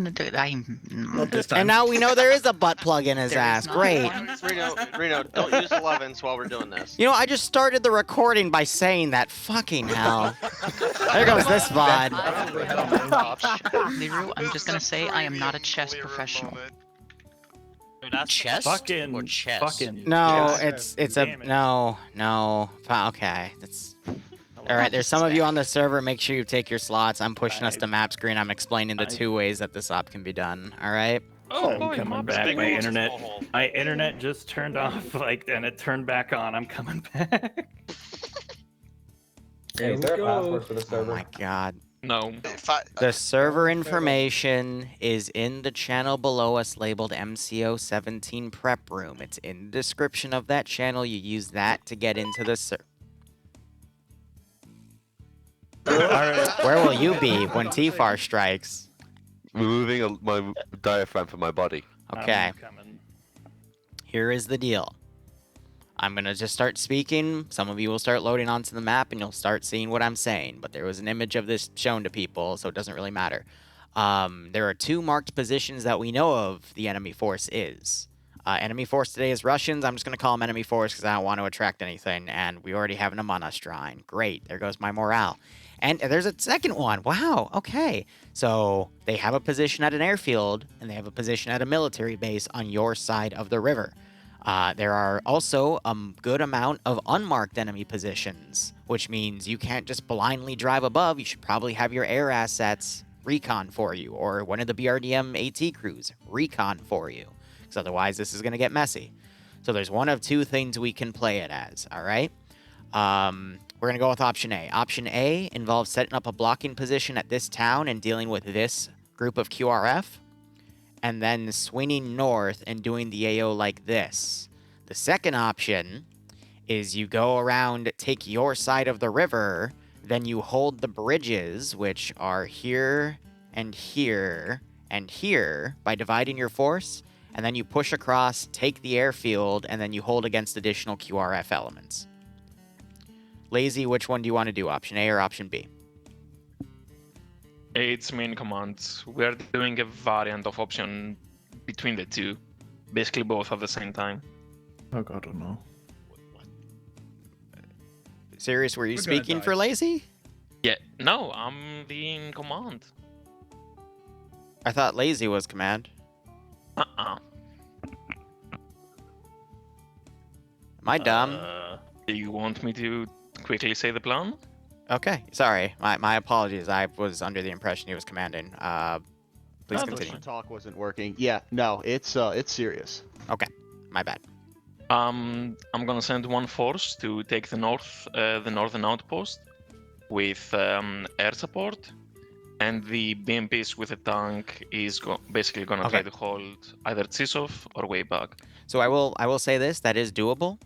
Not this time. And now we know there is a butt plug in his There is ass. not Great. one. Reno, don't use 11s while we're doing this. You know, I just started the recording by saying that. Fucking hell. There goes this VOD. Liru, I'm just gonna say I am not a chess professional. Chest Fucking or chest? Fucking. No, yes. it's a Damn it. no. Okay, that's all right. There's some of you on the server. Make sure you take your slots. I'm pushing us to map screen. I'm explaining the 2 ways that this op can be done. All right. I'm coming back. My internet just turned off, and it turned back on. I'm coming back. Hey, is there a password for the Oh server? my god. No. The server information is in the channel below us labeled MCO17 Prep Room. It's in the description of that channel. You use that to get into the server. Where will you be when T-Far strikes? Removing my diaphragm from my body. Okay. I'm coming. Here is the deal. I'm going to just start speaking. Some of you will start loading onto the map, and you'll start seeing what I'm saying. But there was an image of this shown to people, so it doesn't really matter. There are 2 marked positions that we know of the enemy force is. Enemy force today is Russians. I'm just going to call them enemy force because I don't want to attract anything. And we already have an Amon Us shrine. Great. There goes my morale. And there's a second one. Wow. Okay. So they have a position at an airfield, and they have a position at a military base on your side of the river. There are also a good amount of unmarked enemy positions, which means you can't just blindly drive above. You should probably have your air assets recon for you, or one of the BRDM AT crews recon for you, because otherwise this is going to get messy. So there's one of 2 things we can play it as, all right? We're going to go with option A. Option A involves setting up a blocking position at this town and dealing with this group of QRF, and then swinging north and doing the AO like this. The second option is you go around, take your side of the river, then you hold the bridges, which are here and here and here, by dividing your force, and then you push across, take the airfield, and then you hold against additional QRF elements. Lazy, which one do you want to do, option A or option B? It's main command. We are doing a variant of option between the 2. Basically both at the same time. Oh god, I don't know. Serious, were you We're gonna speaking die. for Lazy? Yeah, no, I'm the in command. I thought Lazy was command. Uh-uh. Am I dumb? Do you want me to quickly say the plan? Okay, sorry. My apologies. I was under the impression he was commanding. Please continue. Talk wasn't working. Yeah, no, it's serious. Okay, my bad. I'm gonna send one force to take the northern outpost with air support, and the BMPs with a tank is basically gonna try to hold either Tsisov or way back. So I will say this, that is doable.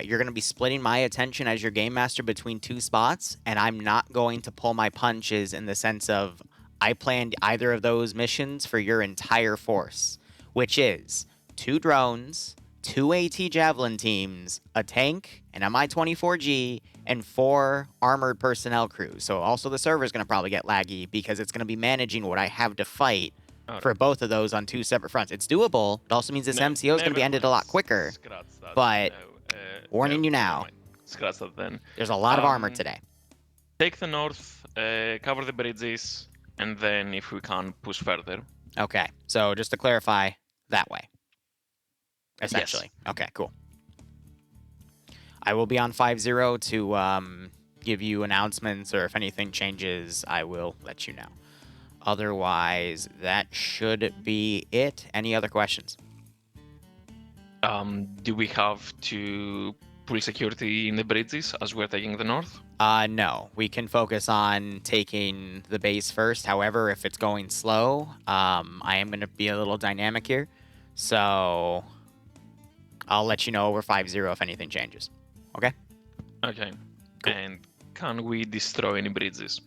You're going to be splitting my attention as your game master between 2 spots, and I'm not going to pull my punches in the sense of I planned either of those missions for your entire force, which is 2 drones, 2 AT Javelin teams, a tank, an Mi-24G, and 4 armored personnel crews. So also the server's going to probably get laggy because it's going to be managing what I have to fight for both of those on 2 separate fronts. It's doable. It also means this MCO is going to be ended a lot quicker. But warning you now, Scratch that then. There's a lot of armor today. Take the north, cover the bridges, and then if we can, push further. Okay, so just to clarify, that way. Essentially. Yes. Okay, cool. I will be on 5-0 to give you announcements, or if anything changes, I will let you know. Otherwise, that should be it. Any other questions? Do we have to pull security in the bridges as we're taking the north? No. We can focus on taking the base first. However, if it's going slow, I am going to be a little dynamic here. So I'll let you know over 5-0 if anything changes. Okay? Okay. Cool. And can we destroy any bridges?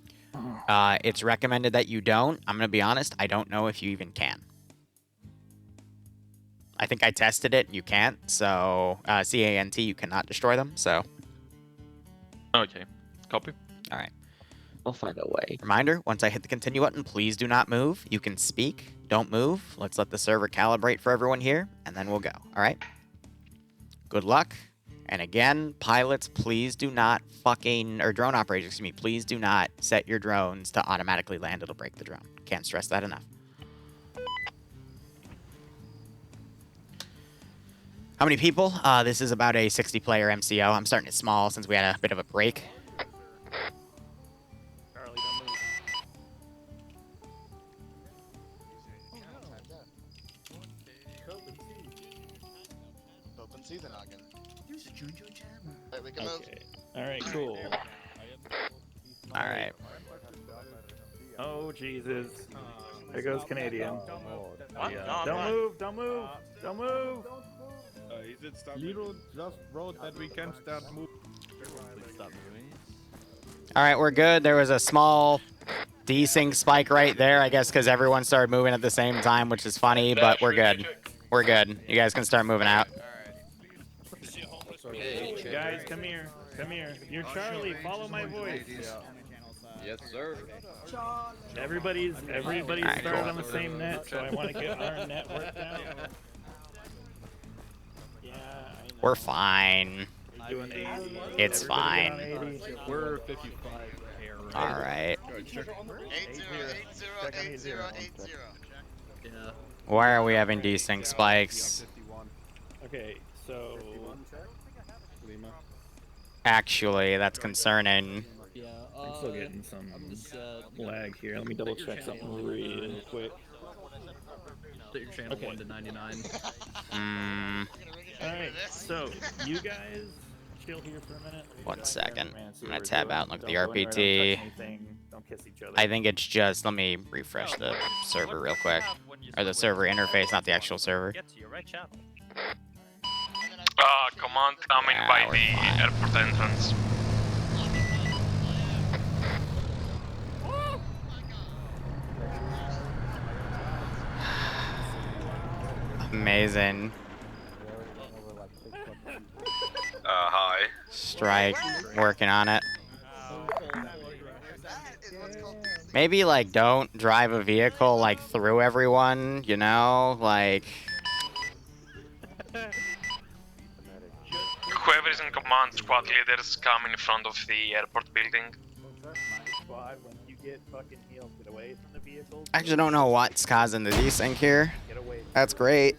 It's recommended that you don't. I'm going to be honest, I don't know if you even can. I think I tested it, you can't. So, CANT, you cannot destroy them, so. Okay. Copy. All right. I'll find a way. Reminder, once I hit the continue button, please do not move. You can speak, Don't move. Let's let the server calibrate for everyone here, and then we'll go. All right? Good luck. And again, pilots, please do not or drone operators, excuse me, please do not set your drones to automatically land. It'll break the drone. Can't stress that enough. How many people? This is about a 60-player MCO. I'm starting it small since we had a bit of a break. Charlie, don't move. Open season again. Alright, we can move. Okay. All right, cool. All right. Oh Jesus! There goes Canadian. What? Yeah. No, I'm Don't fine. move! Don't move! Don't move! Is it Liru just wrote that we can start moving. All right, we're good. There was a small desync spike right there, I guess, because everyone started moving at the same time, which is funny, but we're good. We're good. You guys can start moving out. Guys, come here. Come here. You're Charlie. Follow my voice. Yes, sir. Everybody's Alright, started cool. on the same net, so I want to get our net worked out. Yeah, I know. We're fine. Doing 80. It's Everybody fine. down 80. We're 55 here. All right. 80808080. Why are we having desync spikes? Okay, so Actually, that's concerning. I'm still getting some lag here. Let me double check something real quick. Set your channel Okay. 1 to 99. Alright, so you guys chill here for a minute. 1 second. Man, see I'm what gonna we're tab doing. out and look at the Don't go anywhere, don't touch RPT. anything, don't kiss each other. I think it's just, let me refresh the server real quick. Or the server interface, not the actual server. Get to your right channel. Command coming by we're the fine. airport entrance. Amazing. Hi. Strike. Working on it. Maybe, like, don't drive a vehicle, like, through everyone, you know? Like, Whoever is in command, squad leaders, come in front of the airport building. Squad, when you get fucking healed, get away from the vehicles. I actually don't know what's causing the desync here. Get away. That's great.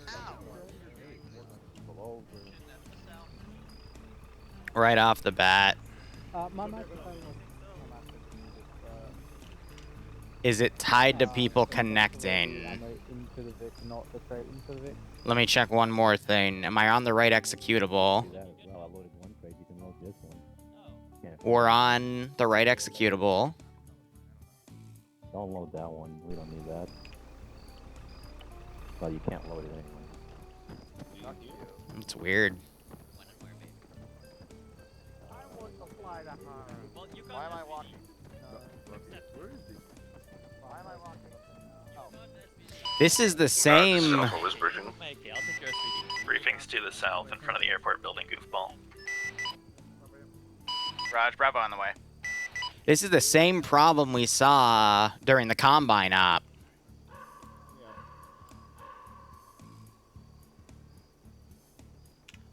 Right off the bat. Is it tied to people connecting? Let me check one more thing. Am I on the right executable? We're on the right executable. Don't load that one. We don't need that. Well, you can't load it anyway. It's weird. Why am I walking? This is the same. Was briefing. Okay, I'll take your SVD. Briefings to the south in front of the airport building, goofball. Raj, Bravo on the way. This is the same problem we saw during the Combine op.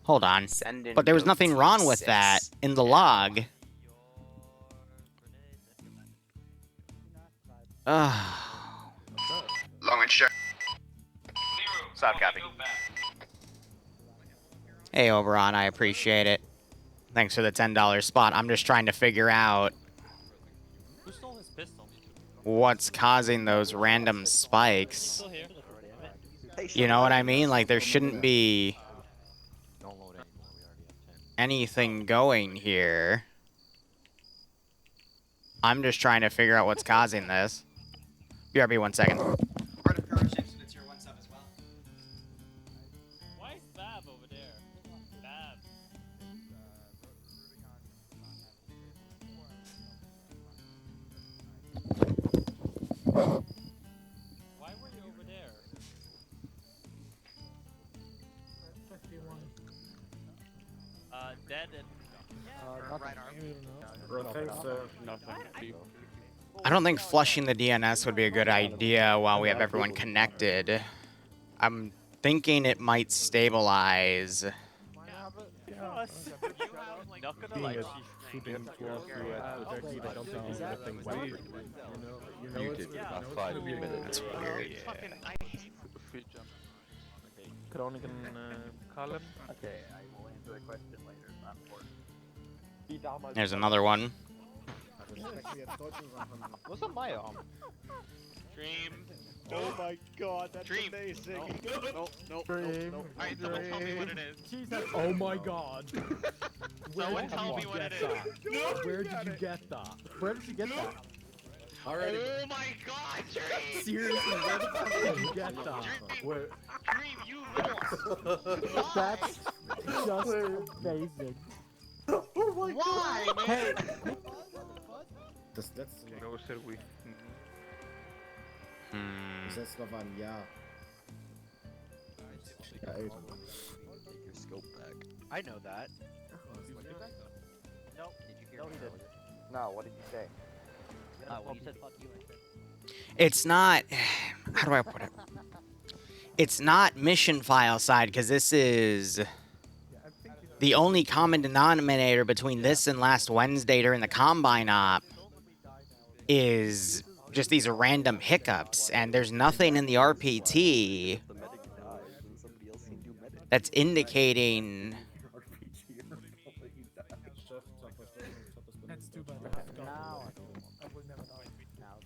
Hold on. But there was nothing wrong with that in the log. Ugh. Long range check. Stop copy. Hey, Oberon, I appreciate it. Thanks for the $10 spot. I'm just trying to figure out Who stole his pistol? what's causing those random spikes. Still here. You know what I mean? Like, there shouldn't be Don't load anymore. We already have 10. anything going here. I'm just trying to figure out what's causing this. BRB, 1 second. Why is Bab over there? Bab. Why were you over there? Dead and... Nothing. I don't think flushing the DNS would be a good idea while we have everyone connected. I'm thinking it might stabilize. Not gonna Being lie, a she's shooting towards you at the dirty, I don't think that thing went. You did about 5 minutes. That's weird. fucking. I hate Kroniken Kallen. Okay, I will answer the question later. It's not important. There's another one. What's on my arm? Dream. Oh my god, that's Dream. amazing. No. Dream. Alright, someone tell me what it is. Oh my god. Someone tell me what it is. Where did you get that? Where did you get that? Alright. Oh my god, Dream! Seriously, where the fuck did you get that? Where? Dream, you little. That's just amazing. Why, man? Das letzte Closer with. Gesetz war ein Jahr. Ja, ey. I know that. Nope. Did you hear me earlier? No, what did you say? Well, you said fuck you. It's not. How do I put it? It's not mission file side because this is the only common denominator between this and last Wednesday during the Combine op is just these random hiccups, and there's nothing in the RPT that's indicating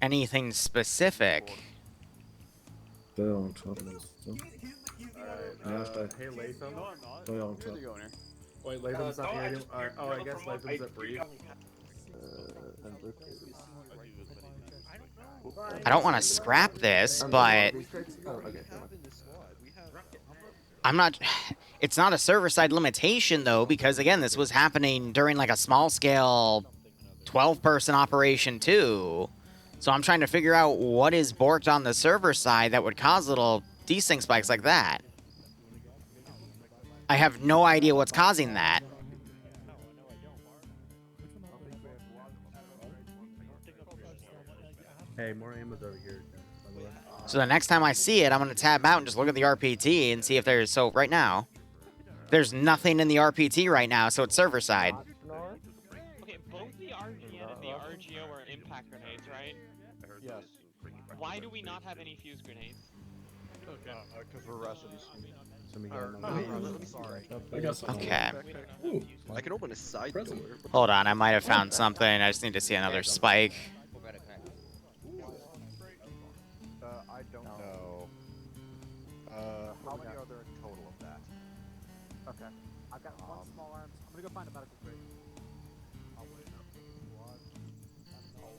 anything specific. Hey, Latham. Wait, Latham's not here anymore. Oh, I guess Latham's at Brief. I don't want to scrap this, but I'm not. It's not a server-side limitation, though, because, again, this was happening during, like, a small-scale 12-person operation, too. So I'm trying to figure out what is borked on the server side that would cause little desync spikes like that. I have no idea what's causing that. Hey, more ammo's over here. So the next time I see it, I'm going to tab out and just look at the RPT and see if there's... So right now, there's nothing in the RPT right now, so it's server side. Okay, both the RGN and the RGO are impact grenades, right? Yes. Why do we not have any fuse grenades? Okay. Because we're Russians. Sorry. Okay. I can open a side door. Hold on, I might have found something. I just need to see another spike. I don't know. How many are there in total of that? Okay. I've got one small arm. I'm gonna go find a medical crate.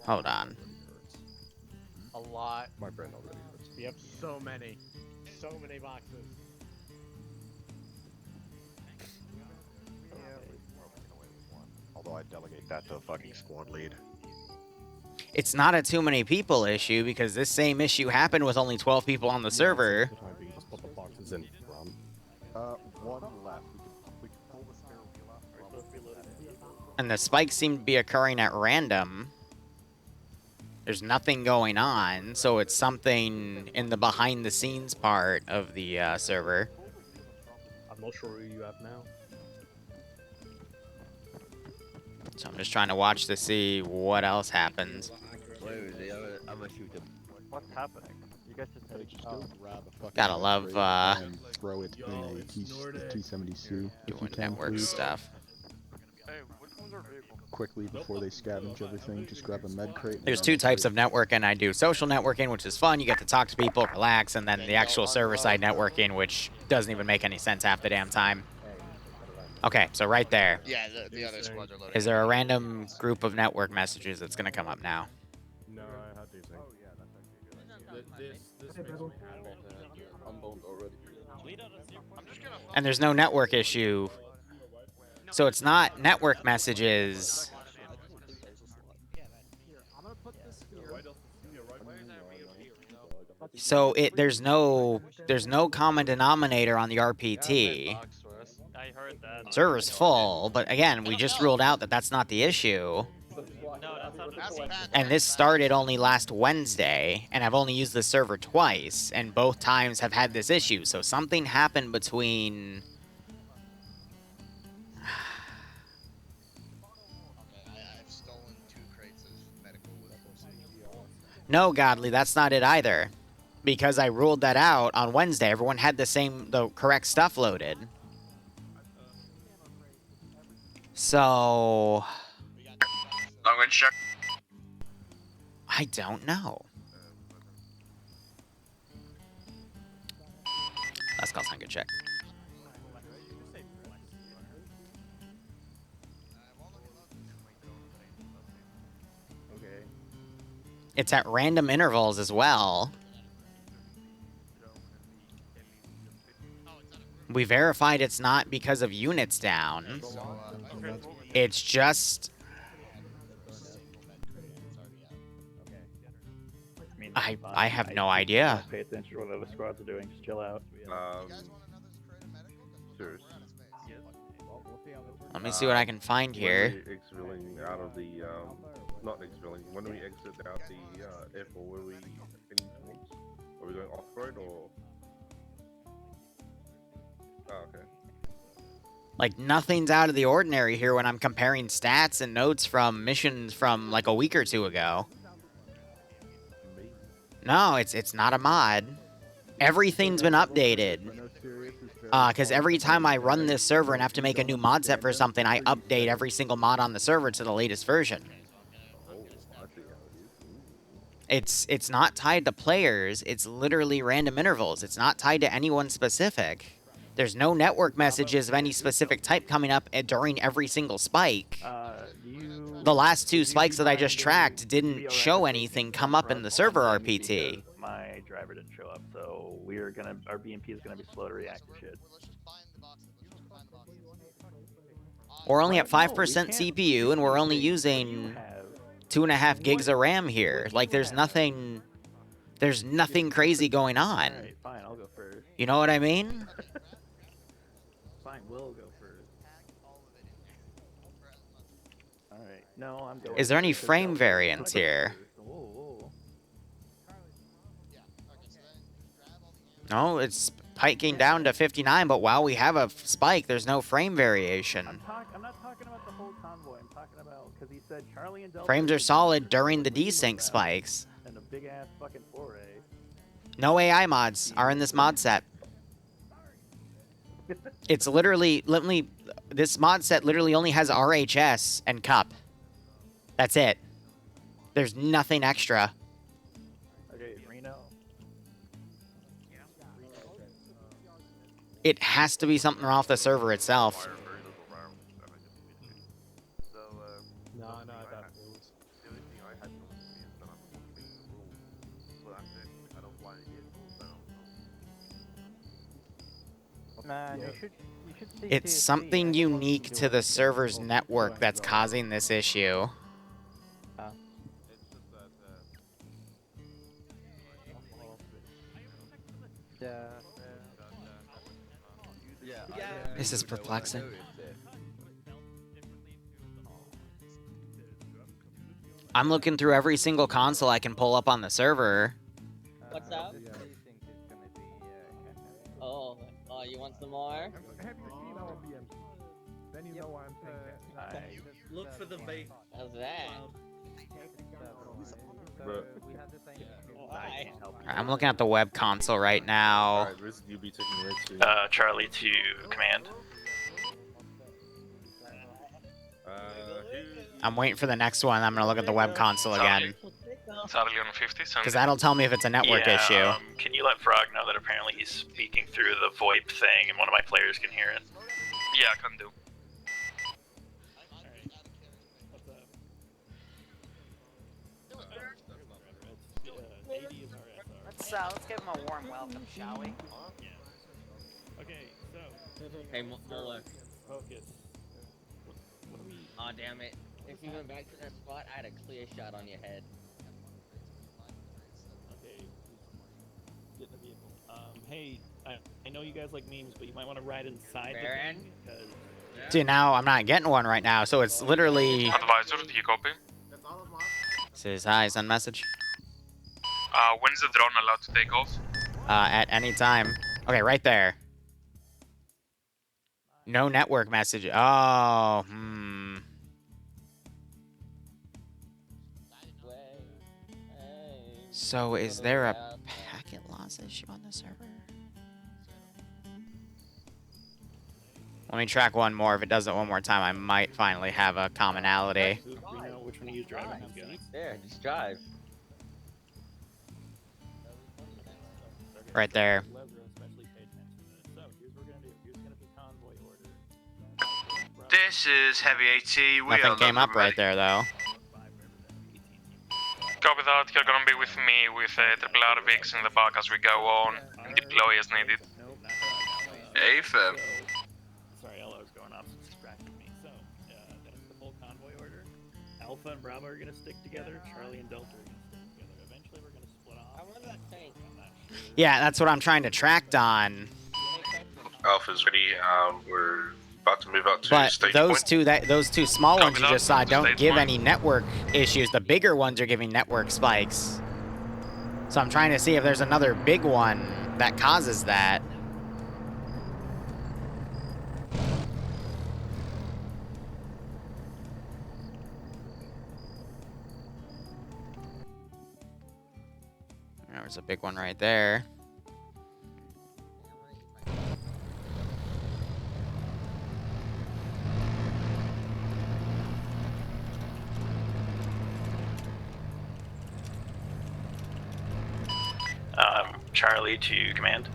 Hold on. A lot. My brain already hurts. Yep, so many. So many boxes. Although I delegate that to a fucking squad lead. It's not a too many people issue because this same issue happened with only 12 people on the server. Just put the boxes in. One left. We can pull the spare wheel out. And the spikes seem to be occurring at random. There's nothing going on, so it's something in the behind-the-scenes part of the server. I'm not sure who you have now. So I'm just trying to watch to see what else happens. I'm gonna shoot him. What's happening? You guys just go grab a fucking Gotta love and throw it in a T-70C doing network stuff. quickly before they scavenge everything. Just grab a med crate. There's two types of networking. I do social networking, which is fun. You get to talk to people, relax, and then the actual server-side networking, which doesn't even make any sense half the damn time. Okay, so right there. Yeah, the other squads are loading. Is there a random group of network messages that's going to come up now? No, I had these things. Oh, yeah, that's actually good. This makes me happy. I'm boned already. And there's no network issue. So it's not network messages. So there's no common denominator on the RPT. I heard that. Server's full, but again, we just ruled out that that's not the issue. And this started only last Wednesday, and I've only used the server twice, and both times have had this issue. So something happened between... No, Godly, that's not it either. Because I ruled that out on Wednesday. Everyone had the correct stuff loaded. So... I'm going to check. I don't know. Let's call Sanka check. Okay. It's at random intervals as well. We verified it's not because of units down. It's just... I have no idea. Pay attention to what other squads are doing. Just chill out. Serious. Let me see what I can find here. When are we exiling out of the, not exiling, when do we exit out the airport? Were we heading towards? Are we going off-road or? Oh, okay. Like, nothing's out of the ordinary here when I'm comparing stats and notes from missions from, like, a week or two ago. No, it's not a mod. Everything's been updated. Because every time I run this server and have to make a new mod set for something, I update every single mod on the server to the latest version. It's not tied to players, it's literally random intervals. It's not tied to anyone specific. There's no network messages of any specific type coming up during every single spike. The last two spikes that I just tracked didn't show anything come up in the server RPT. My driver didn't show up, so our BMP is gonna be slow to react to shit. We're only at 5% CPU, and we're only using 2.5 gigs of RAM here. Like, there's nothing crazy going on. Alright, fine, I'll go first. You know what I mean? Fine, we'll go first. Alright, no, I'm going. Is there any frame variance here? Whoa. No, it's spiking down to 59, but while we have a spike, there's no frame variation. I'm not talking about the whole convoy. I'm talking about because he said Charlie and Delta. Frames are solid during the desync spikes. And a big ass fucking foray. No AI mods are in this mod set. It's literally, this mod set literally only has RHS and cup. That's it. There's nothing extra. Okay, Reno. It has to be something off the server itself. Man, you should see It's something unique to the server's network that's causing this issue. This is perplexing. I'm looking through every single console I can pull up on the server. What's up? Oh, you want some more? Then you know why I'm saying that. Look for the bait. How's that? Alright, I'm looking at the web console right now. Alright, Riz, you be taking red too. Charlie to command. I'm waiting for the next one. I'm gonna look at the web console again. Charlie on 50. Because that'll tell me if it's a network issue. Can you let Frog know that apparently he's speaking through the VoIP thing and one of my players can hear it? Yeah, I can do. Let's give him a warm welcome, shall we? Okay, so. Hey, Muller. Focus. Aw, damn it. If you went back to that spot, I had a clear shot on your head. Okay. Get in the vehicle. Hey, I know you guys like memes, but you might want to ride inside Baron? the thing, because... See, now I'm not getting one right now, so it's literally... Advisor, do you copy? Alphas, hi, send message. When's the drone allowed to take off? At any time. Okay, right there. No network message. Oh, So is there a packet loss issue on the server? Let me track one more. If it does it one more time, I might finally have a commonality. We know which one of you is driving this guy. There, just drive. Right there. This is Heavy AT. We Nothing are came up right there, though. Copy that. You're gonna be with me with triple RVX in the back as we go on and deploy as needed. Hey, fam. Sorry, LO's going off, so it's distracting me. So, that's the full convoy order. Alpha and Bravo are going to stick together. Charlie and Delta are going to stick together. Eventually, we're going to split off. I want that tank. Yeah, that's what I'm trying to track, Don. Alpha's ready. We're about to move out to But stage those point. those two small ones you just saw don't Stage give point. any network issues. The bigger ones are giving network spikes. So I'm trying to see if there's another big one that causes that. There's a big one right there. Charlie to command.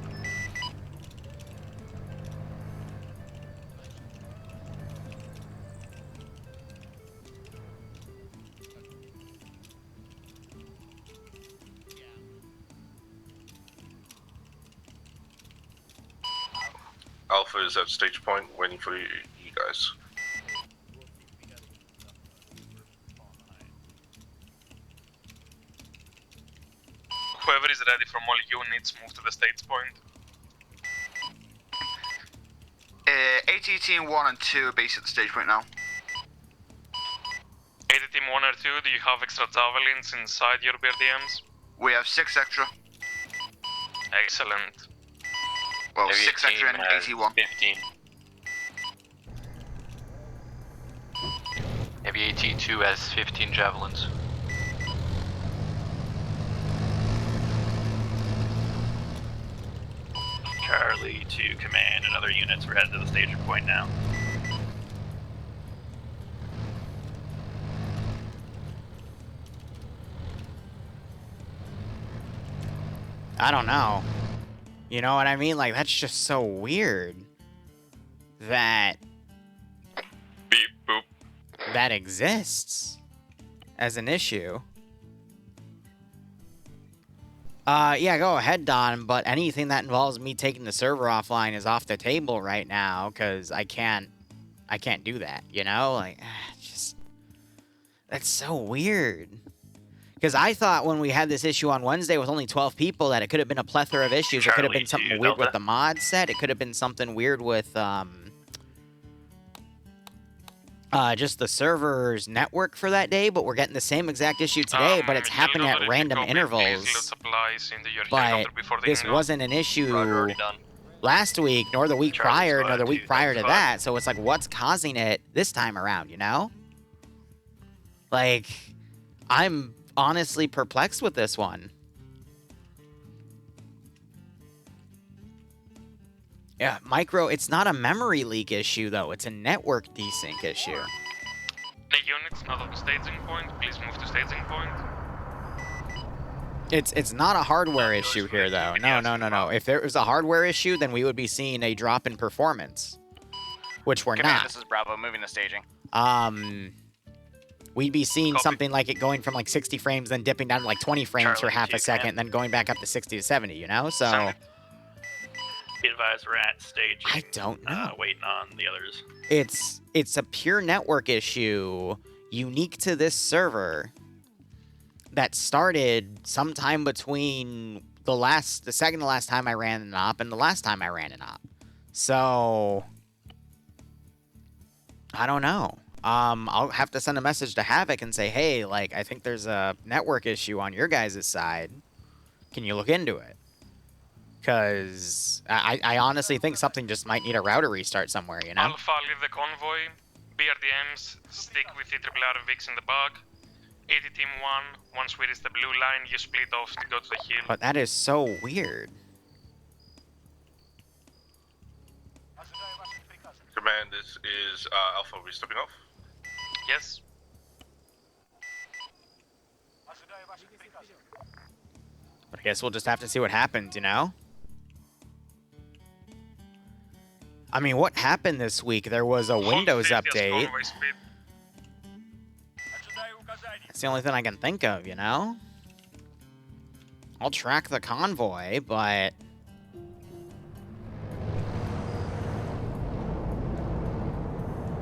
Alpha is at stage point, waiting for you guys. Whoever is ready from all units, move to the stage point. AT team 1 and 2 are based at the stage point now. AT team 1 or 2, do you have extra javelins inside your BRDMs? We have 6 extra. Excellent. Well, 6 extra in AT1. 15. Heavy AT2 has 15 javelins. Charlie to command and other units. We're headed to the staging point now. I don't know. You know what I mean? Like, that's just so weird that Beep boop. that exists as an issue. Yeah, go ahead, Don, but anything that involves me taking the server offline is off the table right now, because I can't do that, you know? Like, just, that's so weird. Because I thought when we had this issue on Wednesday with only 12 people that it could have been a plethora of issues. It could have been something weird with the mod set. It could have been something weird with, just the server's network for that day, but we're getting the same exact issue today, but it's happening at random intervals. But this wasn't an issue last week, nor the week prior, nor the week prior to that, so it's like, what's causing it this time around, you know? Like, I'm honestly perplexed with this one. Yeah, Micro, it's not a memory leak issue, though. It's a network desync issue. The units not at the staging point, please move to staging point. It's not a hardware issue here, though. No. If there was a hardware issue, then we would be seeing a drop in performance, which we're Command, not. this is Bravo, moving to staging. We'd be seeing something like it going from like 60 frames, then dipping down to like 20 frames for half a second, then going back up to 60 to 70, you know? So... Be advised we're at stage. I don't know. Waiting on the others. It's a pure network issue unique to this server that started sometime between the second to last time I ran an op and the last time I ran an op. So I don't know. I'll have to send a message to Havoc and say, hey, like, I think there's a network issue on your guys' side. Can you look into it? Because I honestly think something just might need a router restart somewhere, you know? Alpha, leave the convoy. BRDMs, stick with ERRR Vix in the back. 80 Team 1, once we reach the blue line, you split off to go to the hill. But that is so weird. Command, this is Alpha. Are we stepping off? Yes. But I guess we'll just have to see what happens, you know? I mean, what happened this week? There was a Windows update. That's the only thing I can think of, you know? I'll track the convoy, but...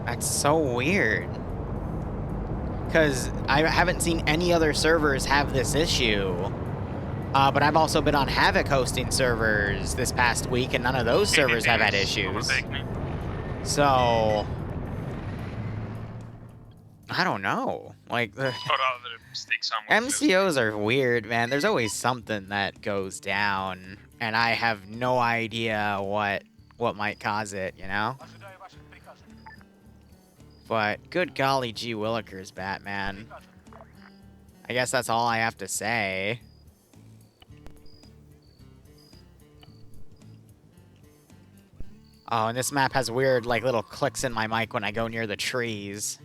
That's so weird. Because I haven't seen any other servers have this issue. But I've also been on Havoc hosting servers this past week, and none of those servers have had issues. So... I don't know. Like, the MCOs are weird, man. There's always something that goes down, and I have no idea what might cause it, you know? But good golly gee willikers, Batman. I guess that's all I have to say. Oh, and this map has weird, like, little clicks in my mic when I go near the trees.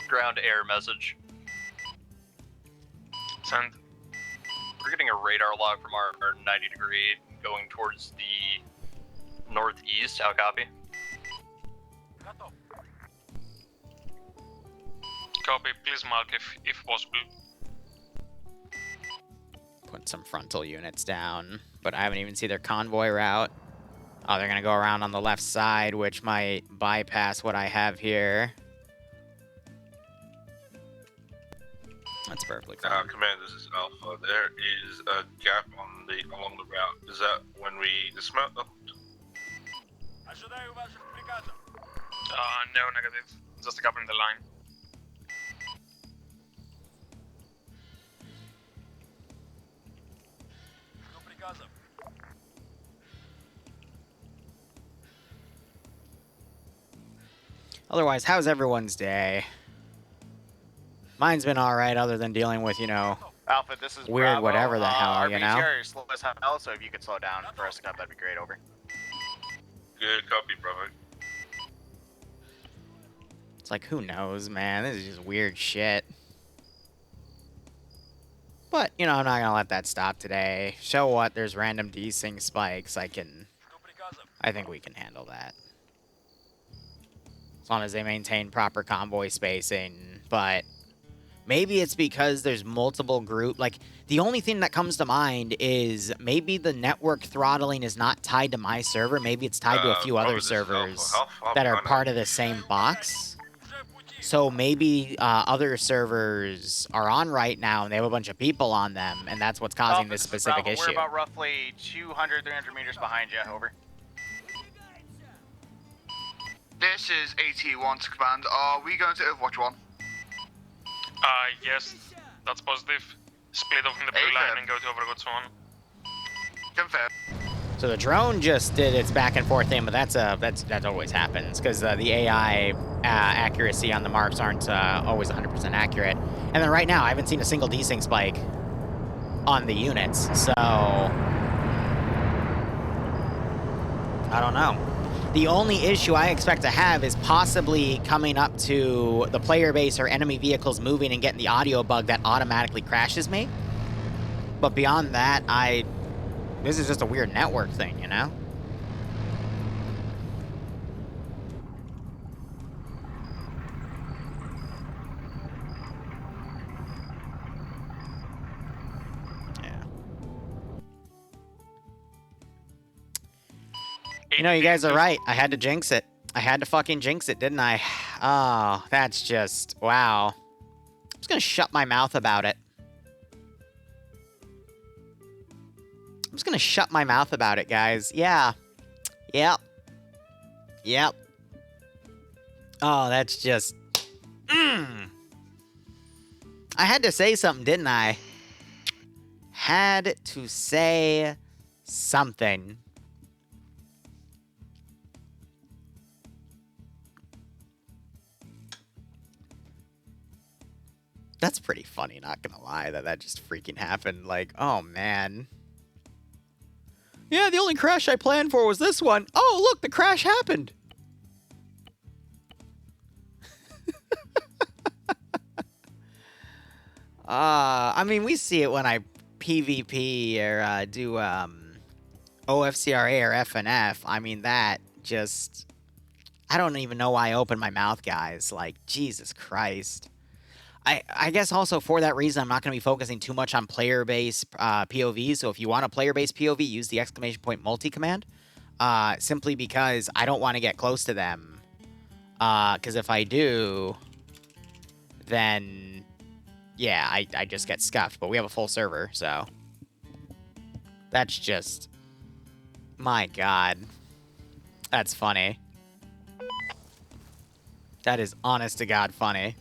Ground air message. Send. We're getting a radar log from our 90 degree going towards the northeast. How copy? Copy. Please mark if possible. Put some frontal units down, but I haven't even seen their convoy route. Oh, they're gonna go around on the left side, which might bypass what I have here. That's perfectly fine. Command, this is Alpha. There is a gap on along the route. Is that when we dismount? No, negative. Just a gap in the line. Otherwise, how's everyone's day? Mine's been alright, other than dealing with, you know, Alpha, this is weird Bravo. whatever the hell, you know? RBTR is slow as hell, so if you could slow down for us to come, that'd be great, over. Good copy, Bravo. It's like, who knows, man? This is just weird shit. But, you know, I'm not gonna let that stop today. Show what? There's random desync spikes. I think we can handle that. As long as they maintain proper convoy spacing. But maybe it's because there's multiple group. Like, the only thing that comes to mind is maybe the network throttling is not tied to my server. Maybe it's tied to a few other servers that are part of the same box. So maybe other servers are on right now and they have a bunch of people on them, and that's what's causing this specific Bravo. issue. We're about roughly 200, 300 meters behind you, over. This is AT1 to command. Are we going to Overwatch 1? Yes, that's positive. Split off in the blue line and go to Overwatch 1. Confirm. So the drone just did its back and forth thing, but that always happens because the AI accuracy on the marks aren't always 100% accurate. And then right now, I haven't seen a single desync spike on the units, so I don't know. The only issue I expect to have is possibly coming up to the player base or enemy vehicles moving and getting the audio bug that automatically crashes me. But beyond that, this is just a weird network thing, you know? Yeah. You know, you guys are right. I had to jinx it. I had to fucking jinx it, didn't I? Oh, that's just... wow. I'm just gonna shut my mouth about it. I'm just gonna shut my mouth about it, guys. Yeah. Yep. Oh, that's just... I had to say something, didn't I? Had to say something. That's pretty funny, not gonna lie, that just freaking happened. Like, oh, man. Yeah, the only crash I planned for was this one. Oh, look, the crash happened. I mean, we see it when I PvP or do OFCRA or FNF. I mean, that just... I don't even know why I opened my mouth, guys. Like, Jesus Christ. I guess also for that reason, I'm not going to be focusing too much on player-based POV. So if you want a player-based POV, use the !! multi-command. Simply because I don't want to get close to them. Because if I do, then, yeah, I just get scuffed. But we have a full server, so... That's just... My God. That's funny. That is honest to God funny.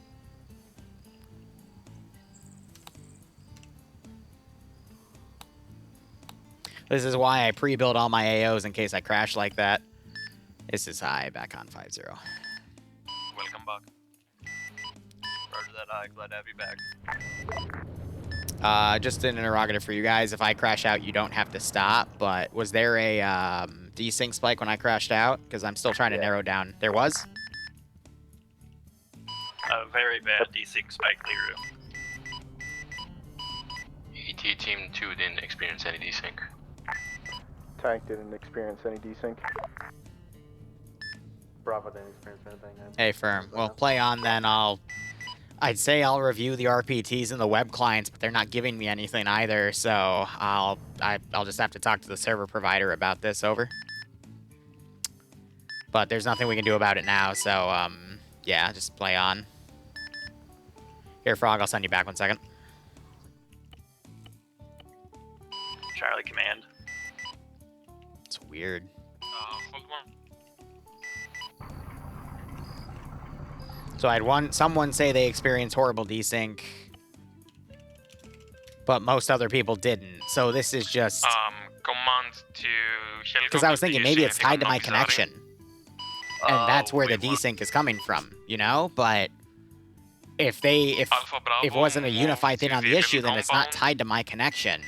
This is why I pre-build all my AOs in case I crash like that. This is high, back on 5-0. Welcome back. Roger that, high. Glad to have you back. Just an interrogative for you guys. If I crash out, you don't have to stop. But was there a desync spike when I crashed out? Because I'm still trying to narrow down. There was? A very bad desync spike, Liru. ET Team 2 didn't experience any desync. Tank didn't experience any desync. Bravo didn't experience anything. Hey, Firm. Well, play on then. I'd say I'll review the RPTs and the web clients, but they're not giving me anything either, so I'll just have to talk to the server provider about this. Over. But there's nothing we can do about it now, so yeah, just play on. Here, Frog, I'll send you back 1 second. Charlie command. It's weird. Hold one. So I had someone say they experienced horrible desync, but most other people didn't. So this is just... Command to helicopter. Because I was thinking maybe it's tied to my connection. And that's where the wait, what? desync is coming from, you know? But if it wasn't a unified thing on the issue, then it's not tied to my connection.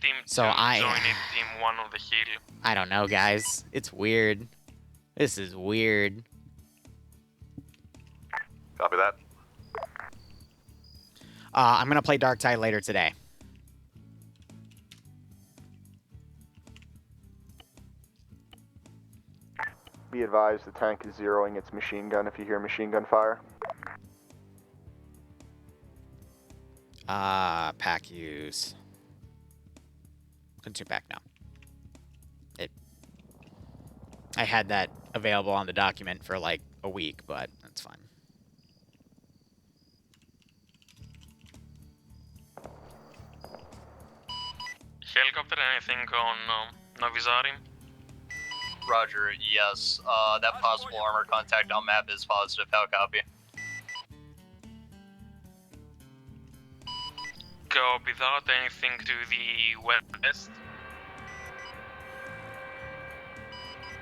Team So 2 I... joined Team 1 on the hill. I don't know, guys. It's weird. This is weird. Copy that. I'm gonna play Dark Tide later today. Be advised, the tank is zeroing its machine gun if you hear machine gun fire. Pack use. Couldn't pack now. I had that available on the document for like a week, but that's fine. Helicopter, anything on Novizarim? Roger, yes. That possible armor contact on map is positive. How copy? Copy that. Anything to the west?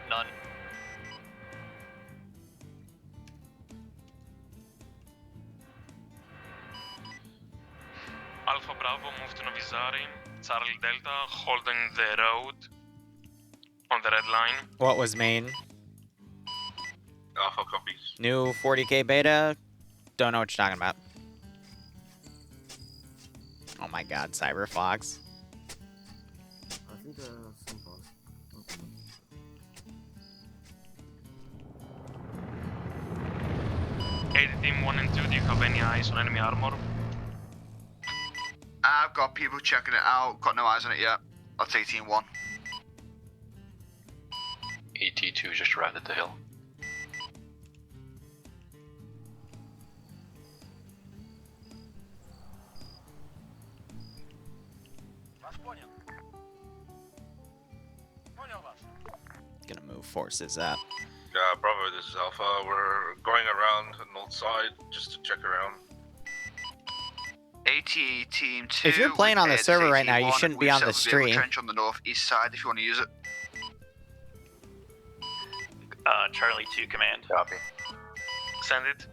None. Alpha Bravo, move to Novizarim. Charlie Delta, holding the road on the red line. What was main? Alpha copies. New 40k beta? Don't know what you're talking about. Oh my god, Cyberfox. I think some pause. Hey, Team 1 and 2, do you have any eyes on enemy armor? I've got people checking it out. Got no eyes on it yet. That's 18-1. ET2 just arrived at the hill. Gonna move forces up. Bravo, this is Alpha. We're going around the north side just to check around. AT Team 2. If you're playing on the this is server right now, you AT1. shouldn't be We've on set the up a vehicle stream. trench on the northeast side if you want to use it. Charlie 2 command. Copy. Send it.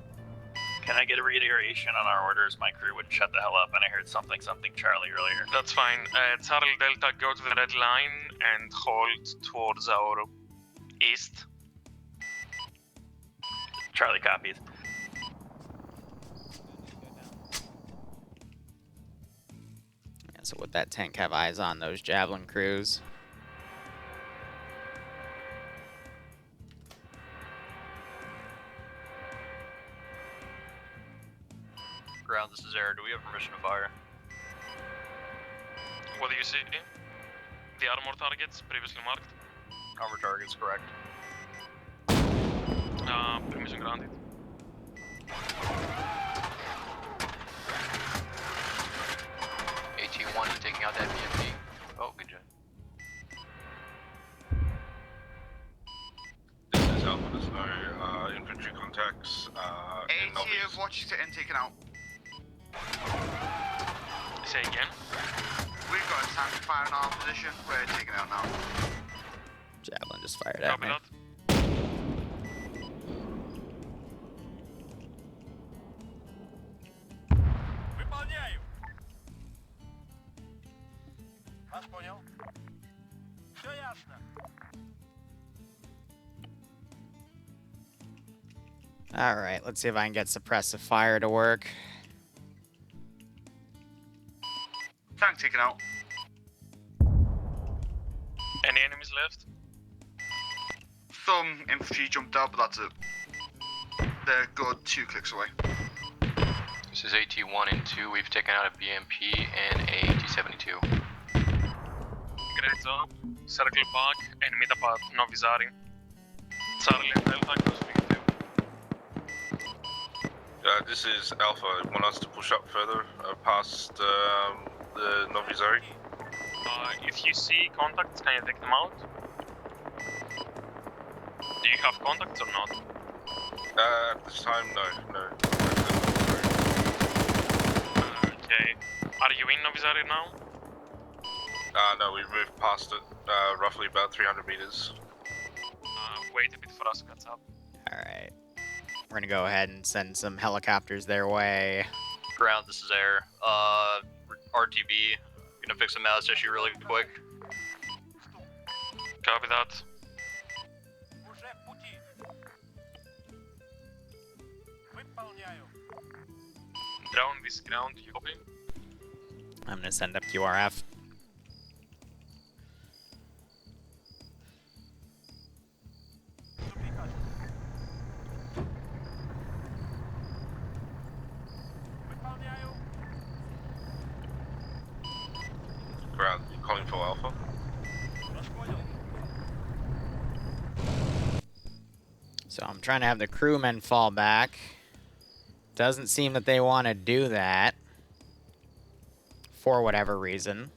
Can I get a reiteration on our orders? My crew would shut the hell up, and I heard something Charlie earlier. That's fine. Charlie Delta, go to the red line and hold towards our east. Charlie copies. Yeah, so would that tank have eyes on those javelin crews? Ground, this is Air. Do we have permission to fire? What do you see? The armor targets previously marked? Armor targets, correct. Permission granted. AT1 is taking out that BMP. Oh, good job. This is Alpha, there's no infantry contacts. AT of watch to end taken out. Say again? We've got a tank fire in our position. We're taking out now. Javelin just fired at me. Выполняю. Вас понял. Все ясно. Alright, let's see if I can get suppressive fire to work. Tank taken out. Any enemies left? Some infantry jumped out, but that's it. They're good 2 clicks away. This is AT1 and 2. We've taken out a BMP and a T-72. Great job. Circle back and meet up at Novizari. Charlie and Delta, close to you. This is Alpha. Want us to push up further past the Novizari? If you see contacts, can you take them out? Do you have contacts or not? At this time, no. Okay. Are you in Novizari now? No, we moved past it, roughly about 300 meters. Wait a bit for us to catch up. Alright. We're gonna go ahead and send some helicopters their way. Ground, this is Air. RTB. Gonna fix a mouse issue really quick. Copy that. Уже в пути. Выполняю. Down this ground, you copy? I'm gonna send up QRF. Ground, you calling for Alpha? So I'm trying to have the crewmen fall back. Doesn't seem that they want to do that. For whatever reason.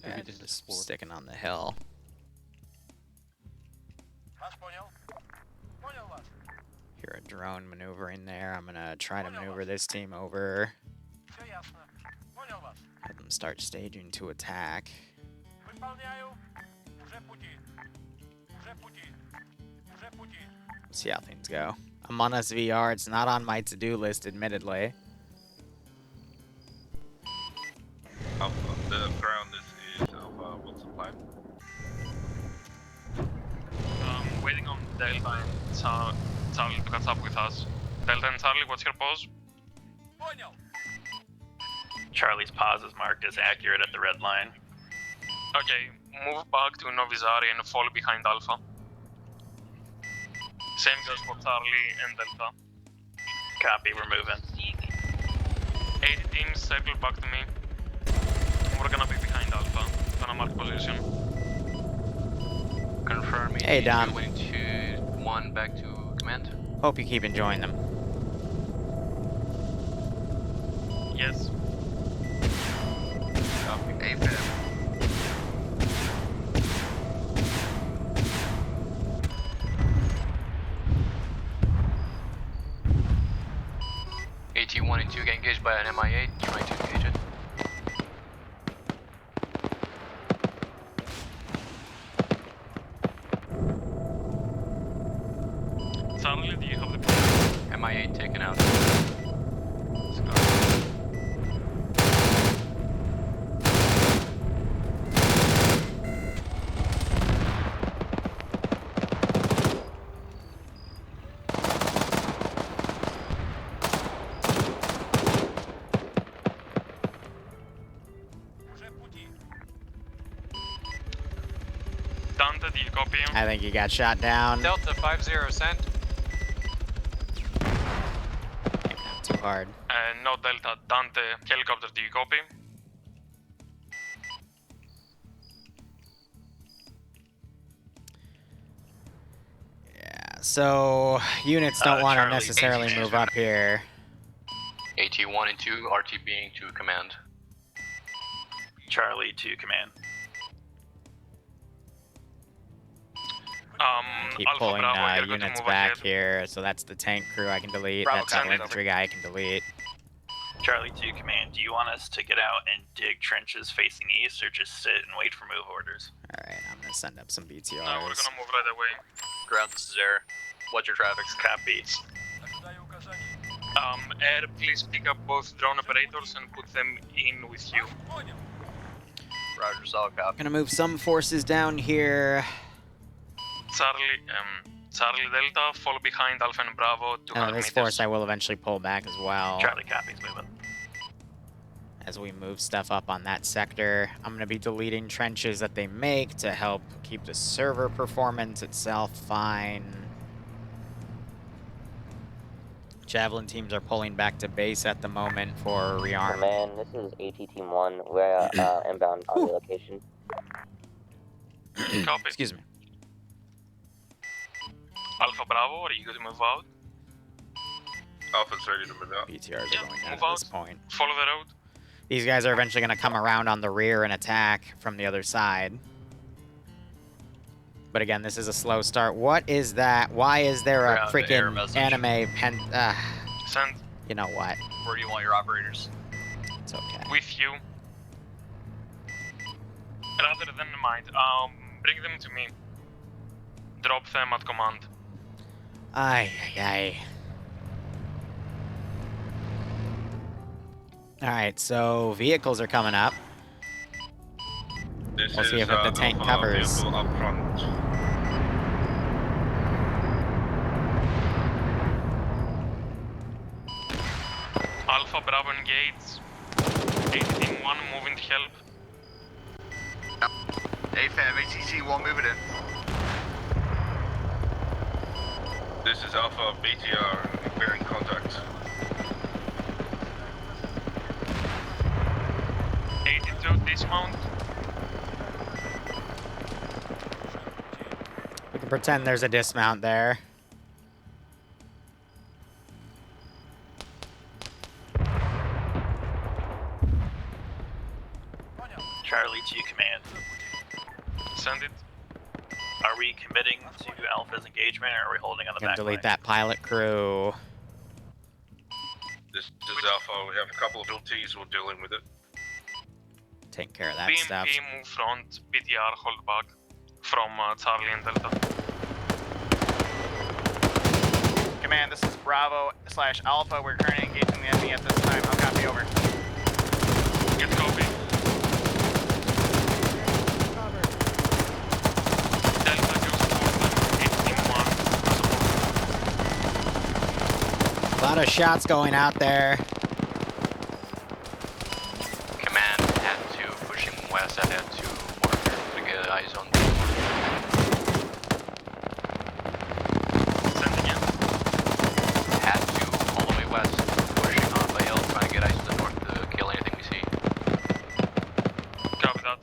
And just sticking on the hill. Hear a drone maneuvering there. I'm gonna try to maneuver this team over. Have them start staging to attack. See how things go. I'm on SVR. It's not on my to-do list, admittedly. Alpha, the ground, this is Alpha. What's the plan? Waiting on Delta and Charlie to catch up with us. Delta and Charlie, what's your pause? Charlie's pause is marked as accurate at the red line. Okay, move back to Novizari and fall behind Alpha. Same goes for Charlie and Delta. Copy, we're moving. 80 teams, circle back to me. We're gonna be behind Alpha. Gonna mark position. Confirm. Hey, Dom. 1 back to command. Hope you keep enjoying them. Yes. AFib. AT1 and 2 get engaged by an MI8. You might engage it. Charlie, do you have the MI8 taken out. Let's go. Dante, do you copy? I think he got shot down. Delta 5-0, sent. Not too hard. No Delta, Dante, helicopter, do you copy? Yeah, so units don't want to Charlie, necessarily AT move up here. AT1 and 2, RTBing to command. Charlie to command. Keep Alpha pulling Bravo, you're good to units move back ahead. here. So that's the tank crew I can delete. Bravo, That's the copy. infantry guy I can delete. Charlie to command. Do you want us to get out and dig trenches facing east, or just sit and wait for move orders? Alright, I'm gonna send up some BTRs. No, we're gonna move right away. Ground, this is Air. What's your traffic? Copy. Air, please pick up both drone operators and put them in with you. Roger, solid copy. Gonna move some forces down here. Charlie Delta, follow behind Alpha and Bravo 200 This meters. force I will eventually pull back as well. Charlie copies moving. As we move stuff up on that sector, I'm gonna be deleting trenches that they make to help keep the server performance itself fine. Javelin teams are pulling back to base at the moment for rearm. Command, this is AT Team 1. We're inbound on the location. Copy. Excuse me. Alpha Bravo, are you good to move out? Alpha's ready to move out. BTRs are going down move at this out. point. Follow the road. These guys are eventually gonna come around on the rear and attack from the other side. But again, this is a slow start. What is that? Why is there a Ground, air freaking message. anime pen? Send. You know what? Where do you want your operators? It's okay. With you. Rather than mind, bring them to me. Drop them at command. Ay, ay, ay. Alright, so vehicles are coming up. This We'll see is, if the tank Alpha covers. vehicle up front. Alpha Bravo engage. 18-1 moving to help. AFM, ATC1, move it in. This is Alpha BTR, we're in contact. 82 dismount. We can pretend there's a dismount there. Charlie to command. Send it. Are we committing to Alpha's engagement, or are we holding on the Gonna back delete line? that pilot crew. This is Alpha, we have a couple of LTs, we're dealing with it. Take care of that BMP stuff. move front. BTR hold back. From Charlie and Delta. Command, this is Bravo/Alpha. We're currently engaging the enemy at this time. I'll copy over. Get copy. Delta goes forward. 18-1. A lot of shots going out there. Command at 2, pushing west at 2 marker to get eyes on. Send again. At 2, all the way west, pushing on the hill, trying to get eyes to the north to kill anything we see. Copy that.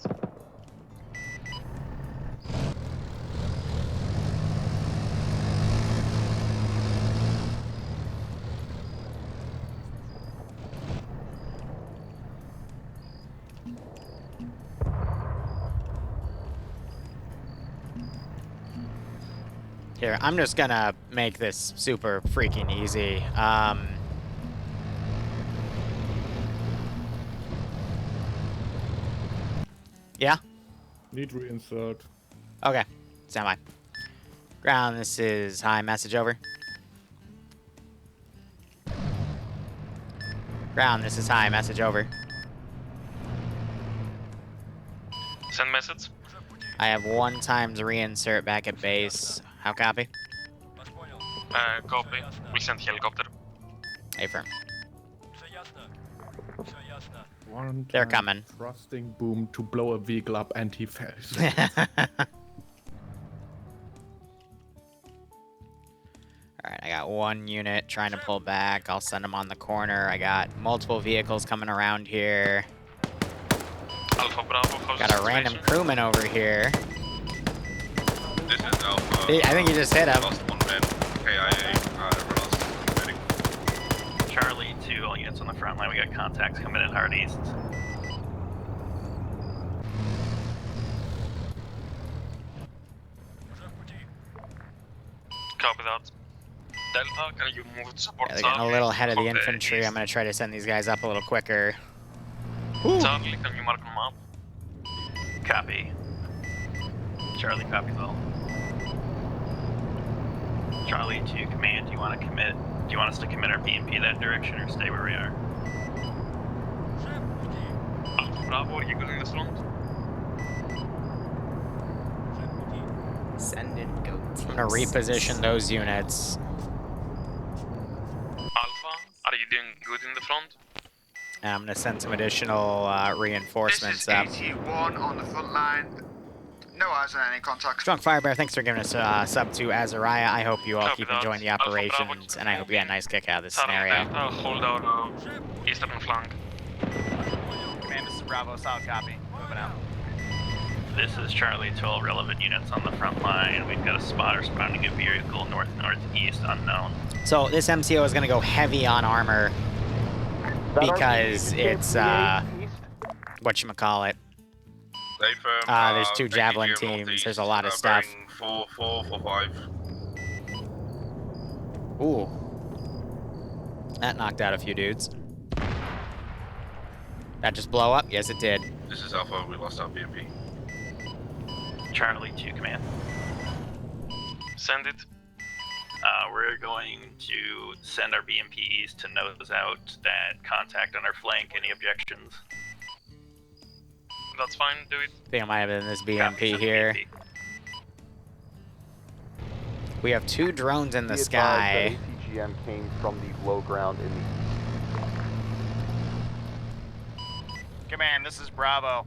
Here, I'm just gonna make this super freaking easy. Yeah? Need reinsert. Okay. Stand by. Ground, this is high. Message over. Ground, this is high. Message over. Send message. I have 1 times reinsert back at base. How copy? Copy. We send helicopter. Affirm. One They're time coming. Thrusting boom to blow a vehicle up and he fell. Alright, I got 1 unit trying to pull back. I'll send them on the corner. I got multiple vehicles coming around here. Alpha Bravo, how's Got the a random situation? crewman over here. This is Alpha. I think you just hit him. Lost 1 man. KIA. Everyone else medic. Charlie, 2 all units on the front line. We got contacts coming in hard east. Copy that. Delta, can you move to support Yeah, they're getting a little ahead of the Copy. infantry. I'm going to try to send these guys up a little quicker. Charlie, can you mark on map? Copy. Charlie, copy all. Charlie to command, do you want to commit? Do you want us to commit our BMP that direction or stay where we are? Alpha Bravo, are you good in the front? Send and go team. I'm going to reposition those units. Alpha, are you doing good in the front? And I'm going to send some additional reinforcements This up. is AT1 on the front line. No eyes on any contacts. Drunk Firebear, thanks for giving us sub to Azariah. I hope you all Copy keep that. enjoying the Alpha Bravo, operations, and I hope you get a nice kick out of this Charlie scenario. Delta, hold our eastern flank. Command, this is Bravo, solid copy. Moving out. This is Charlie to all relevant units on the front line. We've got a spotter spawning a vehicle north-northeast unknown. So this MCO is going to go heavy on armor because it's, whatchamacallit. There's 2 Javelin teams. There's a lot of stuff. 4, 4, 4, 5. Ooh. That knocked out a few dudes. That just blow up? Yes, it did. This is Alpha, we lost our BMP. Charlie to command. Send it. We're going to send our BMPs to nose out that contact on our flank. Any objections? That's fine, do it. I think I might have been this BMP here. We have 2 drones in the sky. ATGM came from the low ground in the... Command, this is Bravo.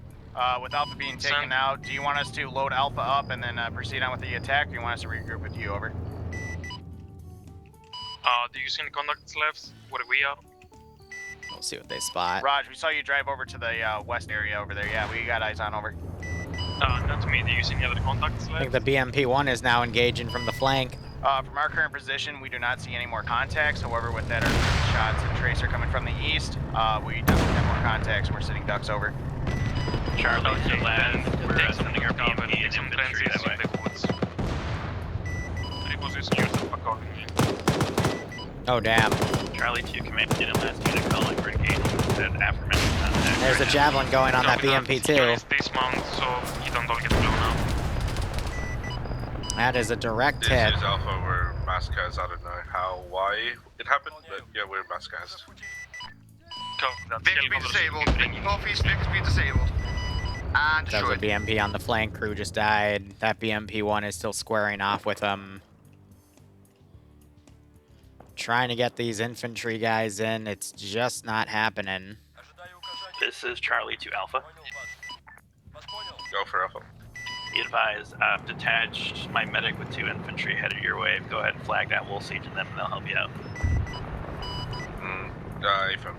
With Alpha being taken out, do you want us to load Alpha up and then proceed on with the attack, or you want us to regroup with you? Over. Do you see any contacts left where we are? We'll see what they spot. Raj, we saw you drive over to the west area over there. Yeah, we got eyes on over. Not me. Do you see any other contacts I left? think the BMP-1 is now engaging from the flank. From our current position, we do not see any more contacts. However, with that, our shots and tracer coming from the east, we definitely have more contacts, and we're sitting ducks over. Charlie to land. We're sending our Cover. BMP Take some and infantry trenches that way. in the woods. Reposition yourself accordingly. Oh, damn. Charlie 2 command did a last unit calling for engagement with that aforementioned contact. There's a Javelin going on that BMP-2. Units dismount so you don't all get blown up. That is a direct This hit. is Alpha, we're Mascaz. I don't know how, why it happened, but yeah, we're Mascaz. Bixby disabled. Northeast Bixby disabled. And That was a destroyed. BMP on the flank. Crew just died. That BMP-1 is still squaring off with them. Trying to get these infantry guys in. It's just not happening. This is Charlie to Alpha. Go for Alpha. Be advised, I've detached my medic with 2 infantry headed your way. Go ahead and flag that. We'll siege them and they'll help you out. Affirm.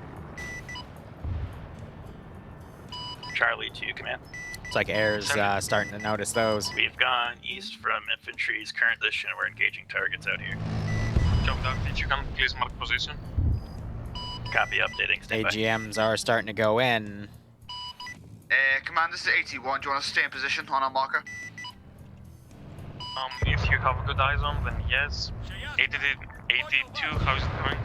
Charlie 2 command. It's like air's starting to notice those. We've gone east from infantry's current position. We're engaging targets out here. Job done. Did you come please mark position? Copy, updating. Stand by. AGMs are starting to go in. Command, this is 81. Do you want us to stay in position on our marker? If you have good eyes on, then yes. 82, how's it going?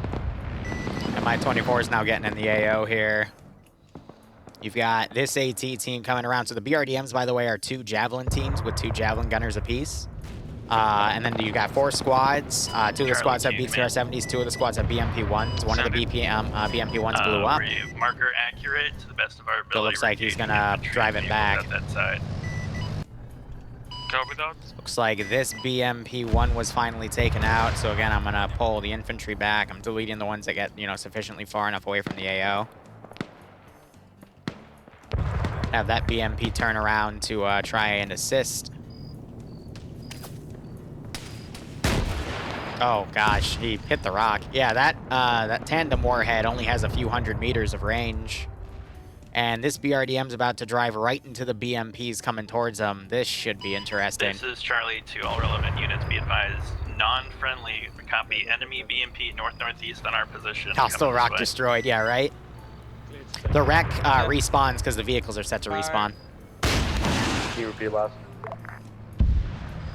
And my 24 is now getting in the AO here. You've got this AT team coming around. So the BRDMs, by the way, are 2 Javelin teams with 2 Javelin gunners apiece. And then you got 4 squads. 2 of the squads have BTR-70s, 2 of the squads have BMP-1s. One of the BMP-1s blew up. Marker accurate to the best of our ability. So it looks like he's gonna drive it back. That side. Copy that. Looks like this BMP-1 was finally taken out. So again, I'm gonna pull the infantry back. I'm deleting the ones that get, sufficiently far enough away from the AO. Have that BMP turn around to try and assist. Oh gosh, he hit the rock. Yeah, that tandem warhead only has a few hundred meters of range. And this BRDM's about to drive right into the BMPs coming towards them. This should be interesting. This is Charlie to all relevant units. Be advised, non-friendly. Copy. Enemy BMP north-northeast on our position. Hostile rock destroyed. Yeah, right. The wreck respawns because the vehicles are set to respawn. Can you repeat last?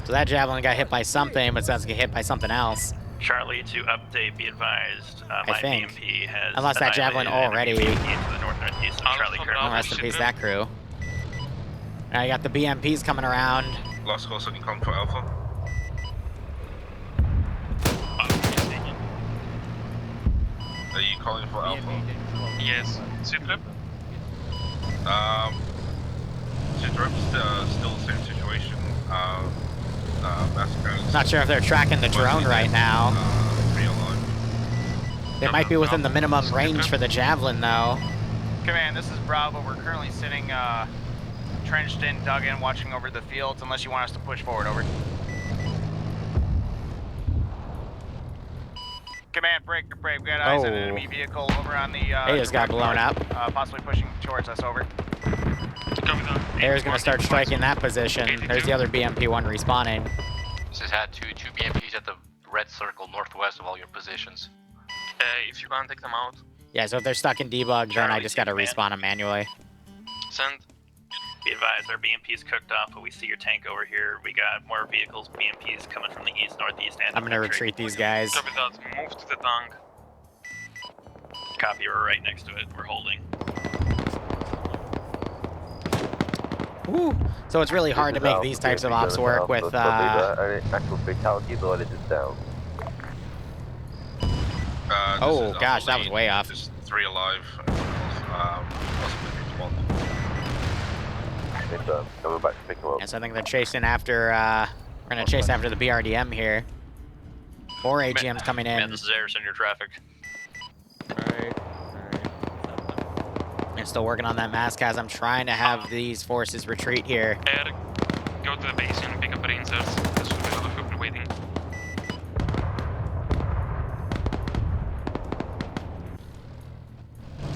So that Javelin got hit by something, but it's going to get hit by something else. Charlie to update. Be advised, my BMP has unless that Javelin already. BMP to the north-northeast of Charlie currently. Rest in peace, that crew. Now you got the BMPs coming around. Last call, second come for Alpha. Are you calling for Alpha? Yes. Citrip? Citrip's still the same situation. Not sure if they're tracking the drone right now. They might be within the minimum range for the Javelin, though. Command, this is Bravo. We're currently sitting trenched in, dug in, watching over the fields, unless you want us to push forward. Over. Command, break. We got eyes on an enemy vehicle over on the... They just got blown up. Possibly pushing towards us. Over. Air's going to start striking that position. There's the other BMP-1 respawning. This is Hat 2, 2 BMPs at the red circle northwest of all your positions. If you can't take them out. Yeah, so if they're stuck in debug, then I just got to respawn them manually. Send. Be advised, our BMP's cooked off, but we see your tank over here. We got more vehicles, BMPs coming from the east, northeast, and I'm going to retreat these guys. Copy that. Move to the tank. Copy, we're right next to it. We're holding. Woo. So it's really hard to make these types of ops work with actual fatality, though it is down. Oh gosh, that was way off. Just 3 alive. Possibly respawn. Coming back to pick him up. Yes, I think they're chasing after. We're gonna chase after the BRDM here. 4 AGMs coming in. Man, this is Harrison, your traffic. Alright. I'm still working on that mask as I'm trying to have these forces retreat here. Air, go to the base and pick up reinserts. There should be a lot of people waiting.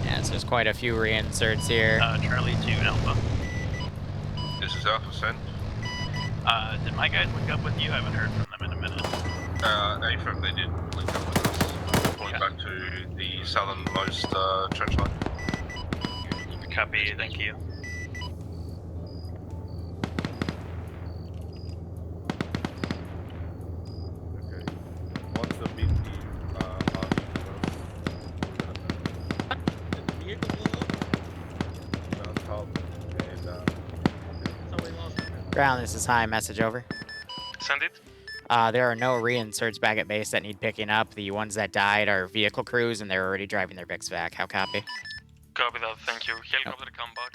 Yeah, so there's quite a few reinserts here. Charlie to Alpha. This is Alpha sent. Did my guys link up with you? I haven't heard from them in a minute. AFM, they did link up with us. Going back to the southernmost trench line. Copy, thank you. Okay. Once the BT Ground, this is high. Message over. Send it. There are no reinserts back at base that need picking up. The ones that died are vehicle crews, and they're already driving their Vics back. How copy? Copy that, thank you. Helicopter come back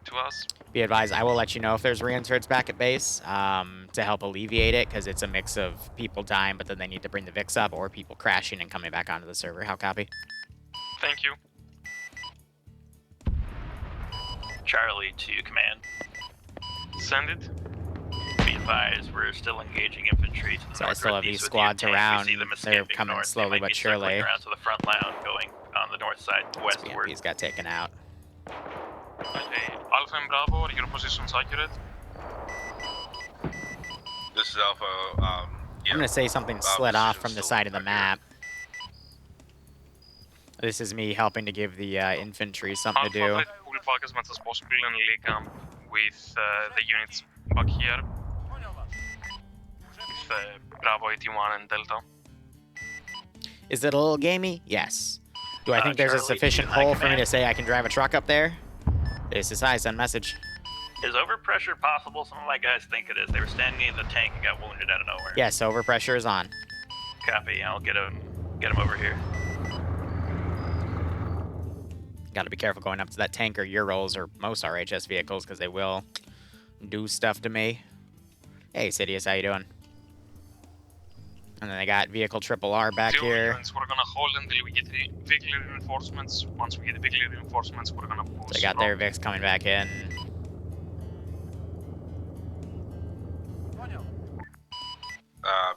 to us. Be advised, I will let you know if there's reinserts back at base to help alleviate it, because it's a mix of people dying, but then they need to bring the Vics up, or people crashing and coming back onto the server. How copy? Thank you. Charlie to command. Send it. Be advised, we're still engaging infantry. To the so I still have these squads around. They're coming north. slowly but surely. Around to the front line, going on the north side westward. He's got taken out. Okay, Alpha and Bravo, are your positions accurate? This is Alpha. Yeah. I'm gonna say something slid off from the side of the map. This is me helping to give the infantry something to do. Alpha, pull back as much as possible and lay camp with the units back here. With Bravo 81 and Delta. Is it a little gamey? Yes. Do I think there's a Charlie, sufficient hole for me to say I can drive a truck up there? This is high, send message. Is overpressure possible? Some of my guys think it is. They were standing in the tank and got wounded out of nowhere. Yes, overpressure is on. Copy. I'll get him over here. Got to be careful going up to that tank or Urals or most RHS vehicles because they will do stuff to me. Hey, Sidious, how you doing? And then they got vehicle triple R back here. Units, we're gonna hold until we get vehicle reinforcements. Once we get vehicle reinforcements, we're gonna push. So they got their Vix coming back in.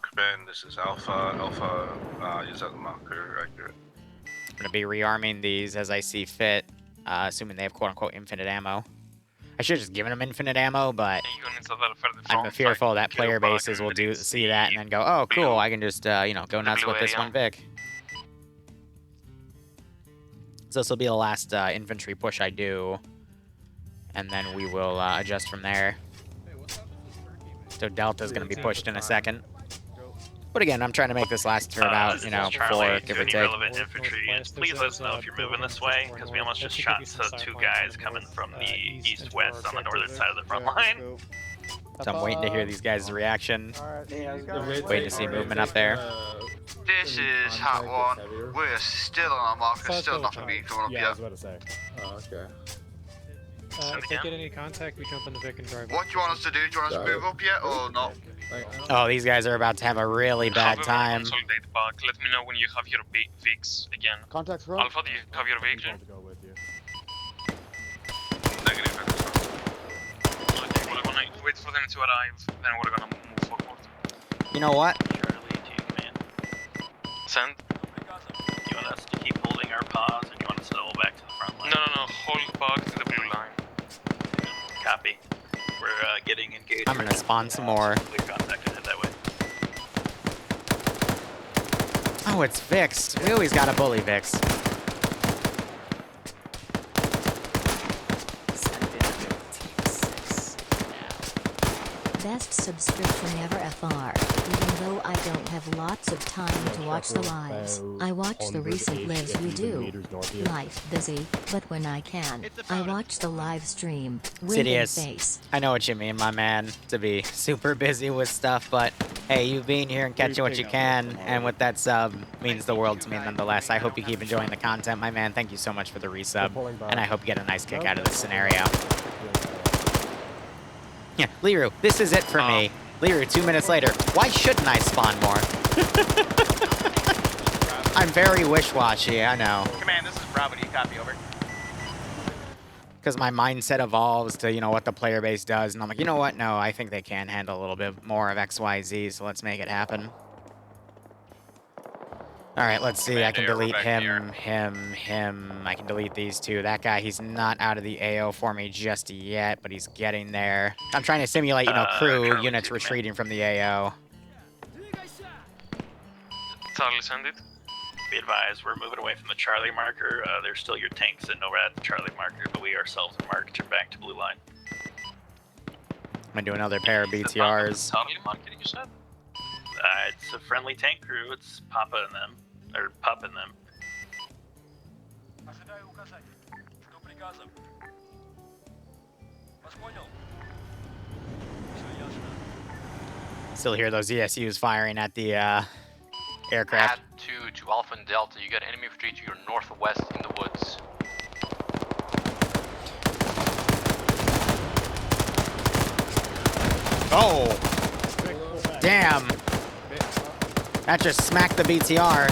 Command, this is Alpha. Alpha, use that marker, accurate. I'm gonna be rearming these as I see fit, assuming they have quote-unquote infinite ammo. I should have just given them infinite ammo, but I'm fearful that player bases will see that and then go, oh, cool, I can just, you know, go nuts with this one Vic. So this will be the last infantry push I do, and then we will adjust from there. So Delta's going to be pushed in a second. But again, I'm trying to make this last for about, you know, Charlie, 4, give or any take. relevant infantry units, please let us know if you're moving this way, because we almost just shot 2 guys coming from the east-west on the northern side of the front line. So I'm waiting to hear these guys' reaction. Waiting to see movement up there. This is Hat 1. We're still on our marker, still nothing being coming up Yeah, I yet. was about to say. Oh, okay. If they get any contact, we jump in the Vic and drive. What do you want us to do? Do you want us to move up yet or not? Oh, these guys are about to have a really bad time. Consolidate back. Let me know when you have your Vix again. Contacts from? Alpha, do you have your vehicle? Negative. Okay, we're gonna wait for them to arrive, then we're gonna move forward. You know what? Send. You want us to keep holding our pause, or do you want us to double back to the front line? No, hold back to the blue line. Copy. We're getting engaged. I'm gonna spawn some more. Clear contact and head that way. Oh, it's Vix. We always got a bully Vix. Best subscription ever FR. Even though I don't have lots of time to watch the lives, I watch the recent lives you do. Life busy, but when I can, I watch the live stream. Sidious, I know what you mean, my man, to be super busy with stuff, but hey, you being here and catching what you can, and with that sub, means the world to me nonetheless. I hope you keep enjoying the content, my man. Thank you so much for the resub, and I hope you get a nice kick out of this scenario. Yeah, Liru, this is it for me. Liru, 2 minutes later. Why shouldn't I spawn more? I'm very wish-washy, I know. Command, this is Bravo. Do you copy? Over. Because my mindset evolves to, you know, what the player base does, and I'm like, you know what? No, I think they can handle a little bit more of XYZ, so let's make it happen. Alright, let's see. I can delete him. I can delete these 2. That guy, he's not out of the AO for me just yet, but he's getting there. I'm trying to simulate, you know, crew units retreating from the AO. Charlie, send it. Be advised, we're moving away from the Charlie marker. There's still your tanks and NORAD at the Charlie marker, but we ourselves are marked back to blue line. I'm gonna do another pair of BTRs. Charlie marker, you said? It's a friendly tank crew. It's Papa and them. Or Pup and them. Still hear those ESUs firing at the aircraft. Add to Alpha and Delta. You got enemy infantry to your northwest in the woods. Oh! Damn! That just smacked the BTR.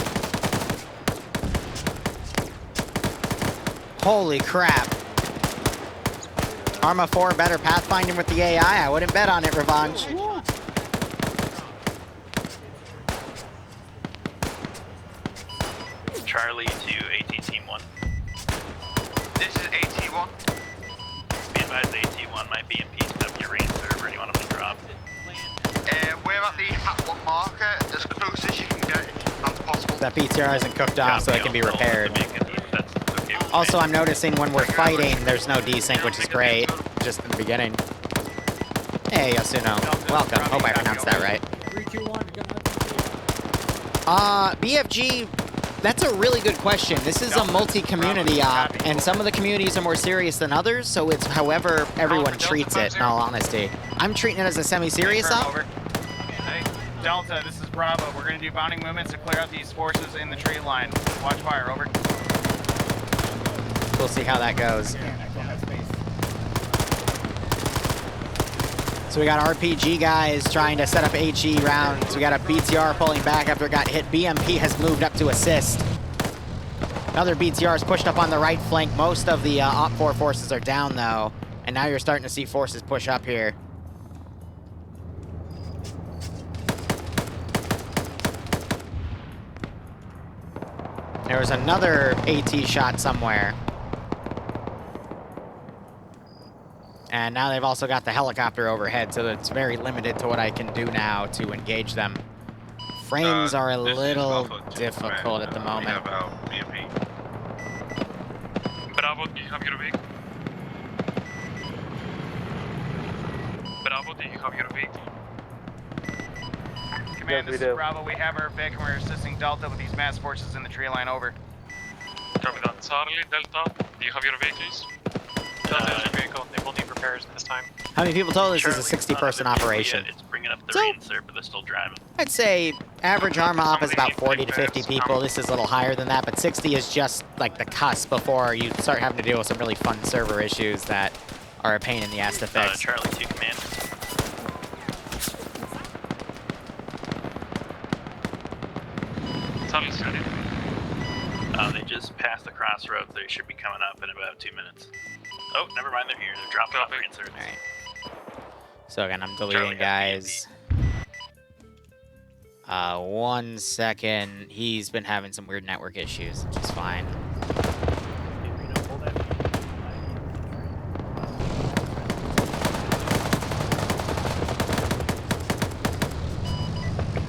Holy crap. Arma 4 better pathfinding with the AI. I wouldn't bet on it, Revenge. Charlie to AT Team 1. This is AT1. Be advised, AT1 might be in PWRain server. Do you want them to drop? We're at the Hat 1 marker, as close as you can get, if that's possible. That BTR isn't cooked off, so it can be repaired. Also, I'm noticing when we're fighting, there's no desync, which is great. Just in the beginning. Hey, Yasuno. Welcome. Hope I pronounced that right. BFG That's a really good question. This is a multi-community op, and some of the communities are more serious than others, so it's however everyone treats it, in all honesty. I'm treating it as a semi-serious op. Over. Hey, Delta, this is Bravo. We're going to do bounding movements to clear out these forces in the tree line. Watch fire, over. We'll see how that goes. So we got RPG guys trying to set up HE rounds. We got a BTR pulling back after it got hit. BMP has moved up to assist. Another BTR is pushed up on the right flank. Most of the Op 4 forces are down though. And now you're starting to see forces push up here. There was another AT shot somewhere. And now they've also got the helicopter overhead, so it's very limited to what I can do now to engage them. Frames are a little difficult at the moment. Bravo, do you have your vehicle? Bravo, do you have your vehicle? Command, this is Bravo. We have our Vic and we're assisting Delta with these mass forces in the tree line, over. Copy that. Charlie, Delta, do you have your vehicles? Delta, your vehicle. They will need repairs this time. How many people told this is a 60-person operation? It's bringing up the reins there, but they're still driving. I'd say average arm op is about 40 to 50 people. This is a little higher than that, but 60 is just like the cusp before you start having to deal with some really fun server issues that are a pain in the ass to fix. Charlie 2 command. They just passed the crossroads. They should be coming up in about 2 minutes. Oh, never mind. They're here. They're dropping off reinserts. All right. So again, I'm deleting guys. 1 second. He's been having some weird network issues, which is fine.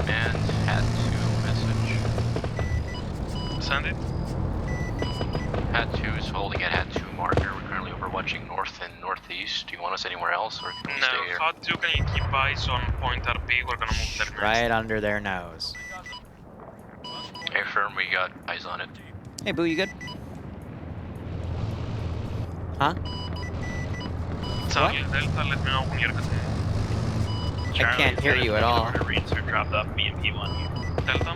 And had to message. Send it. Had 2 is holding at Had 2 marker. We're currently overwatching north and northeast. Do you want us anywhere else, or can we stay here? No, Had 2, can you keep eyes on point RP? We're gonna move there next. Right under their nose. Hey, firm, we got eyes on it. Hey, Boo, you good? Huh? Charlie, Delta, let me know when you're good. I can't hear you at all. Reinsert dropped off BMP1 here. Delta.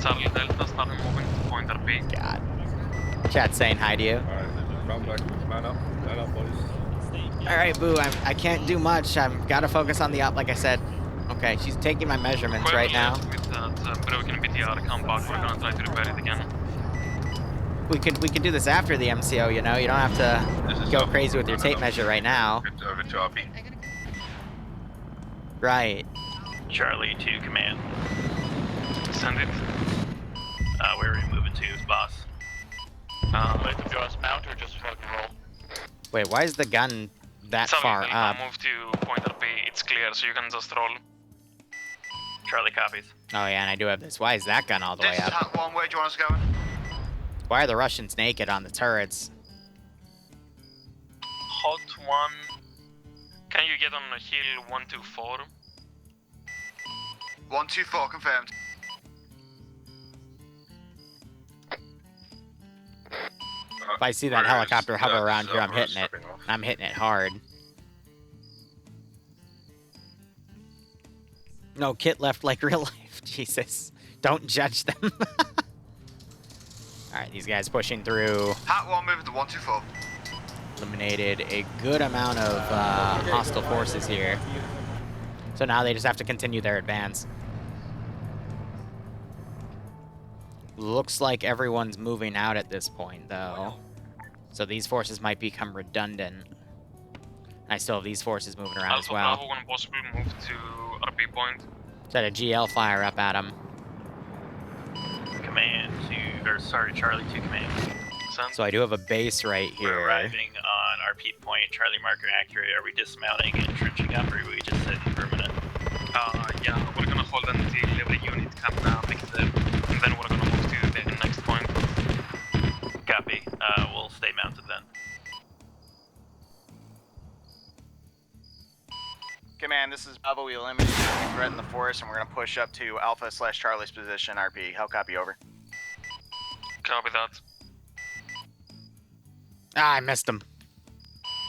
Charlie, Delta, start moving to point RP. God. Chat saying hi to you. Alright, Boo, I can't do much. I've got to focus on the op, like I said. Okay, she's taking my measurements right now. With that broken BTR, come back, we're gonna try to repair it again. We could do this after the MCO, you know? You don't have to go crazy with your tape measure right now. Over to RP. Right. Charlie 2 command. Send it. Where are we moving to, boss? Wait, do you want us mount or just fucking roll? Wait, why is the gun that far Delta, up? move to point RP, it's clear, so you can just roll. Charlie copies. Oh yeah, and I do have this. Why is that gun all the way up? Attack 1, where do you want us going? Why are the Russians naked on the turrets? Hot 1. Can you get on a hill 124? 124 confirmed. If I see that helicopter hover around here, I'm hitting it. I'm hitting it hard. No kit left like real life. Jesus. Don't judge them. Alright, these guys pushing through. Hat 1 moving to 124. Eliminated a good amount of hostile forces here. So now they just have to continue their advance. Looks like everyone's moving out at this point, though. So these forces might become redundant. I still have these forces moving around as well. Bravo, when possible, move to RP point. Set a GL fire up at them. Command 2, or sorry, Charlie 2 command. So I do have a base right here. We're arriving on RP point, Charlie marker accurate. Are we dismounting and trenching up, or are we just sitting for a minute? Yeah, we're gonna hold until every unit can pick it up, and then we're gonna move to the next point. Copy. We'll stay mounted then. Command, Command, this is Bravo. We eliminated the threat in the forest, and we're going to push up to Alpha/Charlie's position, RP. How copy, over? Copy that. Ah, I missed him.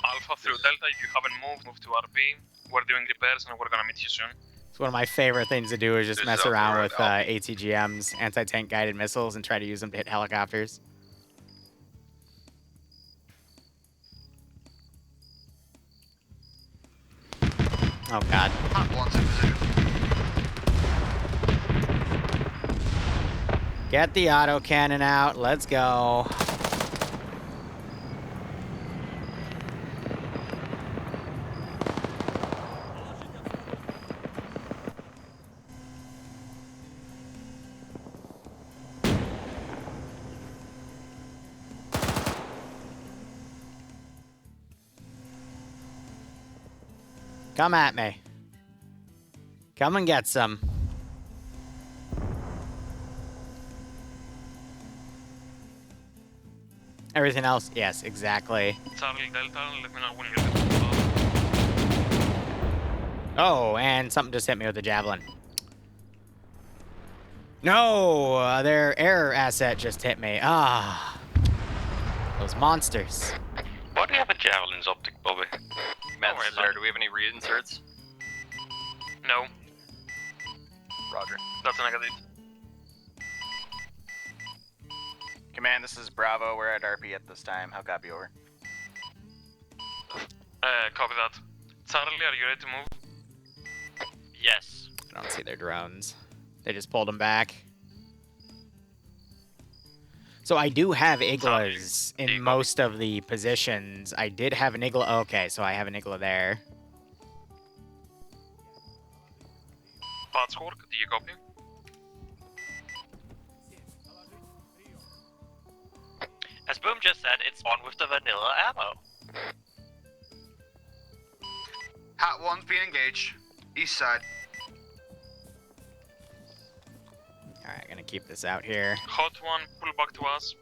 Alpha through Delta, if you haven't moved, move to RP. We're doing repairs and we're gonna meet you soon. It's one of my favorite things to do is just This mess is around Alpha with Red, ATGMs, anti-tank guided missiles, and try to use them to hit helicopters. Oh god. Get the autocannon out. Let's go. Come at me. Come and get some. Everything else? Yes, exactly. Charlie Delta, let me know when you're ready to start. Oh, and something just hit me with a javelin. No, their air asset just hit me. Ah, those monsters. Why do you have a javelin's optic, Bobby? Matt, sir, do we have any reinserts? No. Roger. That's a negative. Command, this is Bravo. We're at RP at this time. How copy, over? Copy that. Charlie, are you ready to move? Yes. I don't see their drones. They just pulled them back. So I do have Iglas in most of the positions. I did have an Igla. Okay, so I have an Igla there. Parts work, do you copy? As Boom just said, it's on with the vanilla ammo. Hat 1's being engaged. East side. Alright, gonna keep this out here. Hot 1, pull back to us.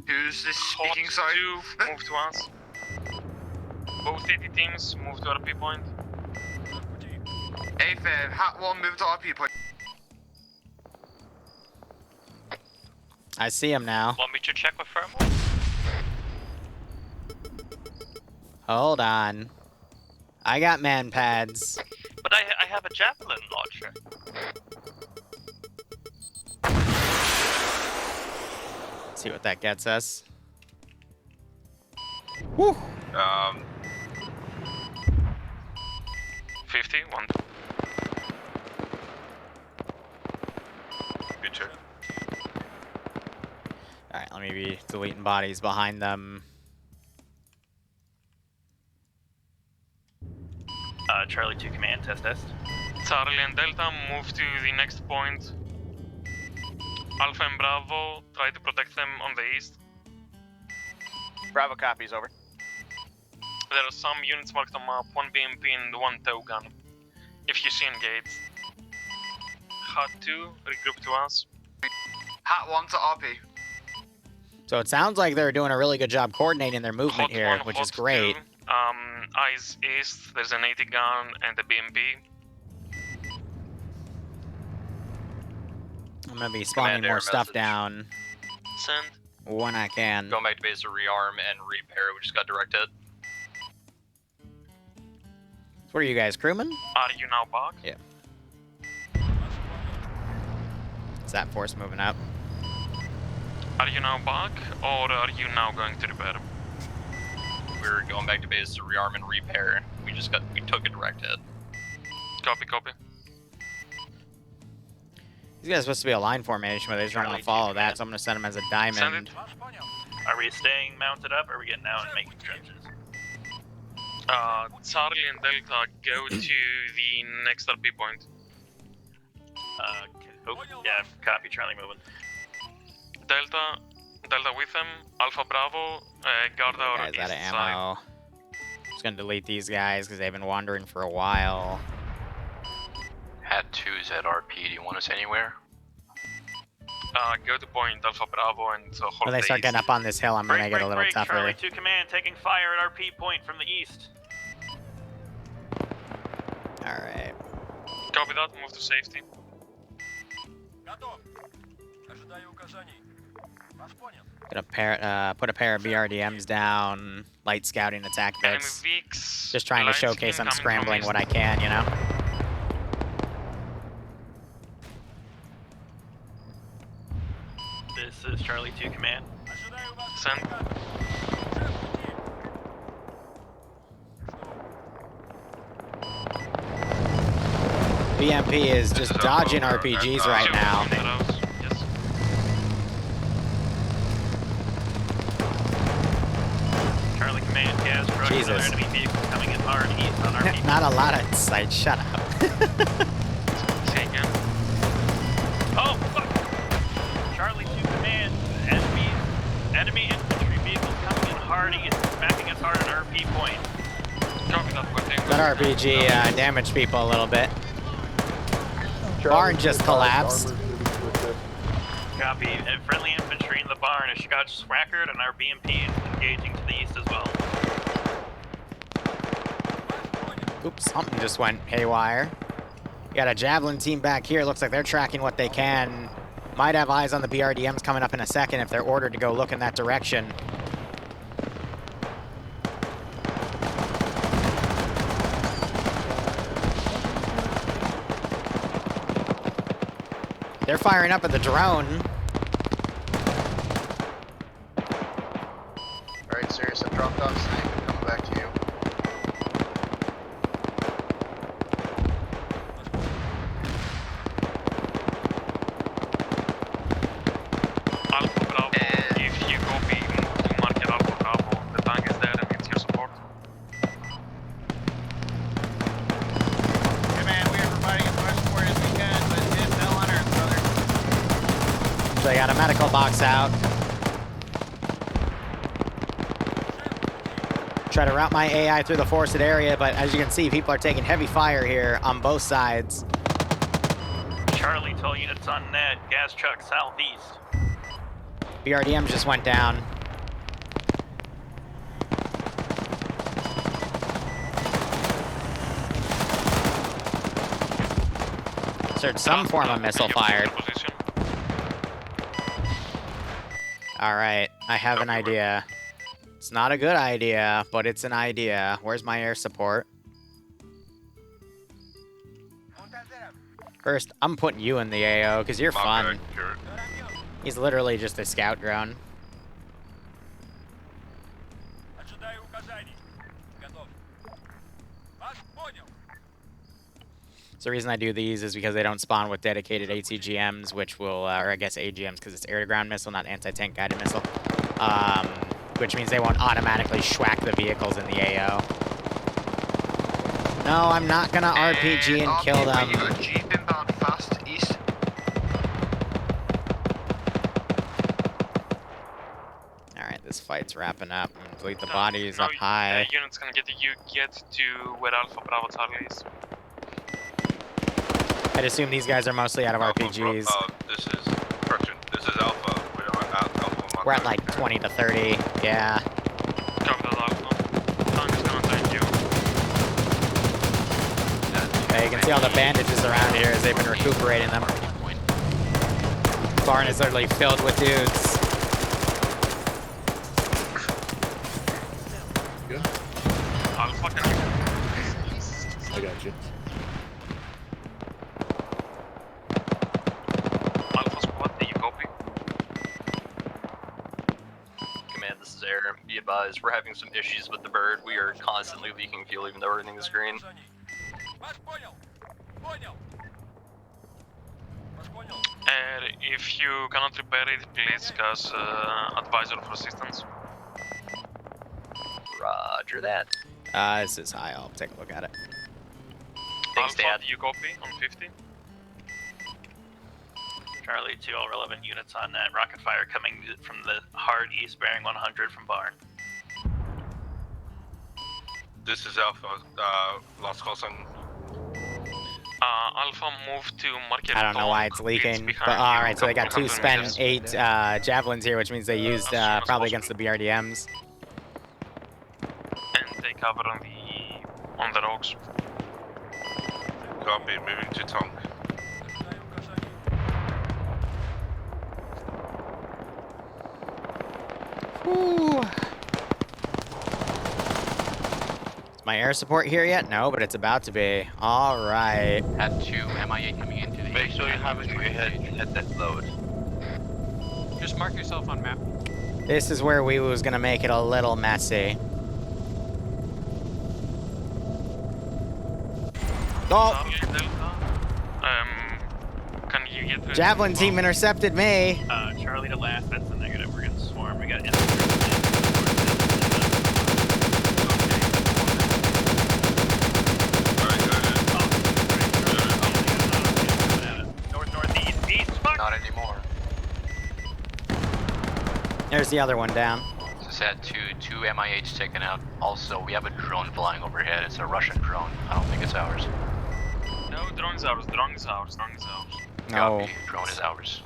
Who's this speaking, Hot sorry? 2, move to us. Both AT teams, move to RP point. A5, Hat 1, move to RP point. I see him now. Want me to check with firmware? Hold on. I got man pads. But I have a javelin launcher. See what that gets us. Woo! 50, 1. Good check. Alright, let me be deleting bodies behind them. Charlie 2 command, test. Charlie and Delta, move to the next point. Alpha and Bravo, try to protect them on the east. Bravo copies, over. There are some units marked on map, 1 BMP and 1 tow gun. If you see engaged. Hut 2, regroup to us. Hat 1 to RP. So it sounds like they're doing a really good job coordinating their movement Hot here, 1, which Hot is great. 2, eyes east, there's an 80 gun and a BMP. I'm gonna be spawning Command more air stuff message. down Send. when I can. Going back to base to rearm and repair. We just got directed. What are you guys, crewmen? Are you now back? Yeah. Is that force moving up? Are you now back, or are you now going to repair? We're going back to base to rearm and repair. We took a direct hit. Copy, copy. These guys are supposed to be a line formation, but they just don't want to follow that, so I'm gonna send them as a diamond. Are we staying mounted up, or are we getting out and making trenches? Charlie and Delta, go to the next RP point. Yeah, copy, Charlie moving. Delta with them. Alpha Bravo, guard our Guys east out of side. ammo. Just gonna delete these guys because they've been wandering for a while. Hat 2's at RP. Do you want us anywhere? Go to point Alpha Bravo and hold When they the start east. getting up on this hill, I'm gonna make it a little tougher. Charlie 2 command, taking fire at RP point from the east. Copy that, move to safety. Готов. Ожидаю указаний. Вас понял. Gonna put a pair of BRDMs down, light scouting attack bits. Just trying to showcase I'm scrambling what I can, you know? This is Charlie 2 Command. Send. BMP is just dodging RPGs right now. Charlie Command, gas truck, Jesus. another enemy vehicle coming in hard east on our people. Not a lot of sight, shut up. Say again. Oh, fuck! Charlie 2 Command, enemy infantry vehicles coming in hard east, smacking us hard on RP point. Copy that, quickly. That RPG damaged people a little bit. Barn just collapsed. Copy. And friendly infantry in the barn. A Scotch Swackard and our BMP engaging to the east as well. Oops, something just went haywire. Got a Javelin team back here. Looks like they're tracking what they can. Might have eyes on the BRDMs coming up in a second if they're ordered to go look in that direction. They're firing up at the drone. Alright, Sirius, I've dropped off Snake. I'm coming back to you. Alpha Bravo, if you copy, move to market Alpha Bravo. The tank is there and it's your support. Hey man, we are providing as much support as we can, but it fell on Earth, brother. So they got a medical box out. Try to route my AI through the forested area, but as you can see, people are taking heavy fire here on both sides. Charlie, tow units on net. Gas truck southeast. BRDM just went down. There's some form of missile fired. Alright, I have an idea. It's not a good idea, but it's an idea. Where's my air support? First, I'm putting you in the AO, because you're fun. He's literally just a scout drone. Ожидаю указаний. Готов. Вас понял. So the reason I do these is because they don't spawn with dedicated ATGMs, which will, or I guess AGMs, because it's air-to-ground missile, not anti-tank guided missile. Which means they won't automatically schwack the vehicles in the AO. No, I'm not gonna RPG and kill them. You got a Jeep inbound fast east. Alright, this fight's wrapping up. I'm gonna delete the bodies up high. Unit's gonna get to where Alpha Bravo Charlie is. I'd assume these guys are mostly out of RPGs. This is correction. This is Alpha. We're on Alpha. We're at like 20 to 30. Yeah. Copy that, Alpha. Tank is gonna thank you. Okay, you can see all the bandages around here as they've been recuperating them. Barn is literally filled with dudes. Good. Alpha, can I got you. Alpha squad, do you copy? Command, this is Air. Be advised, we're having some issues with the bird. We are constantly leaking fuel even though everything is green. Вас понял. Понял. Вас понял. If you cannot repair it, please cast advisor for assistance. Roger that. This is high. I'll take a look at it. Thanks, Alpha, Dad. do you copy on 50? Charlie 2, all relevant units on net. Rocket fire coming from the hard east bearing 100 from barn. This is Alpha. Lost Coulson. Alpha, move to market. I don't know why it's leaking, but alright, so they got 2 spent 8 javelins here, which means they used probably against the BRDMs. And take cover on the rocks. Copy, moving to tank. Whew. Is my air support here yet? No, but it's about to be. All right. Hat 2, MI8 coming into the... Make sure you have it in your head that load. Just mark yourself on map. This is where we was gonna make it a little messy. Oh! Can you get... Javelin team intercepted me. Charlie to last, that's the negative. We're getting swarmed. We got northeast, east, fuck! Not anymore. There's the other one down. So set two MIH taken out. Also, we have a drone flying overhead. It's a Russian drone. I don't think it's ours. No, drone is ours. Drone is ours. Drone is ours. No. Copy. Drone is ours.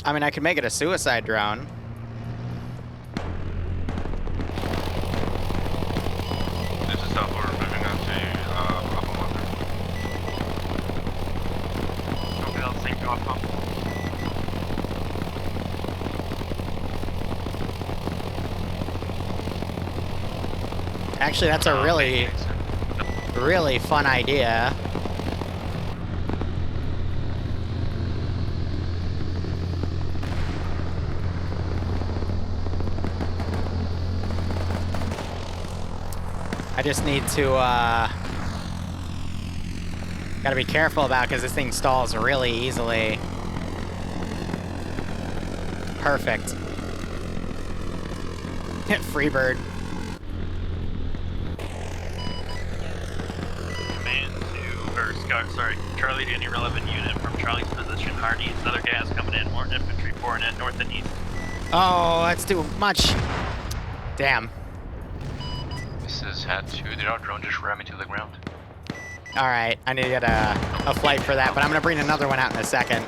I mean, I could make it a suicide drone. This is how we're moving on to Alpha Marker. Copy that, thank you, Alpha. Actually, that's a really fun idea. I just need to, gotta be careful about because this thing stalls really easily. Perfect. Hit Freebird. Sorry, Charlie to any relevant unit from Charlie's position. Hard east, other gas coming in, more infantry pouring in, north and east. Oh, that's too much. Damn. This is Hat 2. Did our drone just ram into the ground? Alright, I need to get a flight for that, but I'm gonna bring another one out in a second.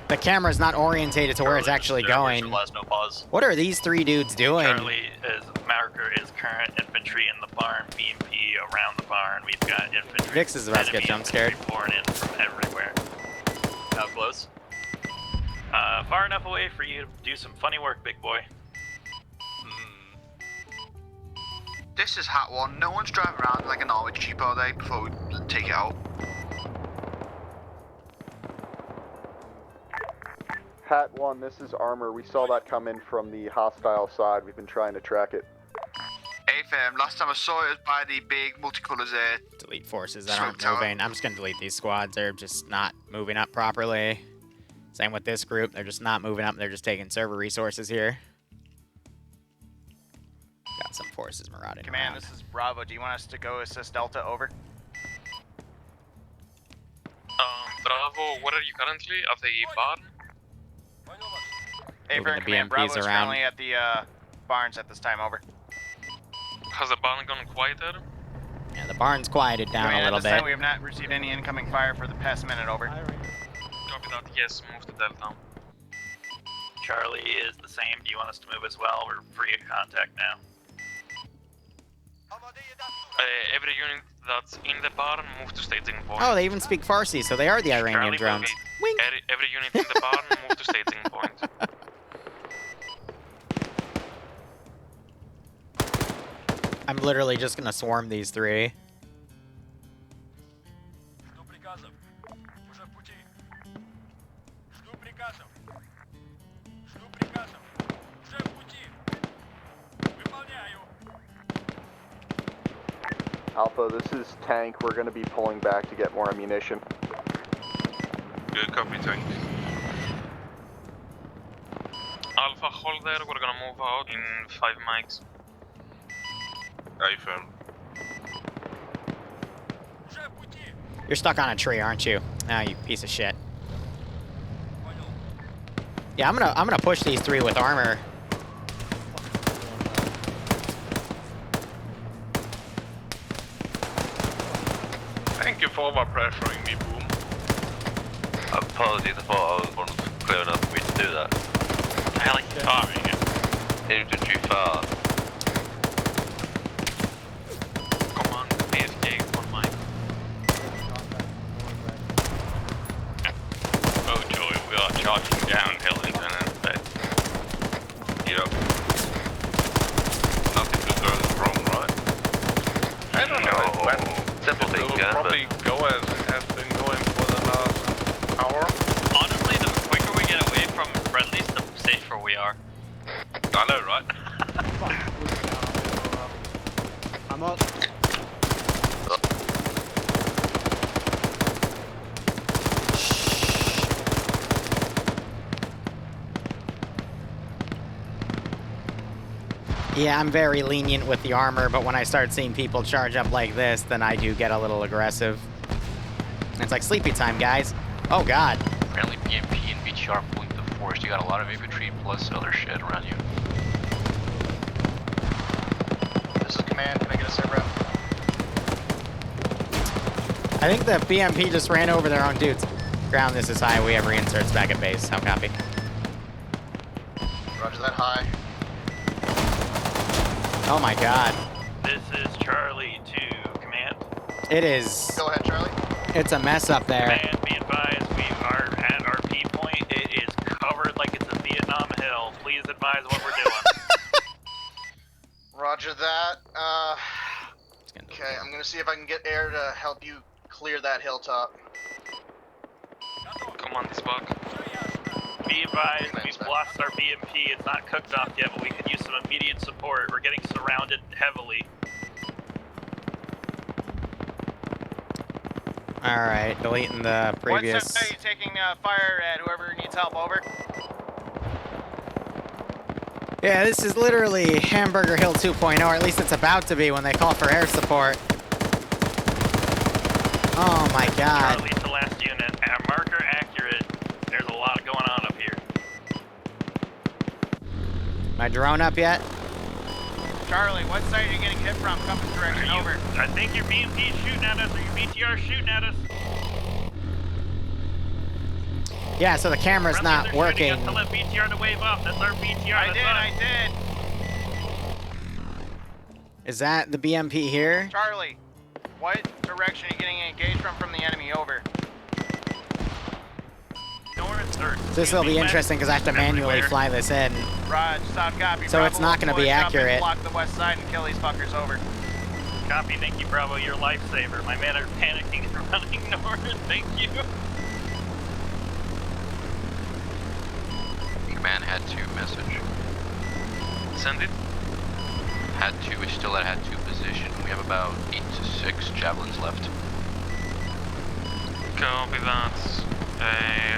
The camera's not orientated to where it's actually going. What are these three dudes doing? Charlie is marker is current infantry in the barn, BMP around the barn. We've got infantry. Vix is about to get jump scared. Pouring in from everywhere. How close? Far enough away for you to do some funny work, big boy. This is Hat 1. No one's driving around like an armored Jeep, are they, before we take it out? Hat 1, this is Armor. We saw that come in from the hostile side. We've been trying to track it. AFM, last time I saw it was by the big multicolours there. Delete forces that aren't moving. I'm just gonna delete these squads. They're just not moving up properly. Same with this group. They're just not moving up. They're just taking server resources here. Got some forces marauding Command, around. this is Bravo. Do you want us to go assist Delta? Over. Bravo, where are you currently? At the barn? Affirm, Command, Bravo is currently at the barns at this time. Over. Has the barn gone quieter? Yeah, the barn's quieted down Command, a little at this bit. time we have not received any incoming fire for the past minute. Over. Copy that. Yes, move to Delta. Charlie is the same. Do you want us to move as well? We're free of contact now. Every unit that's in the barn, move to staging point. Oh, they even speak Farsi, so they are the Iranian drones. Wink. Every unit in the barn, move to staging point. I'm literally just gonna swarm these three. Alpha, this is Tank. We're going to be pulling back to get more ammunition. Good copy, Tank. Alpha, hold there. We're gonna move out in 5 mics. Affirm. You're stuck on a tree, aren't you? Ah, you piece of shit. Yeah, I'm gonna push these three with armor. Thank you for pressuring me, Boom. Apologies, I thought I wasn't clear enough for me to do that. What the hell are you firing at? Infantry fast. Command, charging downhill into an bed. Yep. Nothing to go wrong, right? I don't know. Simple thing, It'll probably go as it has been going for the last hour. Honestly, the quicker we get away from friendlies, the safer we are. I know, right? I'm up. Yeah, I'm very lenient with the armor, but when I start seeing people charge up like this, then I do get a little aggressive. It's like sleepy time, guys. Oh, God. Friendly BMP and BTR pulling the force. You got a lot of infantry plus other shit around you. This is command. Can I get a sit rep? I think the BMP just ran over their own dudes. Ground, this is high. We have reinserts back at base. How copy? Roger that, high. Oh my God. This is Charlie to command. It is. Go ahead, Charlie. It's a mess up there. Command, be advised, we are at our P point. It is covered like it's a Vietnam hill. Please advise what we're doing. Roger that. Okay, I'm gonna see if I can get air to help you clear that hilltop. Come on, this bug. Be advised, we've lost our BMP. It's not cooked off yet, but we could use some immediate support. We're getting surrounded heavily. Alright, deleting the previous. What's you taking fire at whoever needs help, over? Yeah, this is literally Hamburger Hill 2.0, or at least it's about to be when they call for air support. Oh my God. Charlie to last unit. Marker accurate. There's a lot going on up here. My drone up yet? Charlie, what side are you getting hit from? Compass direction, over. I think your BMP is shooting at us, or your BTR is shooting at us. Yeah, so the camera's not working. To let BTR to wave up. That's our BTR. I did. Is that the BMP here? Charlie, what direction are you getting engaged from the enemy, over? North or This will be interesting because I have to manually fly this in. Raj, sound copy. So Bravo it's not going to will be push up and accurate. block the west side and kill these fuckers, over. Copy, thank you, Bravo. You're a lifesaver. My men are panicking and running north. Thank you. Command had 2 message. Send it. Had 2 is still at had 2 position. We have about 8 to 6 javelins left. Copy that.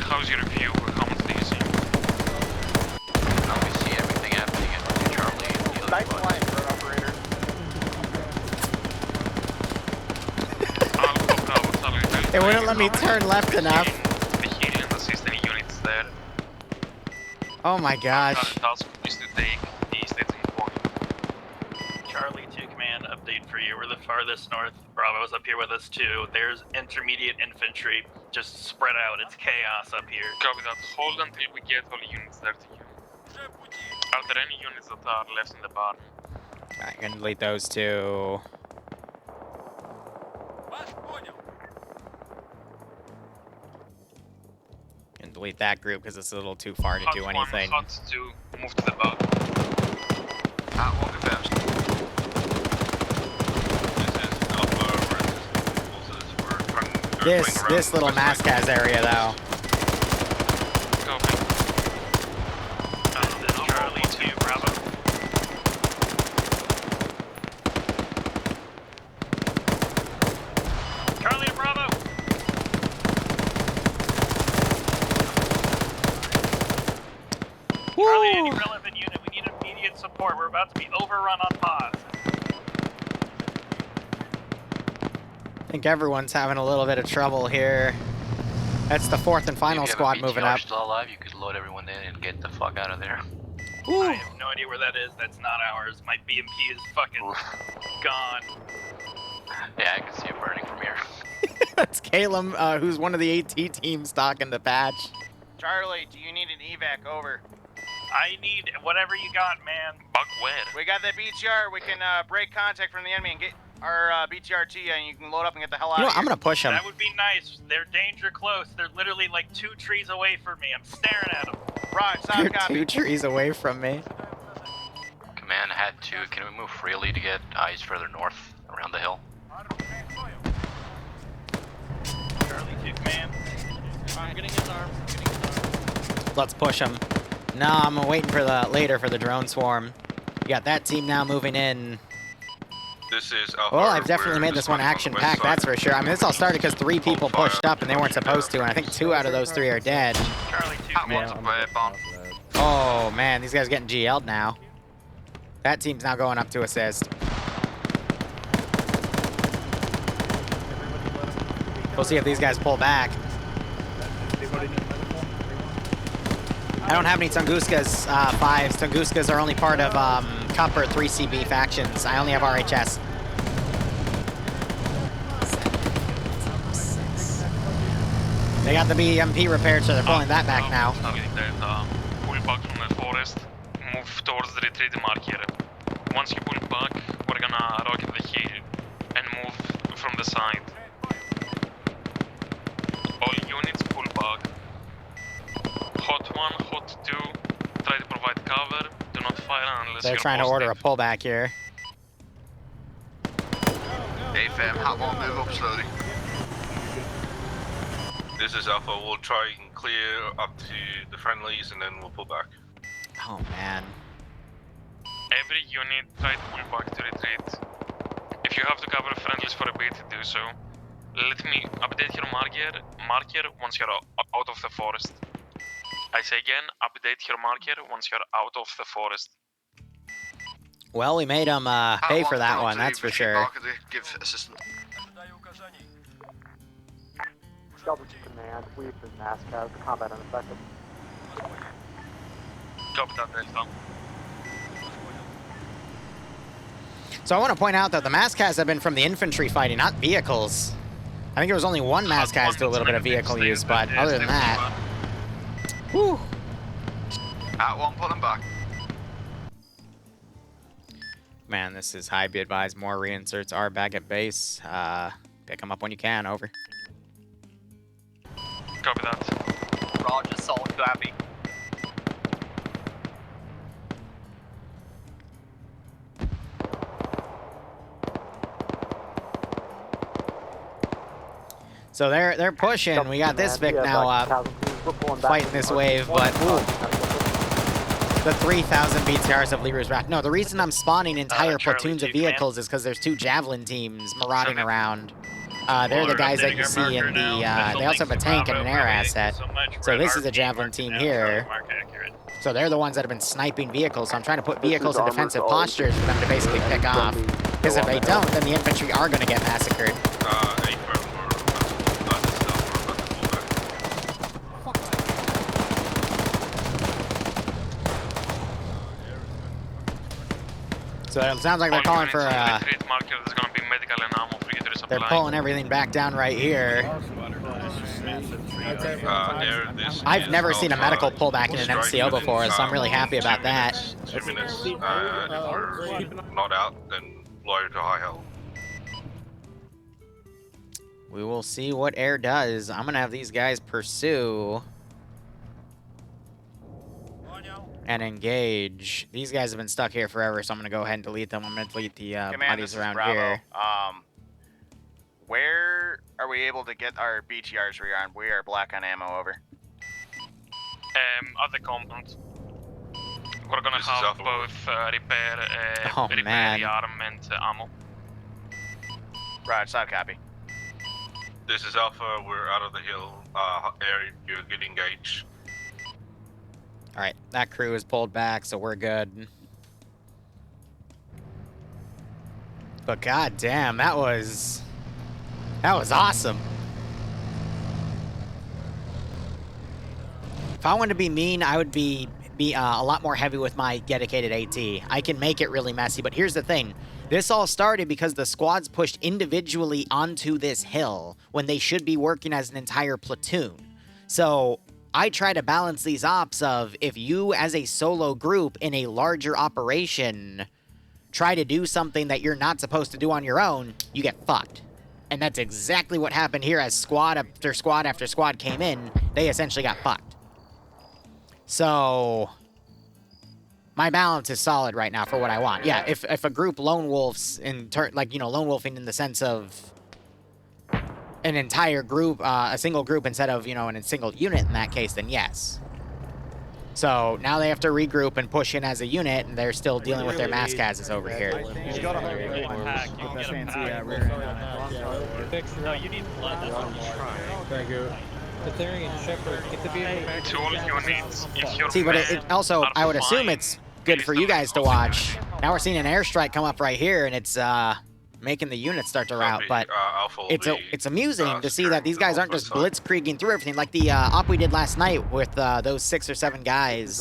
How's your view? How much do you see? Now we see everything happening at Charlie and the other Nice bugs. line, drone operator. It wouldn't let me turn left enough. The healing assistant units there. Oh my gosh. Task is to take the staging point. Charlie to command, update for you. We're the farthest north. Bravo's up here with us too. There's intermediate infantry just spread out. It's chaos up here. Copy that. Hold until we get all units there to you. Are there any units that are left in the barn? I'm gonna delete those two. And delete that group because it's a little too far to do anything. Hot 2, move to the boat. One confirmed. This little Mascaz area though. Copy. This is Charlie to Bravo. Charlie to Bravo. Charlie, any relevant unit, we need immediate support. We're about to be overrun on pause. I think everyone's having a little bit of trouble here. That's the 4th and final squad moving up. If you have a BTR still alive, you could load everyone in and get the fuck out of there. Ooh. I have no idea where that is. That's not ours. My BMP is fucking gone. Yeah, I can see it burning from here. That's Caleb, who's one of the AT teams talking to Patch. Charlie, do you need an evac, over? I need whatever you got, man. Buck where? We got the BTR. We can break contact from the enemy and our BTRT and you can load up and get the hell out You know of what? here. I'm gonna push him. That would be nice. They're danger close. They're literally like 2 trees away from me. I'm staring at them. Right, They're sound copy. 2 trees away from me. Command, Hat 2, can we move freely to get eyes further north around the hill? Charlie 2 command. I'm getting his arm. Let's push him. No, I'm waiting for the later for the drone swarm. You got that team now moving in. This is Alpha. Well, I've definitely made this one action-packed, that's for sure. I mean, this all started because 3 people pushed up and they weren't supposed to, and I think 2 out of those 3 are dead. Charlie 2 Hat command. 1's a player bomb. Oh, man, these guys are getting GL'd now. That team's now going up to assist. We'll see if these guys pull back. I don't have any Tunguskas 5s. Tunguskas are only part of Cup or 3CB factions. I only have RHS. They got the BMP repaired, so they're pulling that back now. Targeting Delta. Pull back from the forest. Move towards the retreat marker. Once you pull back, we're gonna rocket the hill and move from the side. All units pull back. Hot 1, Hot 2, try to provide cover. Do not fire unless They're you're trying to order a positive. pullback here. AFM, Hat 1, move up slowly. This is Alpha. We'll try and clear up to the friendlies and then we'll pull back. Oh, man. Every unit try to pull back to retreat. If you have to cover friendlies for a bit, do so. Let me update your marker once you're out of the forest. I say again, update your marker once you're out of the forest. Well, we made them pay for that one, that's for sure. Marker to give assistance. Delta to command, we've been NASCAR, combat unaffected. Copy that, Delta. So I want to point out that the Mazcas have been from the infantry fighting, not vehicles. I think there was only one Mazcas do a little bit of vehicle use, but other than that... Whew. Hat 1, pull him back. Man, this is high. Be advised, more reinserts are back at base. Pick them up when you can, over. Copy that. Roger, solid copy. So they're pushing. We got this Vic now fighting this wave, but ooh. The 3,000 BTRs of Liru's Wrath. No, the reason I'm spawning entire platoons of vehicles is because there's 2 Javelin teams marauding around. They're the guys that you see in the, they also have a tank and an air asset. So this is a Javelin team here. So they're the ones that have been sniping vehicles. So I'm trying to put vehicles in defensive postures for them to basically pick off. Because if they don't, then the infantry are going to get massacred. So it sounds like they're calling for, they're pulling everything back down right here. I've never seen a medical pullback in an MCO before, so I'm really happy about that. 2 minutes. If we're not out, then lower to high health. We will see what air does. I'm going to have these guys pursue and engage. These guys have been stuck here forever, so I'm going to go ahead and delete them. I'm going to delete the bodies around here. Where are we able to get our BTRs rearmed? We are black on ammo, over. At the compound. We're gonna have both repair rearmament ammo. Right, side copy. This is Alpha. We're out of the hill area. You're getting engaged. All right, that crew is pulled back, so we're good. But goddamn, that was awesome. If I wanted to be mean, I would be a lot more heavy with my dedicated AT. I can make it really messy, but here's the thing. This all started because the squads pushed individually onto this hill when they should be working as an entire platoon. So I try to balance these ops of if you as a solo group in a larger operation try to do something that you're not supposed to do on your own, you get fucked. And that's exactly what happened here as squad after squad after squad came in. They essentially got fucked. So my balance is solid right now for what I want. Yeah, if a group lone wolves in like, you know, lone wolfing in the sense of an entire group, a single group instead of, you know, in a single unit in that case, then yes. So now they have to regroup and push in as a unit, and they're still dealing with their mass casses over here. You got a pack. You get a pack. No, you need blood. That's what you try. Thank you. Catherian Shepherd, get the vehicle back To all units, if your See, but men it also, are I would assume fine, it's good for you guys to watch. Now we're seeing an airstrike come up right here, and it's making the units start to rout. But it's amusing to see that these guys aren't just blitzkrieging through everything like the op we did last night with those 6 or 7 guys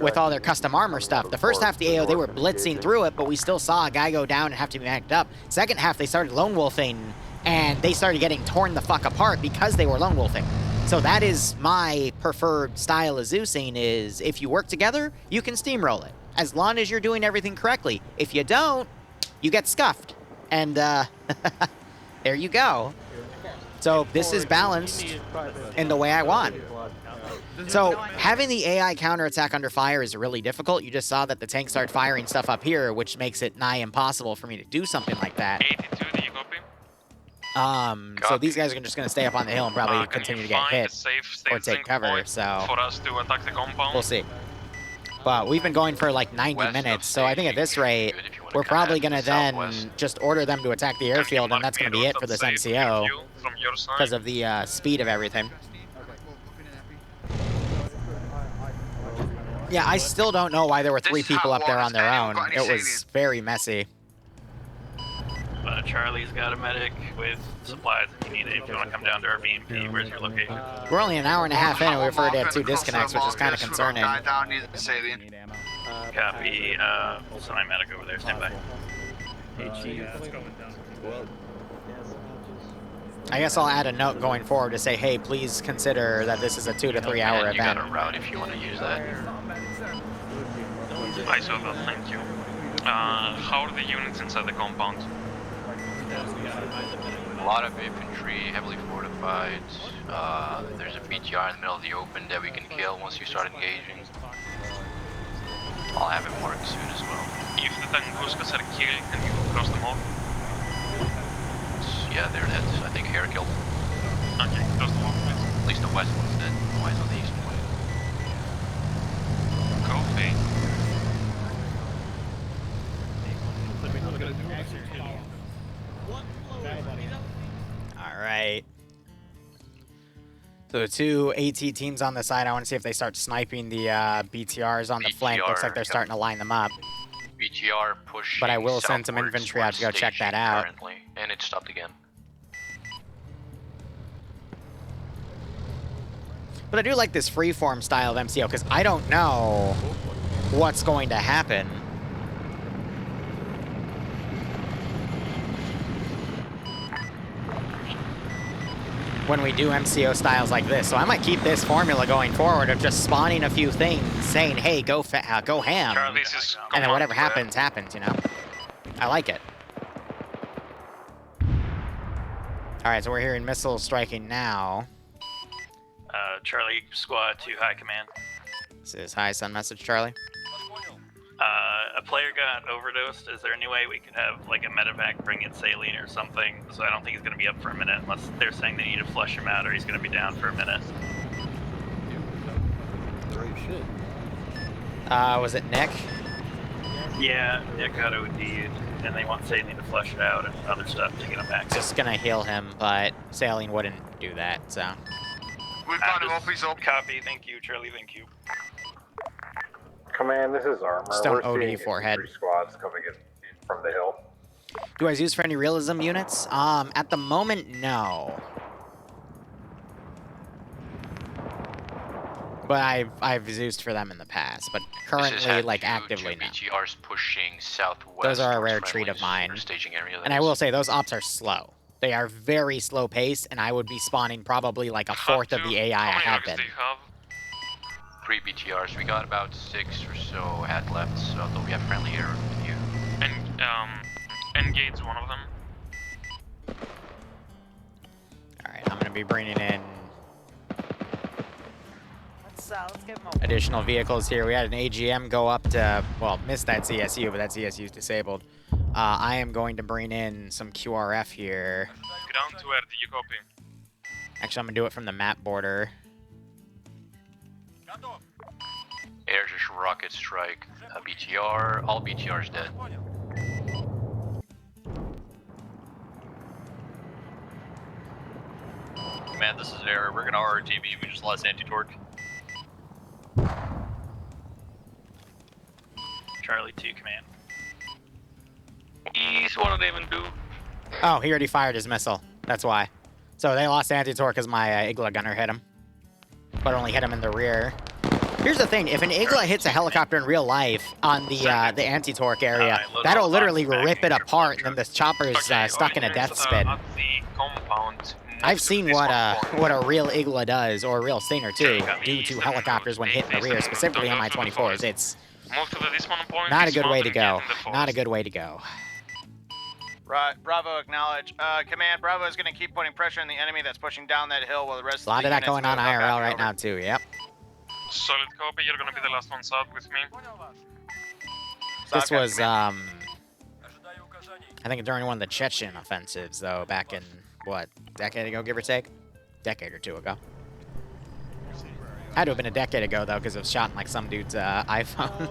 with all their custom armor stuff. The first half of the AO, they were blitzing through it, but we still saw a guy go down and have to be backed up. Second half, they started lone wolfing, and they started getting torn the fuck apart because they were lone wolfing. So that is my preferred style of Zeusing, is if you work together, you can steamroll it. As long as you're doing everything correctly. If you don't, you get scuffed. And there you go. So this is balanced in the way I want. So having the AI counterattack under fire is really difficult. You just saw that the tanks start firing stuff up here, which makes it nigh impossible for me to do something like that. 82, do you copy? So these guys are just going to stay up on the hill and probably continue to get hit or take cover, so for us to attack the compound? we'll see. But we've been going for like 90 minutes, so I think at this rate, we're probably going to then just order them to attack the airfield, and that's going to be it for this MCO because of the speed of everything. Yeah, I still don't know why there were 3 people up there on their own. It was very messy. Charlie's got a medic with supplies if you need it. If you want to come down to our BMP, where's your location? We're only an hour and a half in, and we've already had 2 disconnects, which is kind of concerning. Copy. We'll send my medic over there. Stand by. I guess I'll add a note going forward to say, hey, please consider that this is a 2 to 3 hour event. You got a route if you want to use that. I saw that, thank you. How are the units inside the compound? A lot of infantry, heavily fortified. There's a BTR in the middle of the open that we can kill once you start engaging. I'll have it marked soon as well. If the Tanguskas are killed, can you cross them off? Yeah, they're dead. I think Hare killed. Okay, cross them off, please. At least the west one's dead. The one's on the east one. Copy. Alright. So the 2 AT teams on the side, I want to see if they start sniping the BTRs on the flank. Looks like they're starting to line them up. BTR pushing. But I will send some infantry out to go check that out. Currently, and it stopped again. But I do like this freeform style of MCO, because I don't know what's going to happen. When we do MCO styles like this. So I might keep this formula going forward of just spawning a few things, saying, hey, go ham. And then whatever happens, happens, you know? I like it. Alright, so we're hearing missiles striking now. Charlie, squad to high command. This is high sun message, Charlie. A player got overdosed. Is there any way we could have like a medevac bring in saline or something? So I don't think he's going to be up for a minute unless they're saying they need to flush him out or he's going to be down for a minute. Was it Nick? Yeah, Nick got OD'd and they want saline to flush it out and other stuff to get him back. Just gonna heal him, but saline wouldn't do that, so. We've got him up, he's up. Copy, thank you, Charlie, thank you. Command, this is Armor. Just don't We're seeing OD forehead. 3 squads coming in from the hill. Do I use for any realism units? At the moment, no. But I've used for them in the past, but currently, like, actively no. BTRs pushing southwest. Those are a rare treat of mine. Staging area, And I will say, those ops are slow. They are very slow paced, and I would be spawning probably like a fourth of the AI I have been. 3 BTRs. We got about 6 or so head left, so although we have friendly air with you. Engage one of them. Alright, I'm gonna be bringing in let's give him additional vehicles here. We had an AGM go up to, well, missed that CSU, but that CSU is disabled. I am going to bring in some QRF here. Ground to where? Do you copy? Actually, I'm gonna do it from the map border. Air just rocket strike. BTR. All BTR's dead. Man, this is Air. We're gonna RRTB. We just lost anti-torque. Charlie 2 command. He's what did they even do? Oh, he already fired his missile. That's why. So they lost anti-torque because my Igla gunner hit him. But only hit him in the rear. Here's the thing, if an Igla hits a helicopter in real life on the anti-torque area, that'll literally rip it apart, and then the chopper's stuck in a death spin. I've seen what a real Igla does, or a real Stinger too, due to helicopters when hit in the rear, specifically Mi-24s. It's not a good way to go. Not a good way to go. Right, Bravo acknowledge. Command, Bravo is going to keep putting pressure on the enemy that's pushing down that hill while the rest A lot of that going on move up IRL and right over. now too, yep. Solid copy, you're gonna be the last one south with me. This was, I think during one of the Chechen offensives, though, back in, what, a decade ago, give or take? Decade or two ago. Had to have been a decade ago, though, because it was shot in, like, some dude's iPhone.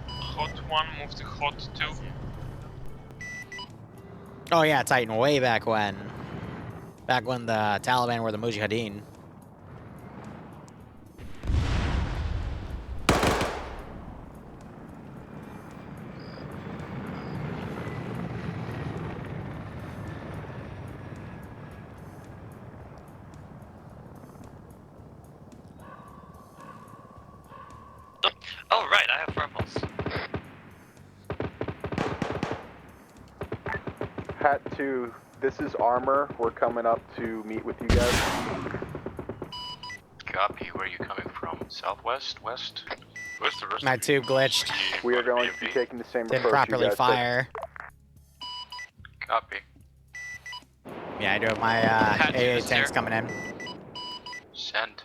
Hot 1, move to Hot 2. Oh, yeah, Titan, way back when. Back when the Taliban were the Mujahideen. Oh, right, I have purples. Hat 2, this is Armor. We're coming up to meet with you guys. Copy, where are you coming from? Southwest? West? West or west? My tube glitched. We are going to be taking the same Didn't approach properly you guys fire. Copy. Yeah, I do have my AA tanks coming in. Send.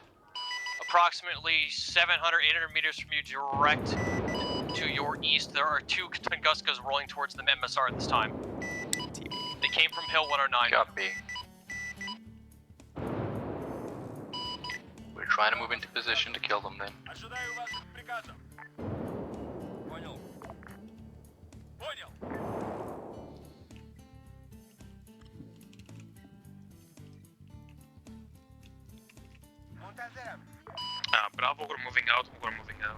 Approximately 700, 800 meters from you, direct to your east, there are 2 Tunguskas rolling towards the MSR at this time. They came from Hill 109. Copy. We're trying to move into position to kill them then. Bravo, we're moving out, we're moving out.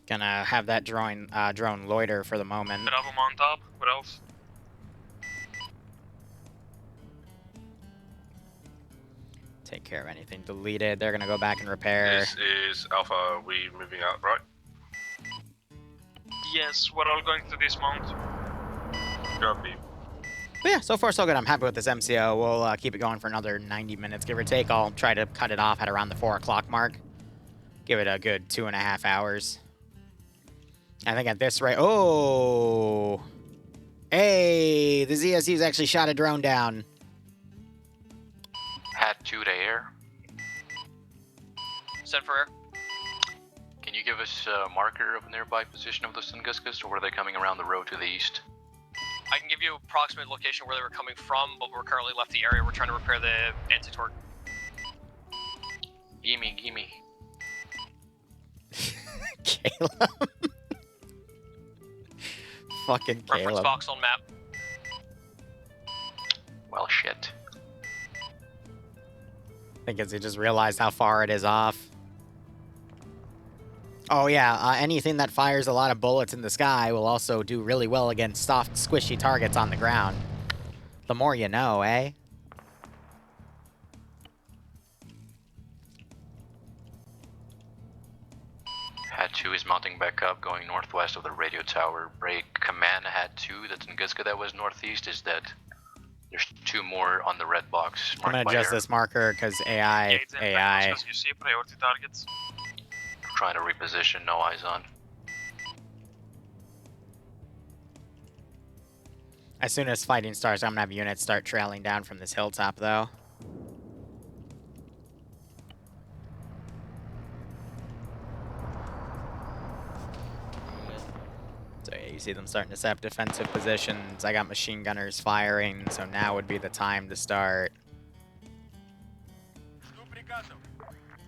Gonna have that drone loiter for the moment. Bravo on top, what else? Take care of anything deleted. They're gonna go back and repair. This is Alpha. Are we moving out, right? Yes, we're all going to dismount. Copy. But yeah, so far so good. I'm happy with this MCO. We'll keep it going for another 90 minutes, give or take. I'll try to cut it off at around the 4 o'clock mark. Give it a good 2.5 hours. I think at this rate... Oh! Hey! The ZSU's actually shot a drone down. Hat 2 to air. Send for air. Can you give us a marker of a nearby position of the Tunguskas, or were they coming around the road to the east? I can give you approximate location where they were coming from, but we're currently left the area. We're trying to repair the anti-torque. Gimme, gimme. Caleb. Fucking Caleb. Reference box on map. Well, shit. I think as he just realized how far it is off. Oh yeah, anything that fires a lot of bullets in the sky will also do really well against soft, squishy targets on the ground. The more you know, eh? Hat 2 is mounting back up, going northwest of the radio tower. Break command Hat 2, the Tunguska that was northeast is dead. There's 2 more on the red box. I'm gonna adjust this marker because AI. You see priority targets. trying to reposition, no eyes on. As soon as fighting starts, I'm gonna have units start trailing down from this hilltop, though. So yeah, you see them starting to set up defensive positions. I got machine gunners firing, so now would be the time to start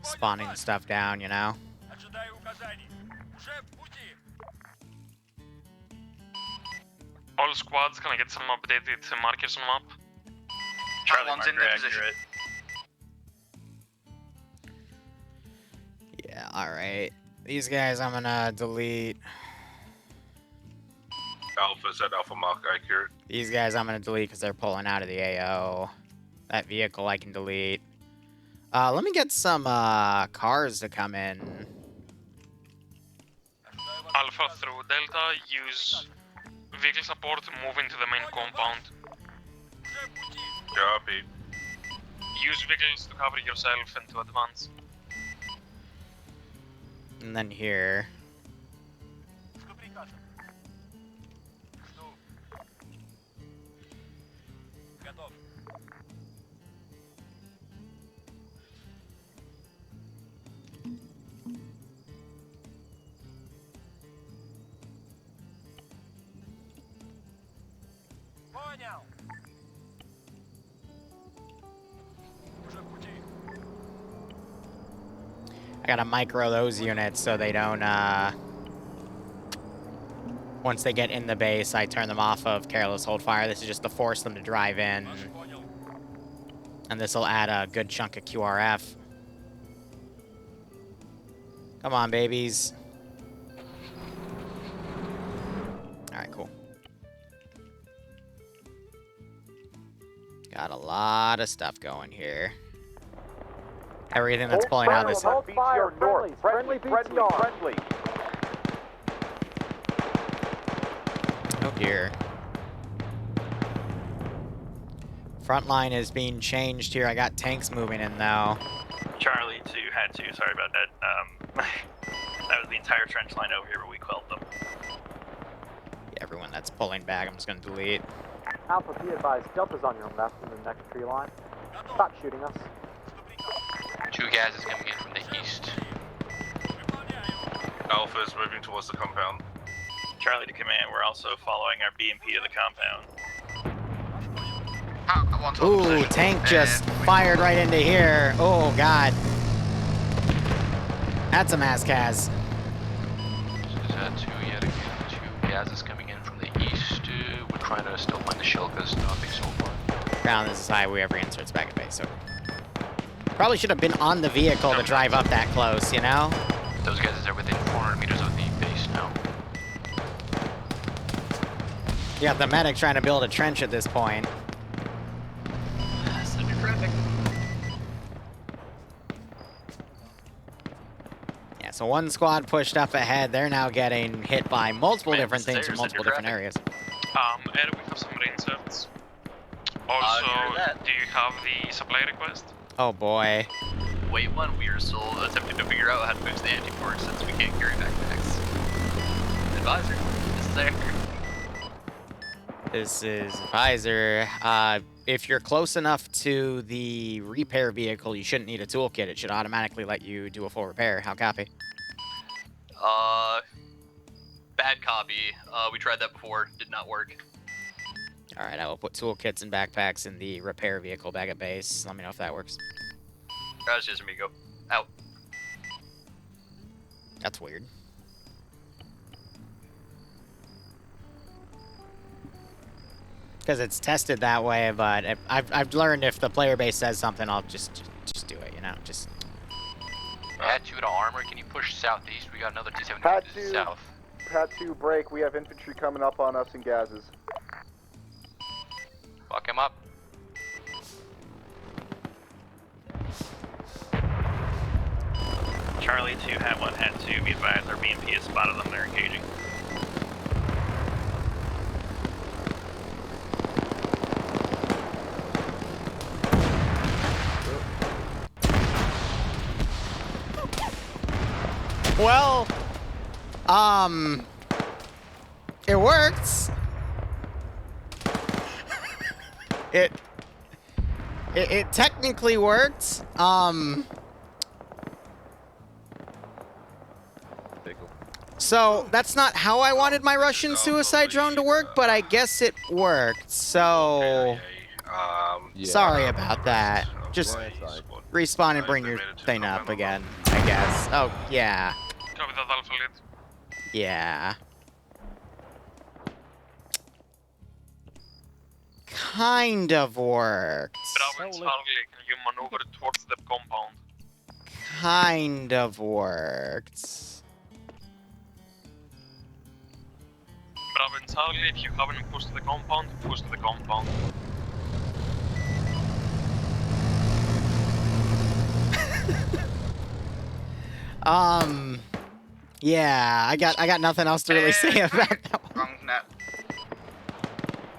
spawning stuff down, you know? All squads, can I get some updated markers on map? Charlie one's in the position. Yeah, alright. These guys I'm gonna delete. Alpha, is that Alpha mark accurate? These guys I'm gonna delete because they're pulling out of the AO. That vehicle I can delete. Let me get some cars to come in. Alpha through Delta, use vehicle support, move into the main compound. Copy. Use vehicles to cover yourself and to advance. And then here. I gotta micro those units so they don't, once they get in the base, I turn them off of careless hold fire. This is just to force them to drive in. And this will add a good chunk of QRF. Come on, babies. Alright, cool. Got a lot of stuff going here. Everything that's pulling out of this. Hold fire, north. Friendly. Oh dear. Front line is being changed here. I got tanks moving in though. Charlie 2 had 2, sorry about that. That was the entire trench line over here, but we quelled them. Yeah, everyone that's pulling back, I'm just gonna delete. Alpha, be advised, Delta's on your left in the next tree line. Stop shooting us. 2 gases coming in from the east. Alpha is moving towards the compound. Charlie to command, we're also following our BMP to the compound. Ooh, tank just fired right into here. Oh, God. That's a mass-cas. This is 2 yet again. 2 gases coming in from the east. We're trying to still find the Shilkas, nothing so far. Ground, this is highway, every insert's back at base, so. Probably should have been on the vehicle to drive up that close, you know? Those guys are within 400 meters of the base now. You got the medic trying to build a trench at this point. Yeah, so one squad pushed up ahead. They're now getting hit by multiple different things from multiple different areas. Air, we have some reinserts. Also, do you have the supply request? Oh boy. Wait 1, we are still attempting to figure out how to boost the anti-pork since we can't carry backpacks. Advisor, this is Air. This is Advisor. If you're close enough to the repair vehicle, you shouldn't need a toolkit. It should automatically let you do a full repair. How copy? Bad copy. We tried that before, did not work. Alright, I will put toolkits and backpacks in the repair vehicle back at base. Let me know if that works. That's just me, go. Out. That's weird. Because it's tested that way, but I've learned if the player base says something, I'll just do it, you know? Just. Add 2 to armor. Can you push southeast? We got another T-70 Pad to the 2. south. Pad 2, break. We have infantry coming up on us in gases. Fuck him up. Charlie 2 had 1, had 2. Be advised, our BMP has spotted them. They're engaging. Well, it works. It technically worked. So that's not how I wanted my Russian suicide drone to work, but I guess it worked. So sorry about that. Just respawn and bring your thing up again, I guess. Oh yeah. Copy that, Alpha Lead. Yeah. Kind of worked. Bravo and Charlie, can you maneuver towards the compound? Kind of worked. Bravo and Charlie, if you haven't pushed to the compound, push to the compound. Yeah, I got nothing else to really say about that one.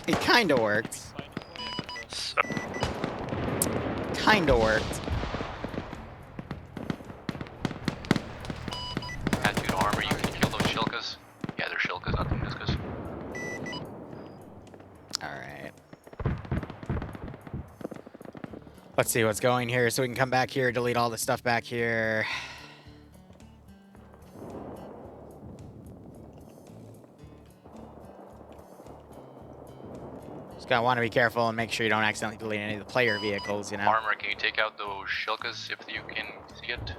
It kinda worked. Kinda worked. Attitude armor, you can kill those shilkas. Yeah, they're shilkas, not the miskas. Alright. Let's see what's going here so we can come back here, delete all the stuff back here. Just gotta want to be careful and make sure you don't accidentally delete any of the player vehicles, you know? Armor, can you take out those shilkas if you can see it?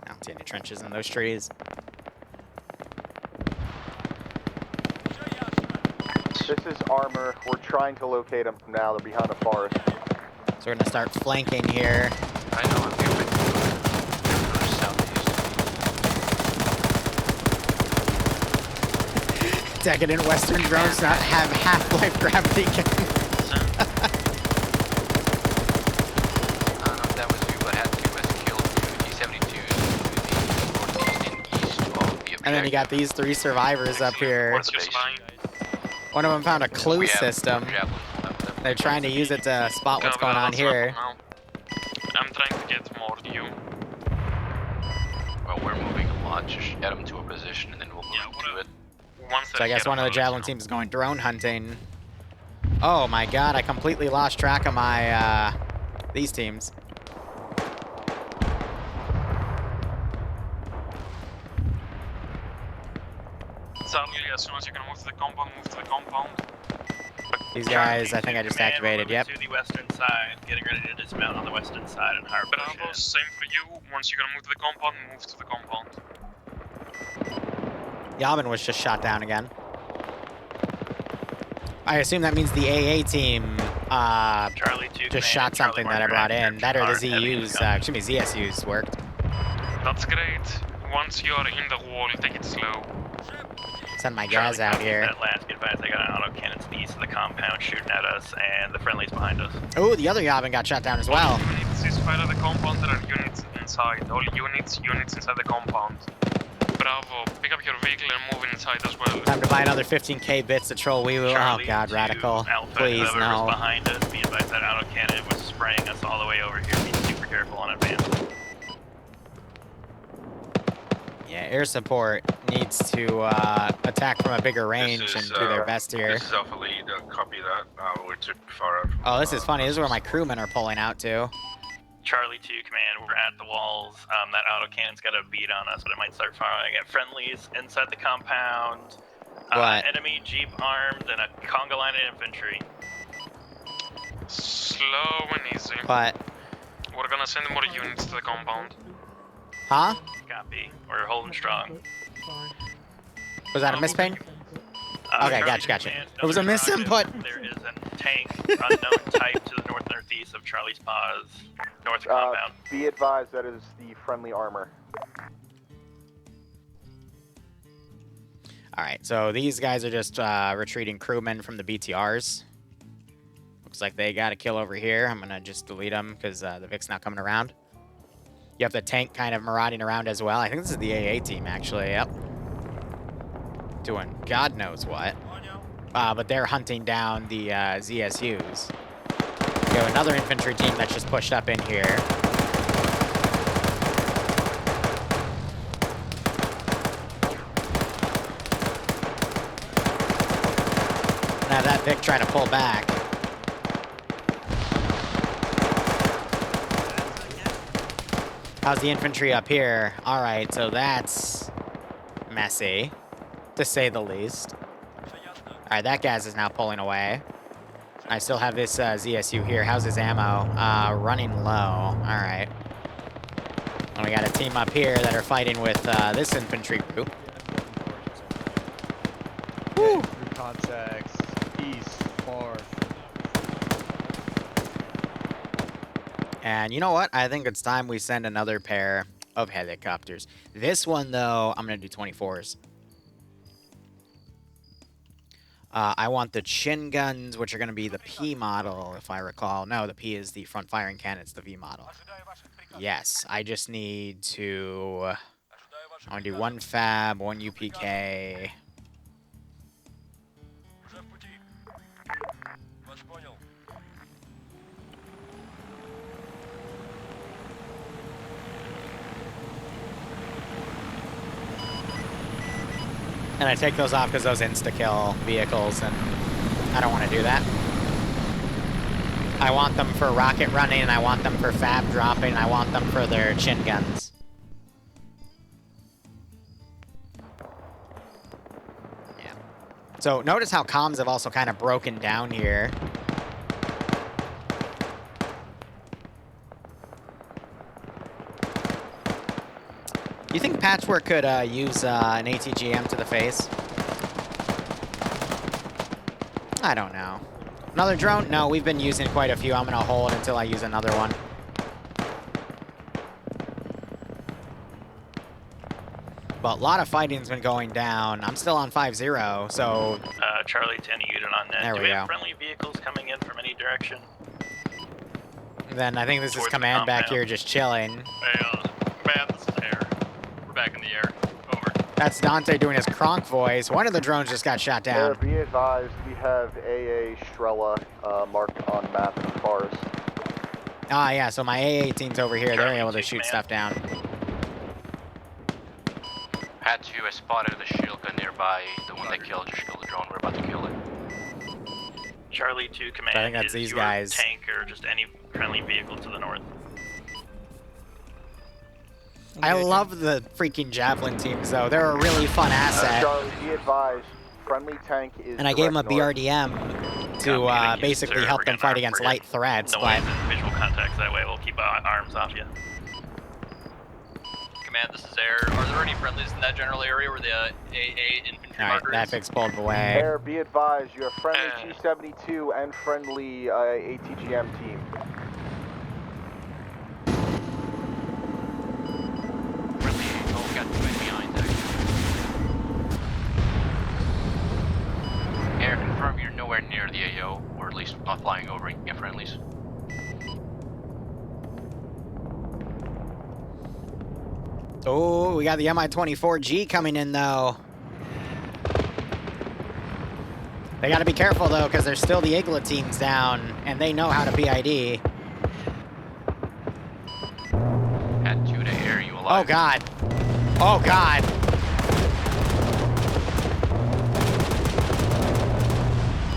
I don't see any trenches in those trees. This is armor. We're trying to locate them now. They're behind a forest. So we're gonna start flanking here. I know, I'm moving. Decadent Western drones not have half-life gravity cannon. I don't know if that was you, but had two as killed T-72s to the northeast and east of the objective. And then you got these 3 survivors up here. One of them found a clue system. They're trying to use it to spot what's going on here. I'm trying to get more to you. Well, we're moving a lot. Just get them to a position and then we'll move to it. So I guess one of the Javelin teams is going drone hunting. Oh my god, I completely lost track of my, these teams. Charlie, as soon as you can move to the compound, move to the compound. These guys, I think I just activated, yep. To the western side, getting ready to dismount on the western side and hard push Bravo, in. same for you. Once you're gonna move to the compound, move to the compound. Yavin was just shot down again. I assume that means the AA team just shot something that I brought in. That or the ZUs, excuse me, ZSUs worked. That's great. Once you are in the wall, take it slow. Send my guys out here. That last advice, I got an auto cannon to the east of the compound shooting at us, and the friendly's behind us. Oh, the other Yavin got shot down as well. All units is fire the compound, there are units inside. All units inside the compound. Bravo, pick up your vehicle and move inside as well. Time to buy another 15k bits to troll Wee Woo. Oh god, radical. Alpha, Please, whoever no. was behind us, be advised that auto cannon was spraying us all the way over here. Be super careful on advance. Yeah, air support needs to attack from a bigger range and do their best here. This is Alpha Lead, copy that. We're too far out. Oh, this is funny. This is where my crewmen are pulling out to. Charlie 2 command, we're at the walls. That auto cannon's got a beat on us, but it might start firing at friendlies inside the compound. Enemy jeep armed and a conga line of infantry. Slow and easy. But we're gonna send more units to the compound. Huh? Copy. We're holding strong. Was that a misping? Okay, gotcha. It was a misinput. There is a tank, unknown type, to the northeast of Charlie's Paws, north compound. Be advised, that is the friendly armor. Alright, so these guys are just retreating crewmen from the BTRs. Looks like they got a kill over here. I'm gonna just delete them because the Vic's not coming around. You have the tank kind of marauding around as well. I think this is the AA team, actually. Yep. Doing God knows what. But they're hunting down the ZSUs. We have another infantry team that's just pushed up in here. Vic try to pull back. How's the infantry up here? Alright, so that's messy, to say the least. Alright, that gas is now pulling away. I still have this ZSU here. How's his ammo? Running low. Alright. And we got a team up here that are fighting with this infantry group. Woo! Contacts east, far. And you know what? I think it's time we send another pair of helicopters. This one, though, I'm going to do 24s. I want the chin guns, which are going to be the P model, if I recall. No, the P is the front firing cannon. It's the V model. Yes, I just need to... I want to do 1 fab, 1 UPK. And I take those off because those insta-kill vehicles, and I don't want to do that. I want them for rocket running, and I want them for fab dropping, and I want them for their chin guns. Yeah. So notice how comms have also kind of broken down here. You think Patchwork could use an ATGM to the face? I don't know. Another drone? No, we've been using quite a few. I'm going to hold until I use another one. But a lot of fighting's been going down. I'm still on 5-0, so... Charlie to any unit on net. There Do we we have go. friendly vehicles coming in from any direction? And then I think this is Towards the command back compound. here just chilling. Hey, man, this is air. We're back in the air. Over. That's Dante doing his Kronk voice. One of the drones just got shot down. Be advised, we have AA Strela marked on map in forest. Ah, yeah, so my AA team's over here. They're Charlie, able to take shoot command. stuff down. Had to, I spotted the shield gun nearby, the one that killed, just killed the drone, we're about to kill it. Charlie 2 command. I think that's is these your guys. Tank or just any friendly vehicle to the north. I love the freaking Javelin teams, though. They're a really fun asset. Charlie, be advised, friendly tank is And I gave them a direct north. BRDM to basically help them fight against light threats, No but... one's in visual contacts that way. We'll keep arms off you. Command, this is air. Are there any friendlies in that general area where the AA infantry Alright, marker that is? fix pulled away. Air, be advised, you have friendly T-72 and friendly ATGM team. Friendly, oh, got two behind, actually. Air, confirm you're nowhere near the AO, or at least not flying over and get friendlies. Oh, we got the Mi-24G coming in, though. They gotta be careful, though, because there's still the Igla teams down, and they know how to PID. Had two to air you Oh, alive. God. Oh, God.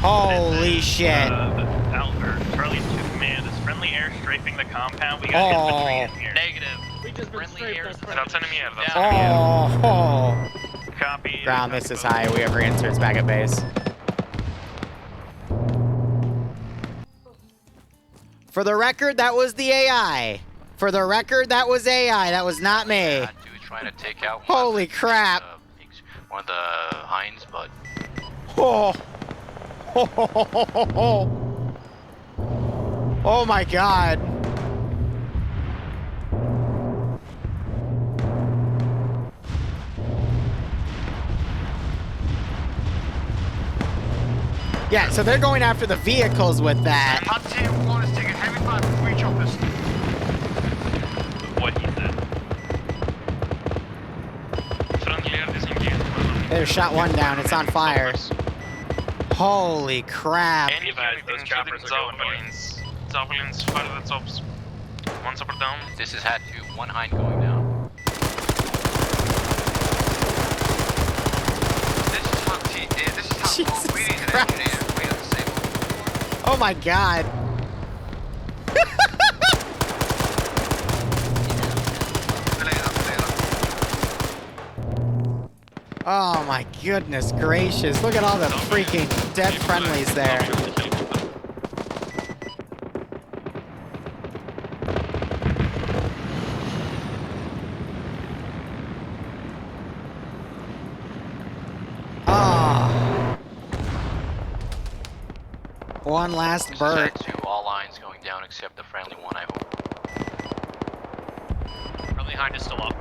Holy shit. Charlie 2 command is friendly air strafing the compound. We got infantry in here. Negative. We just been Friendly air. That's enemy air. That's Oh. Copy. Ground, this is high. We have reinserts back at base. For the record, that was the AI. For the record, that was AI. That was not me. Had to trying to take out Holy crap. one of the Hinds, but Oh. Oh my God. Yeah, so they're going after the vehicles with that. Hunt Tier 1 is taking heavy fire from 3 choppers. What he said. Friendly air disengaged. There's shot one down. It's on fire. Holy crap. Any unit those including choppers are going Javelins. Javelins fire the tops. One chopper down. this is had to, one Hind going down. This is Hunt Tier, this is Hunt 1. We need an Christ. engineer. We have to say Oh my god. Oh my goodness gracious. Look at all the freaking dead friendlies there. Oh. One last bird. To all lines going down except the friendly one, I hope. Friendly hind is still up.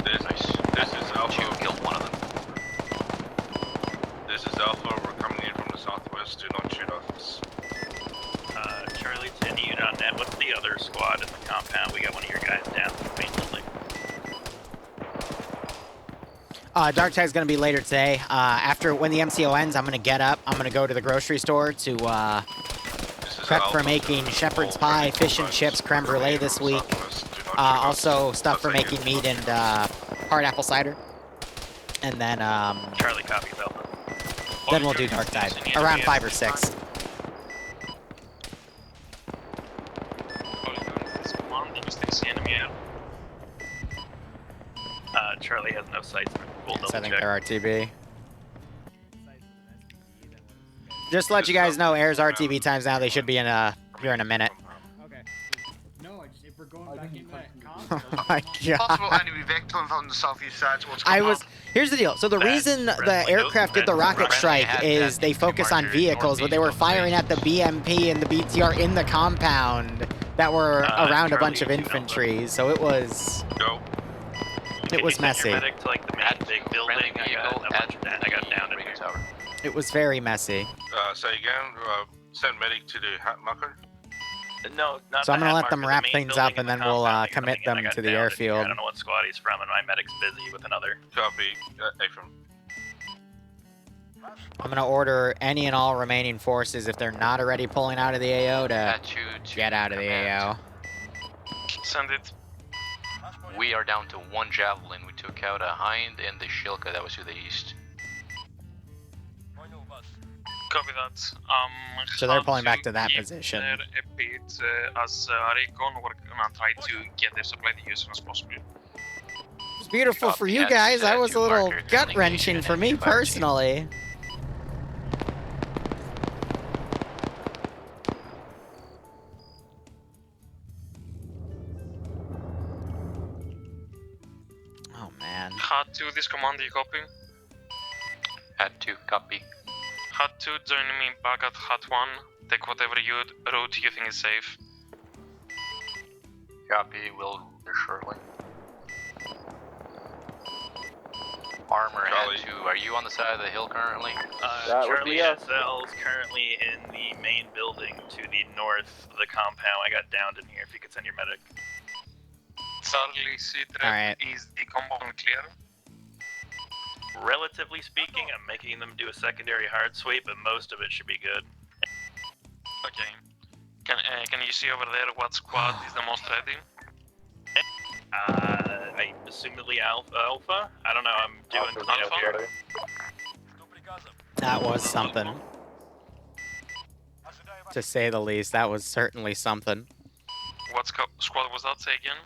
This is Alpha. You killed one of them. This is Alpha. We're coming in from the southwest. Do not shoot off us. Charlie 10 unit on net. What's the other squad in the compound? We got one of your guys down from the main building. Dark Tide's gonna be later today. After when the MCO ends, I'm gonna get up. I'm gonna go to the grocery store to prep for making shepherd's pie, fish and chips, creme brulee this week. Also stuff for making meat and hard apple cider. And then Charlie copies Alpha. then we'll do Dark Tide around 5 or 6. Charlie has no sights. We'll Yes, I think double check. they're RTB. Just to let you guys know, Air's RTB times now. They should be in here in a minute. Okay. No, if we're going back into that Oh my god. Possible enemy victim from the southeast side towards compound. Here's the deal. So the reason the aircraft did the rocket strike is they focus on vehicles, but they were firing at the BMP and the BTR in the compound that were around a bunch of infantry. So it was messy. Medic to like the main big building. I got down in here. It was very messy. Say again. Send medic to the hat marker. No, not So I'm the gonna hat let them marker, wrap the main things building up in and the then we'll compound. commit I them got to the down in here. airfield. I don't know what squad he's from, and my medic's busy with another. Copy. Affirm. I'm gonna order any and all remaining forces if they're not already pulling out of the AO to get out of the AO. Send it. We are down to one javelin. We took out a hind and the Shilka that was to the east. Copy that. So they're pulling back to that position. A bit as Recon, we're gonna try to get their supply to you as soon as possible. It's beautiful for you guys. That was a little gut-wrenching for me personally. Oh man. Hat 2, this command, you copy? Hat 2, copy. Hat 2, join me back at Hat 1. Take whatever route you think is safe. Copy, will shortly. Armor Hat 2, are you on the side of the hill currently? Charlie SL's currently in the main building to the north of the compound. I got downed in here. If you could send your medic. Charlie C-Trap, Alright. is the compound clear? Relatively speaking, I'm making them do a secondary hard sweep, but most of it should be good. Okay. Can you see over there what squad is the most ready? I assumedly Alpha? I don't know, I'm doing Alpha here. That was something. To say the least, that was certainly something. What squad was that, say again?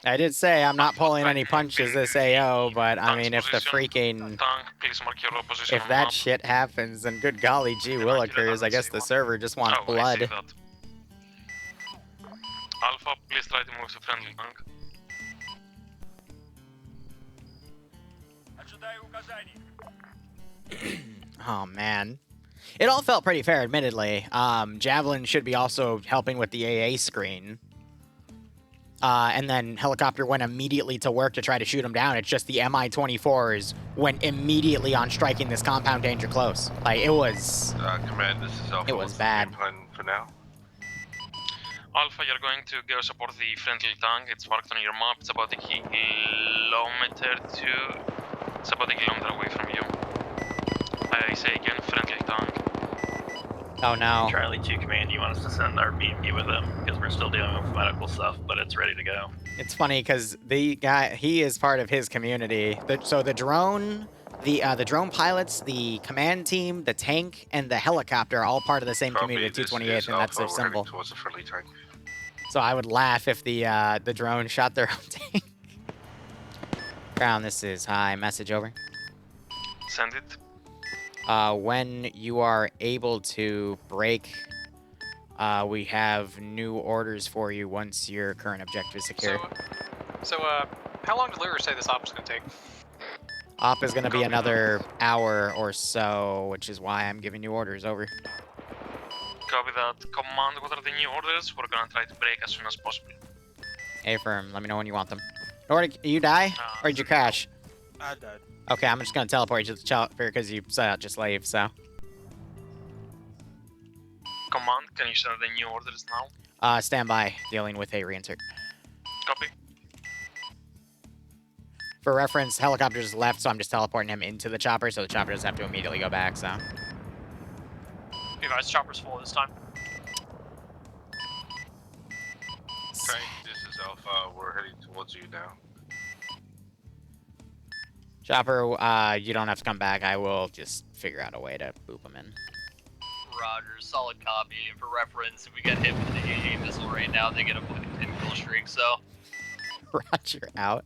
I did say I'm not pulling any punches this AO, but I mean, if the freaking... If that shit happens, then good golly gee willikers, I guess the server just wants blood. Alpha, please try to move to friendly tank. Oh man. It all felt pretty fair, admittedly. Javelin should be also helping with the AA screen. And then Helicopter went immediately to work to try to shoot him down. It's just the MI-24s went immediately on striking this compound danger close. Like, it was... Command, this is Alpha. It was bad. Plan for now. Alpha, you're going to go support the friendly tank. It's marked on your map. It's about a kilometer away from you. I say again, friendly tank. Oh no. Charlie 2 Command, you want us to send our BMP with them? Because we're still dealing with medical stuff, but it's ready to go. It's funny because the guy, he is part of his community. So the drone The drone pilots, the command team, the tank, and the helicopter are all part of the same community, the 228th, and that's their symbol. Towards the friendly tank. So I would laugh if the drone shot their own tank. Ground, this is high. Message over. Send it. When you are able to break, we have new orders for you once your current objective is secured. So, how long did Liru say this op was going to take? Op is going to be another hour or so, which is why I'm giving you orders. Over. Copy that. Command, what are the new orders? We're gonna try to break as soon as possible. Affirm. Let me know when you want them. You die? Or did you crash? I died. Okay, I'm just going to teleport you to the chopper because you set out just leave, so. Command, can you send the new orders now? Stand by. Dealing with a reinsert. Copy. For reference, helicopter just left, so I'm just teleporting him into the chopper, so the chopper doesn't have to immediately go back, so. You guys, chopper's full this time. Tank, this is Alpha. We're heading towards you now. Chopper, you don't have to come back. I will just figure out a way to boop him in. Roger, solid copy. For reference, if we get hit with an AA missile right now, they get a 10-kill streak, so. Roger, out.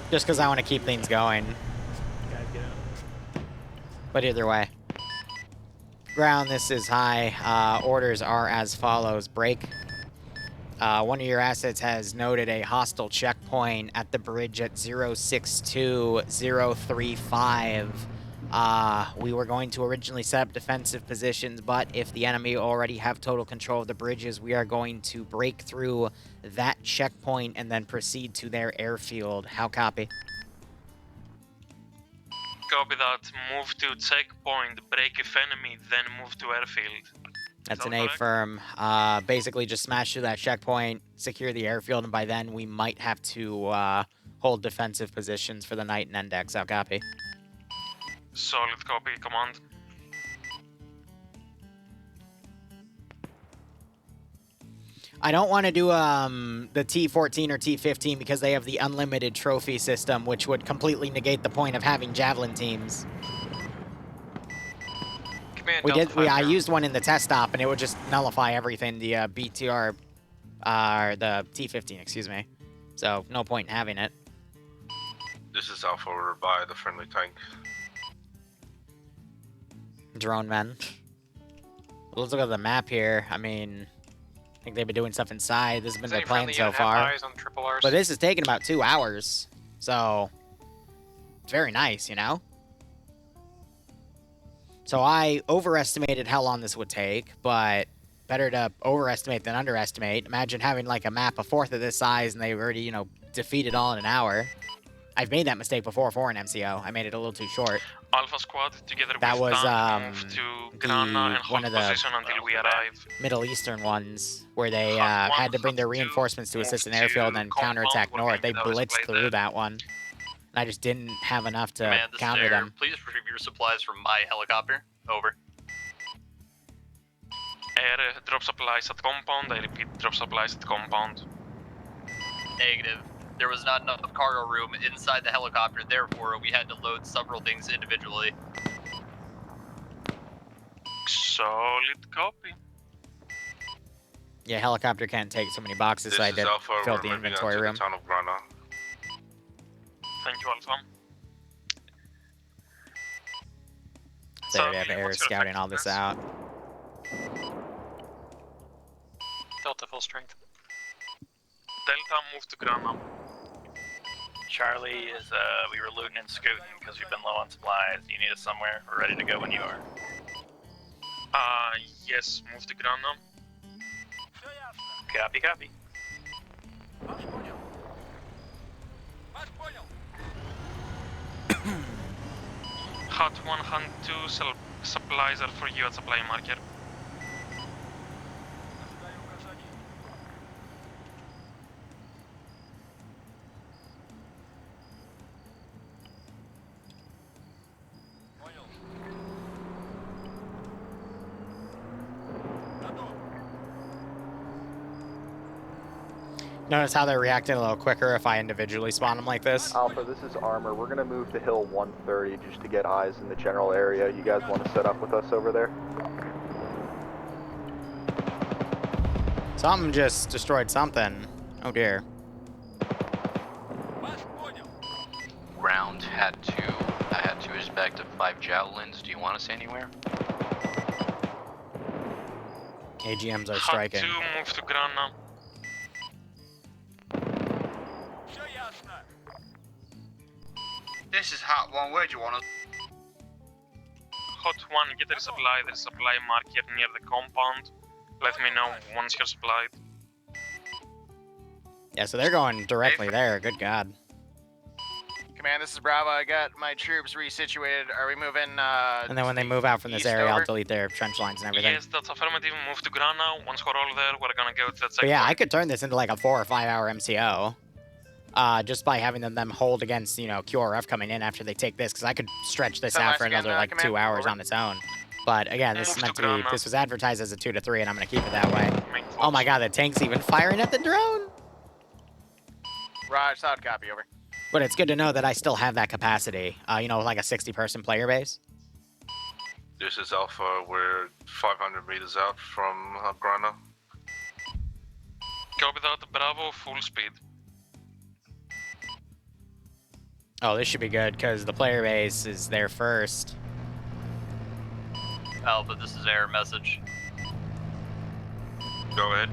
Just because I want to keep things going. But either way. Ground, this is high. Orders are as follows. Break. One of your assets has noted a hostile checkpoint at the bridge at 062035. We were going to originally set up defensive positions, but if the enemy already have total control of the bridges, we are going to break through that checkpoint and then proceed to their airfield. How copy? Copy that. Move to checkpoint, break if enemy, then move to airfield. That's an A-firm. Basically just smash through that checkpoint, secure the airfield, and by then we might have to hold defensive positions for the night and index. How copy? Solid copy, command. I don't want to do the T-14 or T-15 because they have the unlimited trophy system, which would completely negate the point of having javelin teams. I used one in the test stop, and it would just nullify everything. The BTR, or the T-15, excuse me. So no point in having it. This is Alpha. We're by the friendly tank. Drone men. Let's look at the map here. I mean, I think they've been doing stuff inside. This has been the plan so far. But this has taken about 2 hours. So, it's very nice, you know? So I overestimated how long this would take, but better to overestimate than underestimate. Imagine having like a map a fourth of this size and they already, you know, defeated all in an hour. I've made that mistake before for an MCO. I made it a little too short. Alpha squad together that with was move to Grana and hold position until we arrive. Middle Eastern ones where they had to bring their reinforcements to assist an airfield and counterattack north. They blitzed through that one. And I just didn't have enough to Command, counter them. Please retrieve your supplies from my helicopter. Over. Air, drop supplies at compound. I repeat, drop supplies at compound. Negative. There was not enough cargo room inside the helicopter, therefore we had to load several things individually. Solid copy. Yeah, helicopter can't take so many boxes, so I did fill the inventory room. Town of Grana. Thank you, Alpha. So we have air scouting all this out. Delta full strength. Delta, move to Grana. Charlie is, we were looting and scooting because we've been low on supplies. You need us somewhere? We're ready to go when you are. Yes, move to Grana. Copy, copy. Hot 1 Hunt 2 supplies are for you at supply marker. Notice how they're reacting a little quicker if I individually spawn them like this? Alpha, this is Armor. We're gonna move to Hill 130 just to get eyes in the general area. You guys want to set up with us over there? Something just destroyed something. Oh dear. Round had 2. I had 2 is back to 5 javelins. Do you want us anywhere? AGMs are striking. Had 2 move to Grana. This is Hat 1, where do you want us? Hot 1, get a supply. There's a supply marker near the compound. Let me know once you're supplied. Yeah, so they're going directly there. Good God. Command, this is Bravo. I got my troops resituated. Are we moving, And then when they move out from this area, over? I'll delete their trench lines and everything. Yes, that's affirmative. Move to Grana. Once we're all there, we're gonna go to that But sector. yeah, I could turn this into like a 4 or 5 hour MCO. Just by having them hold against, you know, QRF coming in after they take this, because I could stretch this out for another like 2 hours on its own. But again, this is meant to be, this was advertised as a 2 to 3, and I'm gonna keep it that way. Oh my God, the tank's even firing at the drone. Raj, solid copy, over. But it's good to know that I still have that capacity. You know, like a 60-person player base. This is Alpha. We're 500 meters out from Grana. Copy that, Bravo, full speed. Oh, this should be good because the player base is there first. Alpha, this is error message. Go ahead.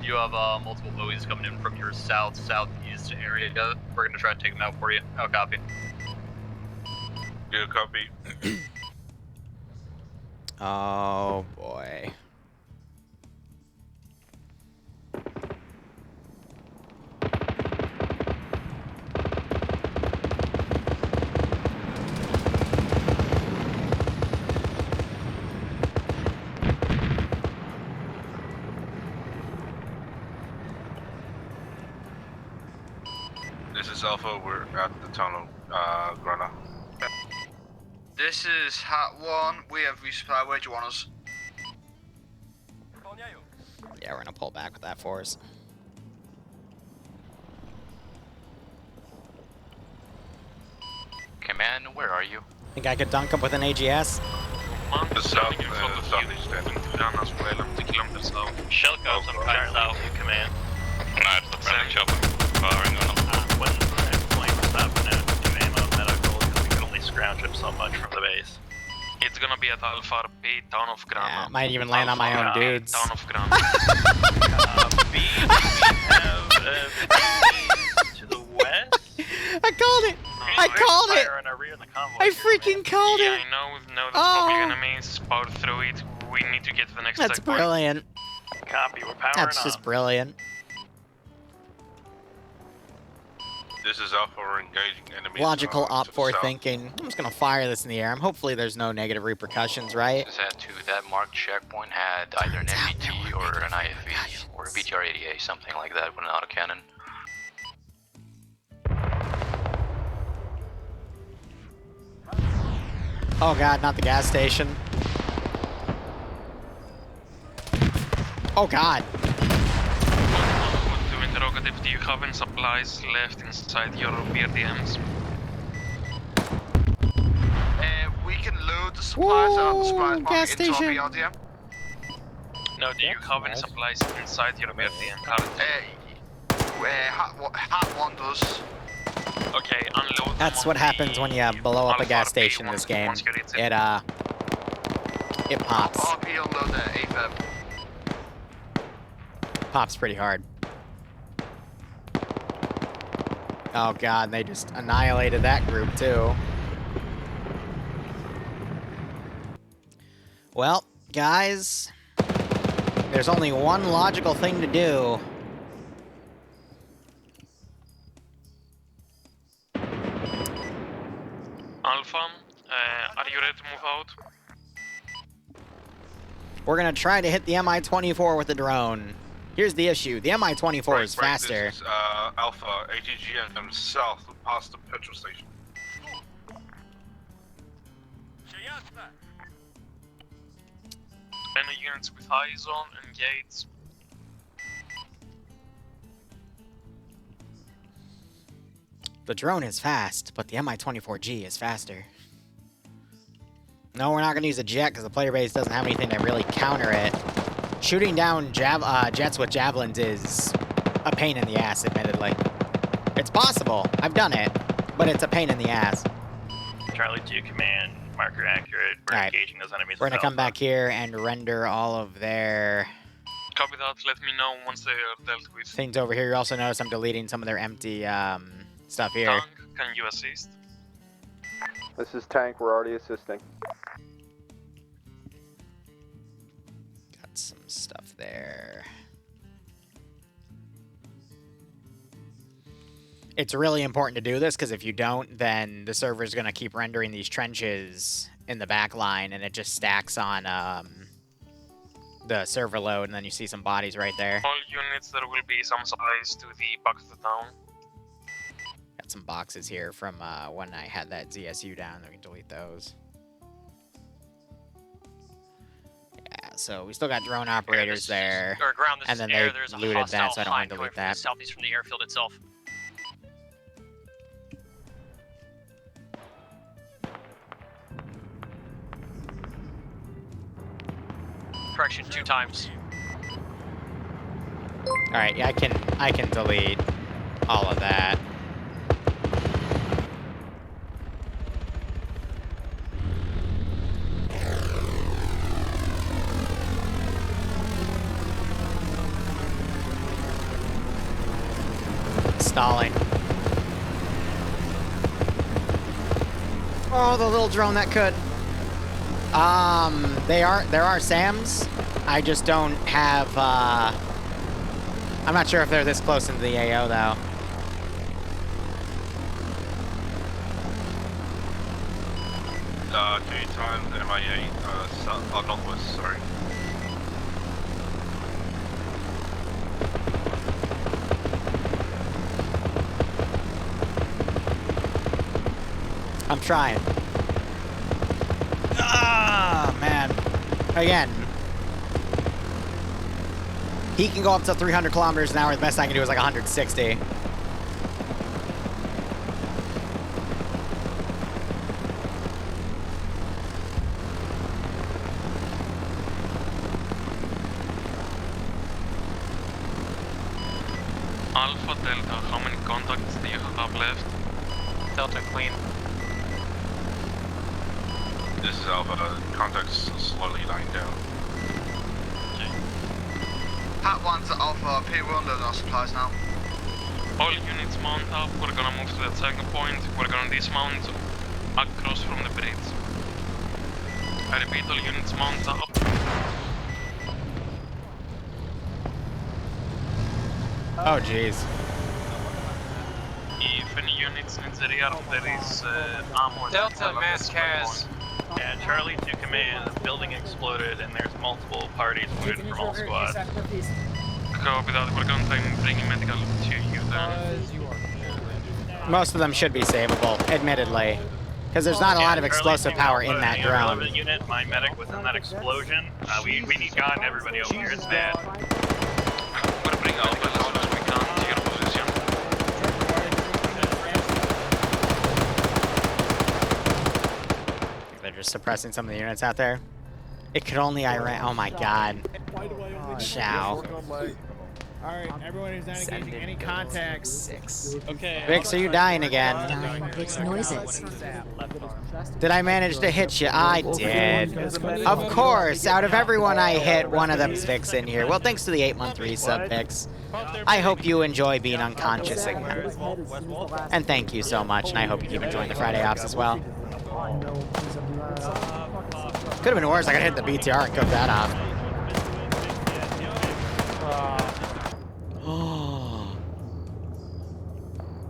You have multiple buoys coming in from your southeast area. We're gonna try to take them out for you. Oh, copy. Yeah, copy. Oh boy. This is Alpha. We're at the tunnel, Grana. This is Hat 1, we have resupply, where do you want us? Yeah, we're gonna pull back with that force. Command, where are you? Think I could dunk up with an AGS? The south, southeast end. Shell comes some kind of south, command. Alright, the friendly chopper firing on them. When the next plane was up and out, 2 ammo medical, because we could only scrounge up so much from the base. It's gonna be at Alpha B, town of Grana. Yeah, might even land on my own dudes. Town of Grana. B, we have to the west. I called it! I called it! Fire in our rear in the convoy I here, freaking called Yeah, it! I know that's probably gonna mean it's power through it. We need to get to the next That's checkpoint. brilliant. Copy, we're powering That's up. just brilliant. This is Alpha. We're engaging enemies. Logical to op the for south. thinking. I'm just gonna fire this in the air. Hopefully there's no negative repercussions, right? Is that 2? That marked checkpoint had either an MBT or an IFV or a BTR-80A, something like that with an autocannon. Oh God, not the gas station. Oh God. To interrogative, do you have any supplies left inside your BRDMs? We can load the supplies out of the supplies Ooh, market gas into station. our BRDM. No, do you have any supplies inside your BRDM currently? Hat 1 does. Okay, unload them That's on what happens when you blow up a gas Alpha B station in this once- game. once you reach it. It pops. RP unload the AFib. Pops pretty hard. Oh God, they just annihilated that group too. Well, guys, there's only one logical thing to do. Alpha, are you ready to move out? We're gonna try to hit the Mi-24 with the drone. Here's the issue: the Mi-24 is faster. This is Alpha. ATGM south past the petrol station. Any units with eyes on, engage. The drone is fast, but the Mi-24G is faster. No, we're not going to use a jet because the player base doesn't have anything to really counter it. Shooting down jets with javelins is a pain in the ass, admittedly. It's possible. I've done it, but it's a pain in the ass. Charlie 2 command, marker accurate. We're engaging those enemies. We're going to come back here and render all of their... Copy that. Let me know once they are dealt with. things over here. You also notice I'm deleting some of their empty stuff here. Tank, can you assist? This is Tank. We're already assisting. Got some stuff there. It's really important to do this because if you don't, then the server's going to keep rendering these trenches in the back line and it just stacks on the server load, and then you see some bodies right there. All units, there will be some supplies to the back of the town. Got some boxes here from when I had that ZSU down. We can delete those. Yeah, so we still got drone operators there. Or ground, this and is then air. they There's a looted hostile that, so I don't want hind to coming delete from the that. southeast from the airfield itself. Correction, 2 times. All right, yeah, I can delete all of that. Stalling. Oh, the little drone that could. There are SAMs. I just don't have, I'm not sure if they're this close into the AO, though. Two times MIA, northwest, sorry. I'm trying. Ah, man. Again. He can go up to 300 kilometers an hour. The best I can do is like 160. Alpha, Delta, how many contacts do you have left? Delta clean. This is Alpha, contacts slowly dying down. Hat 1's at Alpha, P, we're unloading our supplies now. All units mount up, we're gonna move to the second point, we're gonna dismount across from the bridge. I repeat, all units mount up. Oh, jeez. If any units need the rear, there is ammo. Delta, mass Kaz. Yeah, Charlie 2 command, the building exploded and there's multiple parties wounded from all squads. Copy that, we're gonna bring medical to you then. Most of them should be savable, admittedly. Because there's not a lot of explosive power in that drone. Unit, my medic was in that explosion. We need gotten everybody over here, it's bad. I'm gonna bring Alpha as soon as we can to your position. They're just suppressing some of the units out there. It could only Iran. Oh my god. Chow. Alright, everyone who's not engaging any contacts. Okay. Vix, are you dying again? Dying Vix noises. Did I manage to hit you? I did. Of course, out of everyone I hit, one of them's Vix in here. Well, thanks to the 8-month resub, Vix. I hope you enjoy being unconscious again. And thank you so much, and I hope you keep enjoying the Friday ops as well. Could have been worse. I could hit the BTR and cook that off.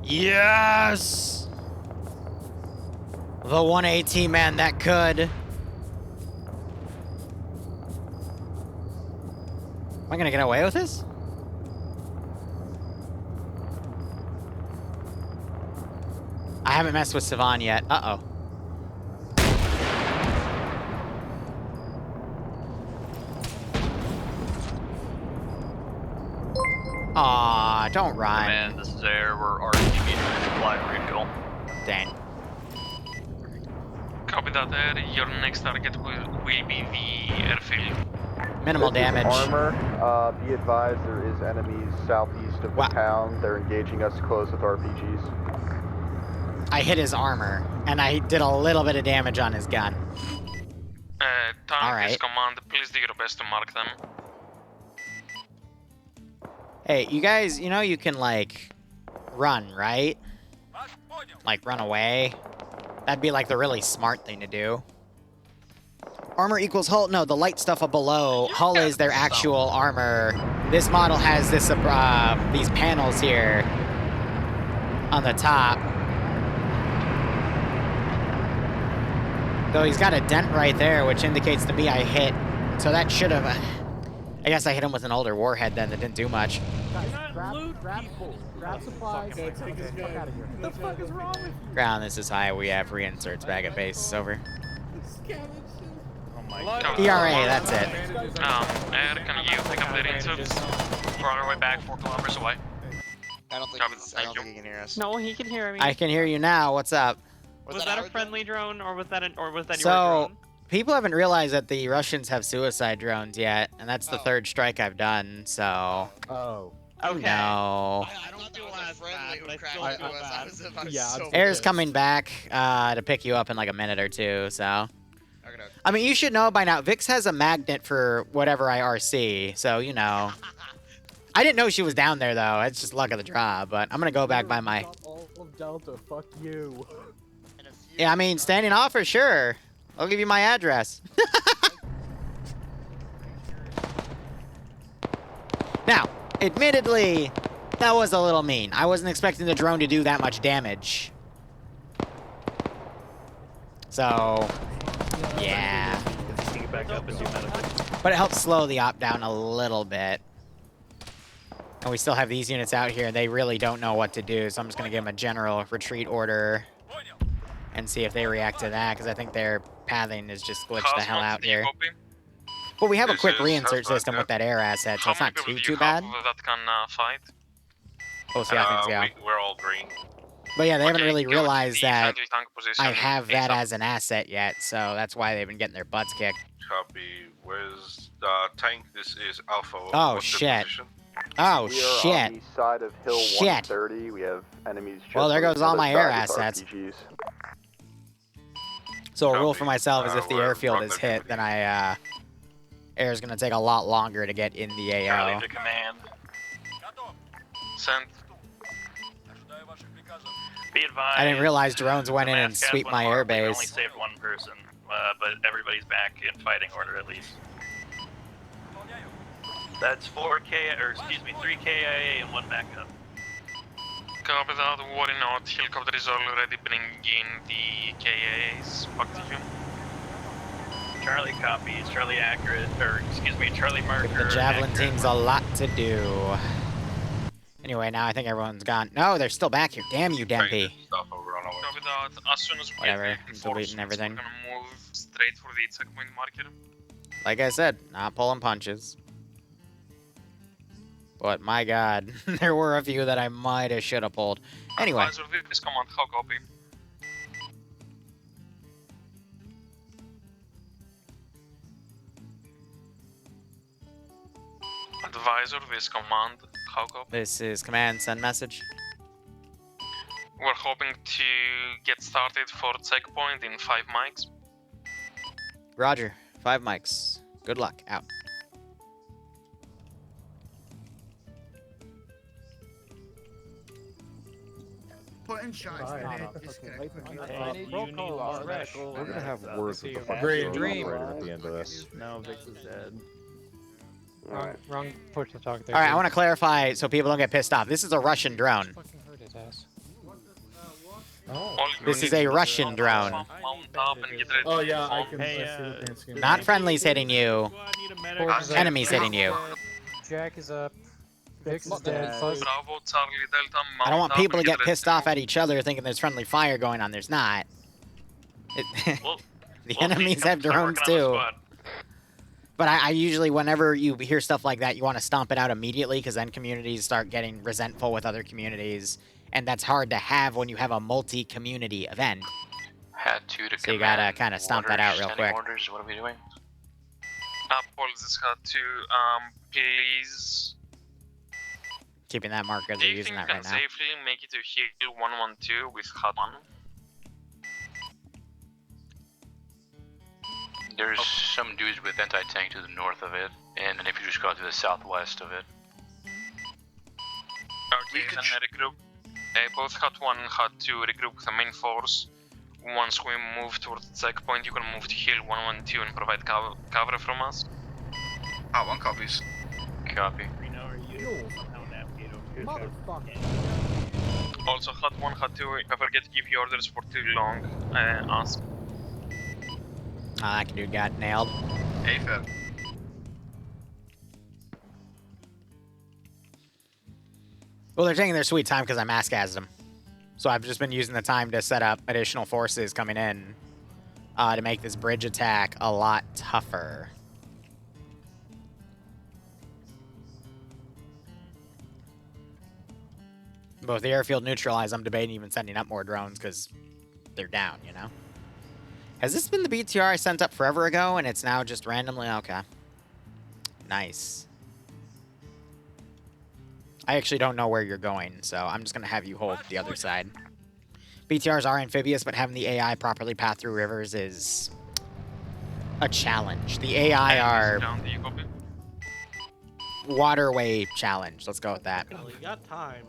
Yes! The 1AT man that could. Am I gonna get away with this? I haven't messed with Savan yet. Uh-oh. Aw, Aw, don't run. Command, this is Air. We're RTB supply and refuel. Dang. Copy that, Air. Your next target will be the airfield. Minimal This is damage. Armor, be advised there is enemies southeast of the town. They're engaging us close with RPGs. I hit his armor, and I did a little bit of damage on his gun. Tank is command. Please do your best to mark them. Hey, you guys, you know you can, like, run, right? Like, run away. That'd be, like, the really smart thing to do. Armor equals hull. No, the light stuff up below. Hull is their actual armor. This model has this, these panels here on the top. Though he's got a dent right there, which indicates to me I hit. So that should have... I guess I hit him with an older warhead then that didn't do much. Grab supplies. Get the fuck out of here. What the fuck is wrong with you? Ground, this is high. We have reinserts back at base. Over. Oh my God. ERA, that's it. Air, can you pick up the reinserts? We're on our way back, 4 kilometers away. I don't think he can hear us. No, he can hear me. I can hear you now. What's up? Was that a friendly drone, or was that your So, drone? people haven't realized that the Russians have suicide drones yet, and that's the third strike I've done, so... Oh. Okay. No. I don't do a friendly who crashed into us. I was so Air's pissed. coming back to pick you up in like a minute or two, so... Okay. I mean, you should know by now, Vix has a magnet for whatever I RC, so, you know. I didn't know she was down there, though. It's just luck of the draw, but I'm gonna go back by my... All of Delta, fuck you. Yeah, I mean, standing off for sure. I'll give you my address. Now, admittedly, that was a little mean. I wasn't expecting the drone to do that much damage. So, yeah. But it helps slow the op down a little bit. And we still have these units out here. They really don't know what to do, so I'm just going to give them a general retreat order and see if they react to that, because I think their pathing is just glitched the hell out here. But we have a quick reinsert system with that air asset, so it's not too bad. That can fight? We'll see how things go. We're all green. But yeah, they haven't really realized that tank position I have that ASAP. as an asset yet, so that's why they've been getting their butts kicked. Copy. Where's the tank? This is Alpha. Oh, What's the shit. position? Oh, We are on shit. the side of Hill Shit. 130. We have enemies just Well, there on the goes all other my side air with assets. RPGs. So a rule for myself is if the we're airfield is running hit, then air's gonna take a lot longer to get in the AO. Charlie to command. Send. Be advised. I didn't realize drones went in and Mass sweep gas my went hard. We only airbase. saved one person, but everybody's back in fighting order at least. That's 4 3 KIA and 1 backup. Copy that, worry not. Helicopter is already bringing the KAs back to you. Charlie copies, Charlie accurate, or excuse me, Charlie marker. The Javelin accurate. team's a lot to do. Anyway, now I think everyone's gone. No, they're still back here. Damn you, Dempy. Stuff over on our way. Copy that. As soon as we Whatever, get I'm the deleting reinforcements, everything. we're gonna move straight for the checkpoint marker. Like I said, not pulling punches. But my god, there were a few that I might have should have pulled. Anyway. Advisor, this command, how copy? Advisor, this command, how copy? This is command, send message. We're hoping to get started for checkpoint in 5 mics. Roger, 5 mics. Good luck, out. Putting shots in it. Disconnect. We're gonna have words with the Dream. operator at the end of this. No, Vix is dead. Wrong push to talk there. Alright, I want to clarify so people don't get pissed off. This is a Russian drone. Fucking hurt his ass. This is a Russian drone. Oh yeah, I can see the dance game. Not friendlies hitting you. Enemies hitting you. Jack is up. Vix is dead. Fuzz. Bravo, Charlie, Delta, I don't want mount up people to and get ready pissed off at each other thinking there's friendly fire going on. There's not. The We'll enemies have drones too. But But I usually, whenever you hear stuff like that, you want to stomp it out immediately, because then communities start getting resentful with other communities, and that's hard to have when you have a multi-community event. Had 2 to So you gotta kind of stomp that out real quick. Orders, what are we doing? Apologies, had 2. Please. Keeping that mark as Do we're you using think that you can right now. safely make it to Hill 112 with HUD 1? There's some dudes with anti-tank to the north of it, and then if you just go to the southwest of it. Okay, then regroup. Both HUD 1 and HUD 2 regroup with the main force. Once we move towards the checkpoint, you can move to Hill 112 and provide cover from us. One copies. Copy. Reno, are you somehow navigate over here? Motherfucker. Also, HUD 1, HUD 2, if I forget to give you orders for too long, ask. That dude got nailed. AFib. Well, they're taking their sweet time because I mass-gazzed them. So I've just been using the time to set up additional forces coming in to make this bridge attack a lot tougher. But with the airfield neutralized, I'm debating even sending up more drones because they're down, you know? Has this been the BTR I sent up forever ago and it's now just randomly? Okay. Nice. I actually don't know where you're going, so I'm just going to have you hold the other side. BTRs are amphibious, but having the AI properly path through rivers is a challenge. The AI are waterway challenge. Let's go with that. Well, you got time.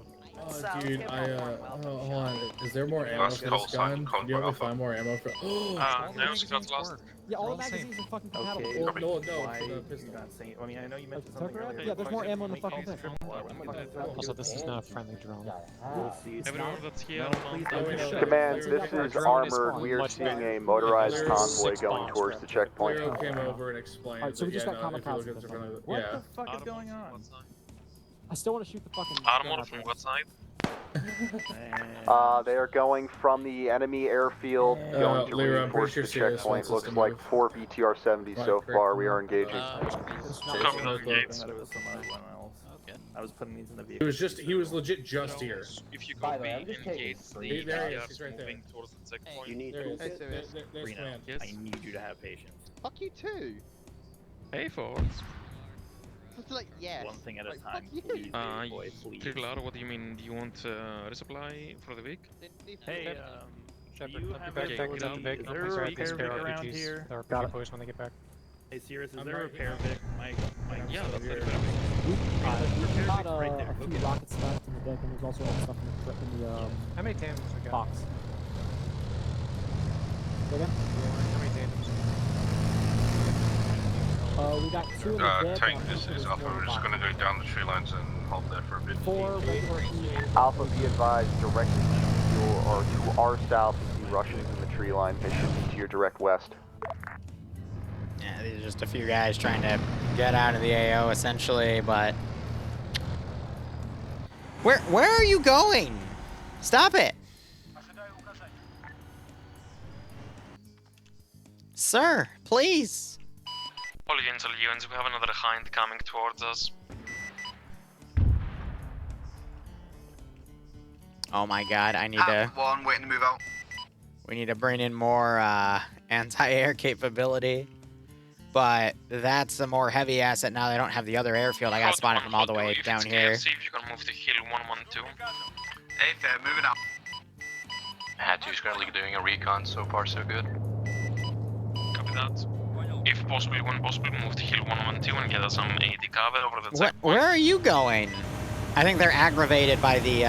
Oh, dude, hold on. Is there more ammo for this gun? Can you help me find more ammo for? No, Scott's lost. Yeah, all the magazines are fucking compatible. Okay. Well, no, Why for the are pistol. you not saying? I mean, I know you mentioned Tucker? something earlier. Yeah, there's more ammo in the fucking thing. Also, this is not a friendly drone. Everyone that's here, Command, this is armored. We are much seeing better. a motorized There's convoy 6 going bombs towards the wrapped checkpoint. Liru came over and explained. Alright, so we just got if you kamikaze look with at them. the- What yeah. the fuck is going on? I still want to shoot the fucking... Armor from what side? They are going from the enemy airfield, going to Liru, I'm pretty reinforce sure the Sirius checkpoint. wants us Looks to like move. 4 BTR-70s so Correct. far. We are engaging. Copy those gates. It was someone else. Okay. I was putting these in the He vehicle. was just, he was legit just here. If you copy in case the There he is, BTRs he's right there. moving towards the checkpoint. You need to. There's Reno, command. Yes. I need you to have patience. Fuck you too. Hey, forwards. It's like, yes. One thing at a Like, time, fuck you. please, boy, please. Triple what do you mean? Do you want resupply for the week? Hey, Shepard, do you I'll be have back a back to the big. is there Please a write these repair spare Vic around RPGs. here? The RPG boys when they get back. Hey, Sirius, is I'm there a right repair here. Vic? Mike, Yeah, that's here. very We've got right a there. few rockets left in the deck, and there's also other stuff in the How many tandems we got? box. Say again? How many tandems? We got 2 in the deck. Tank, and this is Alpha. We're just gonna go down the tree lines and hold there for a bit. 4 regular Alpha, be advised, directly to your, or to our south, you see Russians in the tree line. They should be to your direct west. Yeah, these are just a few guys trying to get out of the AO, essentially, but... Where are you going? Stop it! Sir, please! All units, we have another hind coming towards us. Oh my god, I need to... One waiting to move out. We need to bring in more anti-air capability. But that's a more heavy asset now. They don't have the other airfield. I gotta spawn it from all the way down here. See if you can move to Hill 112. Hey, fair, moving out. Had 2's currently doing a recon, so far so good. Copy that. If possible, when possible, move to Hill 112 and get us some AD cover over the checkpoint. Where are you going? I think they're aggravated by the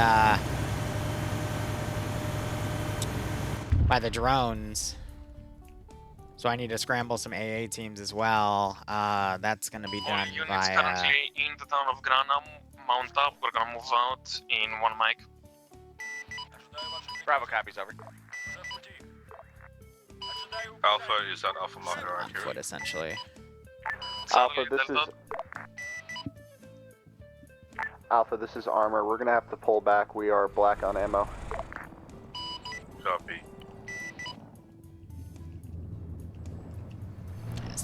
drones. So I need to scramble some AA teams as well. That's gonna be done All units by currently in the town of Grana, mount up. We're gonna move out in 1 mic. Bravo copies over. Alpha, is that Alpha marker on accurate? foot, essentially. Alpha, this is armor. We're gonna have to pull back. We are black on ammo. Copy.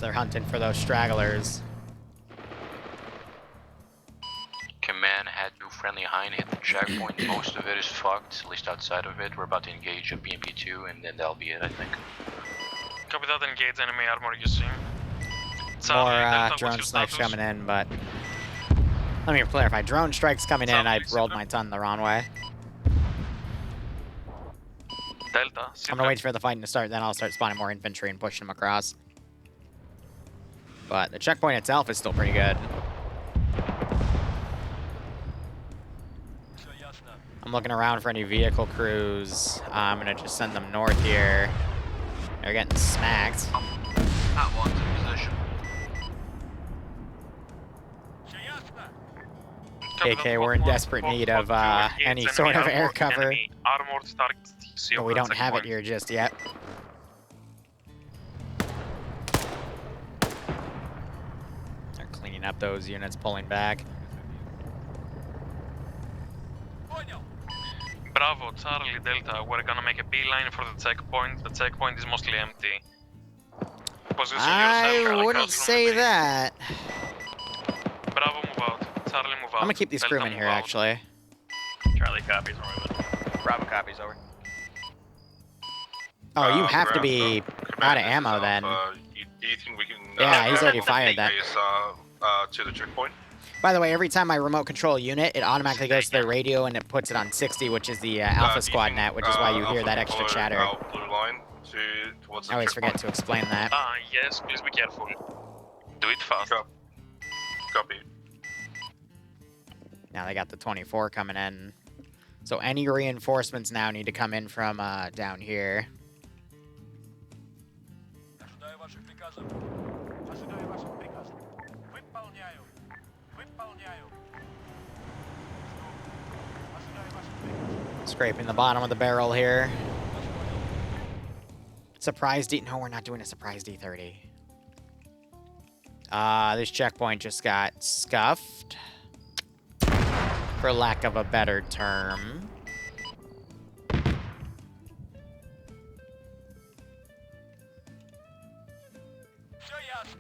they're hunting for those stragglers. Command had 2 friendly hind hit the checkpoint. Most of it is fucked, at least outside of it. We're about to engage a BMP-2 and then that'll be it, I think. Copy that, engage enemy armor you see. More drone snipes coming in, but... Let me clarify. Drone strikes coming in, I rolled my ton the wrong way. Delta, I'm gonna wait for the fighting to start, then I'll start spawning more infantry and pushing them across. But the checkpoint itself is still pretty good. I'm looking around for any vehicle crews. I'm gonna just send them north here. They're getting smacked. At one's in position. AK, we're in desperate need of any sort of air cover. But we don't have it here just yet. They're cleaning up those units, pulling back. Bravo, Charlie, Delta, we're gonna make a beeline for the checkpoint. The checkpoint is mostly empty. Position I wouldn't say that. Bravo, move out. Charlie, move out. I'm gonna keep these crewmen here, actually. Charlie copies, we're moving. Bravo copies, over. Oh, you have to be out of ammo then. Do you think we can... Yeah, he's already fired that. To the checkpoint? By the way, every time I remote control a unit, it automatically goes to their radio and it puts it on 60, which is the Alpha Squad net, which is why you hear that extra chatter. Blue line towards the I always forget to explain that. Yes, please be careful. Do it fast. Copy. Now they got the 24 coming in. So any reinforcements now need to come in from down here. Scraping the bottom of the barrel here. Surprise D. No, we're not doing a surprise D30. This checkpoint just got scuffed. For lack of a better term.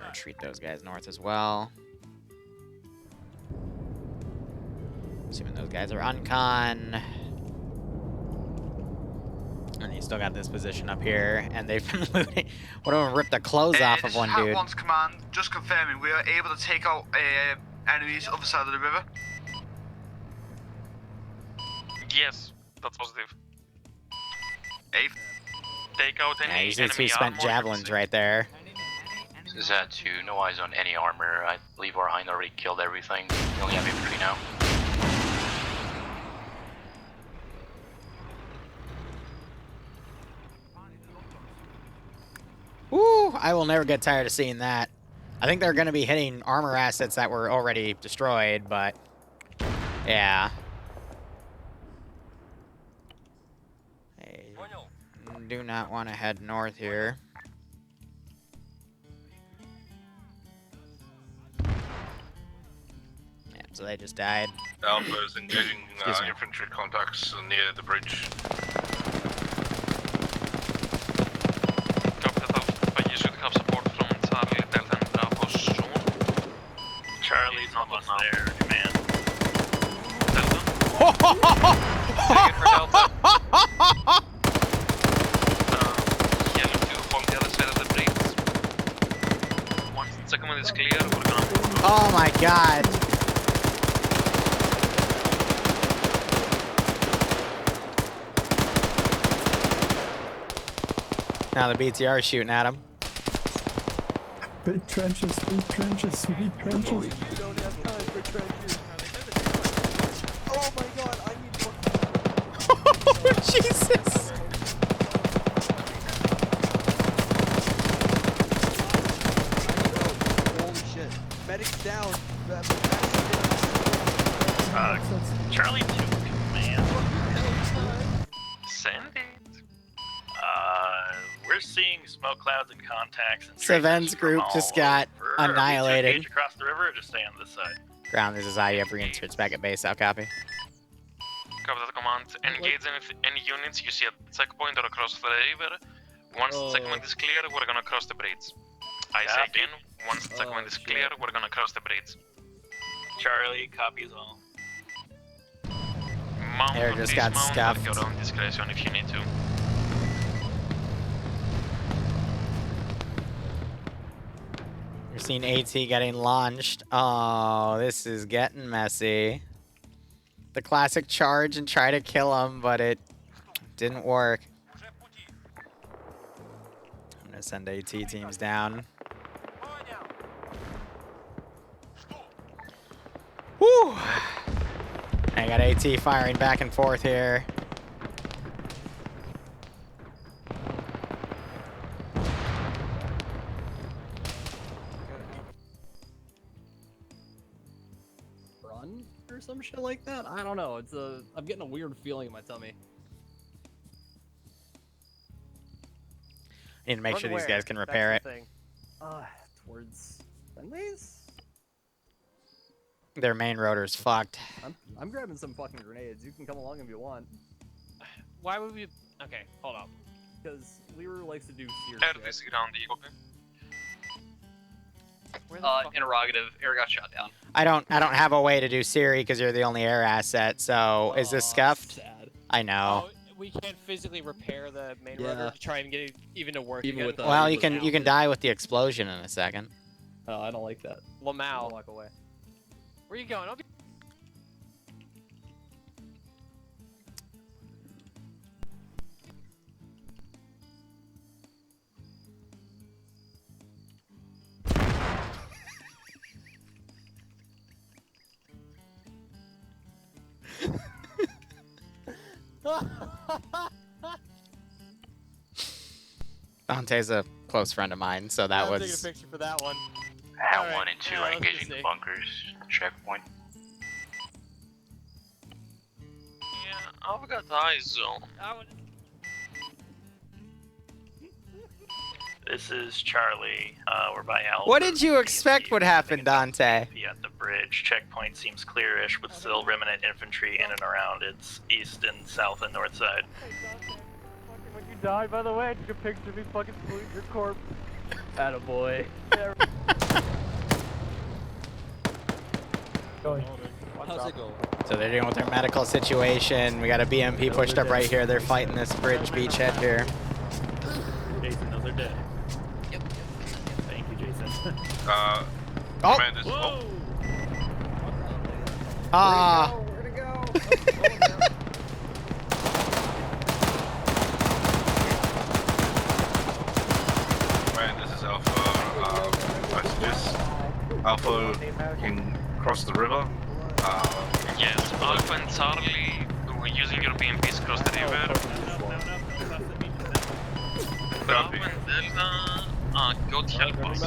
Retreat those guys north as well. Assuming those guys are uncon. And you still got this position up here, and they've been looting. One of them ripped the clothes off of one dude. This is One's command, just confirming, we are able to take out enemies other side of the river. Yes, that's positive. Dave? Take out any you see spent javelins right there. Z2, no eyes on any armor. I believe our hind already killed everything. We only have infantry now. Woo! I will never get tired of seeing that. I think they're going to be hitting armor assets that were already destroyed, but yeah. I do not want to head north here. Yeah, so they just died. Alpha is engaging infantry contacts near the bridge. Charlie's almost there, command. Yellow 2 on the other side of the bridge. Once the second one is clear, we're gonna move. Oh my god. Now the BTR is shooting at him. Big trenches, big trenches, big trenches. We don't have time for trenches. Oh my god, I need Oh, Jesus! Holy shit. Medics down. Charlie 2, command. Send it. We're seeing smoke clouds and contacts. And Seven's group just got annihilated. Engage across the river or just stay on this side? Ground, this is IF reinserts back at base. I'll copy. Copy that command. Engage any units you see at the checkpoint or across the river. Once the checkpoint is clear, we're gonna cross the bridge. I say again, once the checkpoint is clear, we're gonna cross the bridge. Charlie, copies all. Mount Air or just got dismount scuffed. at your own discretion if you need to. You're seeing AT getting launched. Oh, this is getting messy. The classic charge and try to kill him, but it didn't work. I'm gonna send AT teams down. Woo! I got AT firing back and forth here. Run or some shit like that? I don't know. It's a. I'm getting a weird feeling in my tummy. I need to make sure these guys can repair it. Towards Fenways? Their main rotor's fucked. I'm grabbing some fucking grenades. You can come along if you want. Why would we? Okay, hold up. Because Liru likes to do seer Air shit. this ground, copy. Interrogative. Air got shot down. I don't have a way to do Siri because you're the only air asset. So is this scuffed? Sad. I know. Oh, we can't physically repair the main rotor to try and get it even to work. Even again. with the- Well, you can die with the explosion in a second. Oh, I don't like that. Lamau. Walk away. Where you going? I'll be... Dante's a close friend of mine, so that I'm taking a was. picture for that one. Hat Alright, 1 and 2 yeah, are let's engaging just the see. bunkers. Checkpoint. Yeah, I've got eyes zone. This is Charlie. We're by Alpha. What did you expect would happen, Dante? Be at the bridge. Checkpoint seems clearish with still remnant infantry in and around its east and south and north side. When you died, by the way, I took a picture of me fucking saluting your corpse. Attaboy. How's it going? So they're dealing with their medical situation. We got a BMP pushed up right here. They're fighting this bridge beachhead here. Jason, those are dead. Yep. Thank you, Jason. Oh. Commanders. Whoa! Ah. We're gonna go. Man, this is Alpha. I suggest Alpha can cross the river. Yes, Alpha and Charlie, we're using your BMPs across the river. Bravo and Delta, God help us. I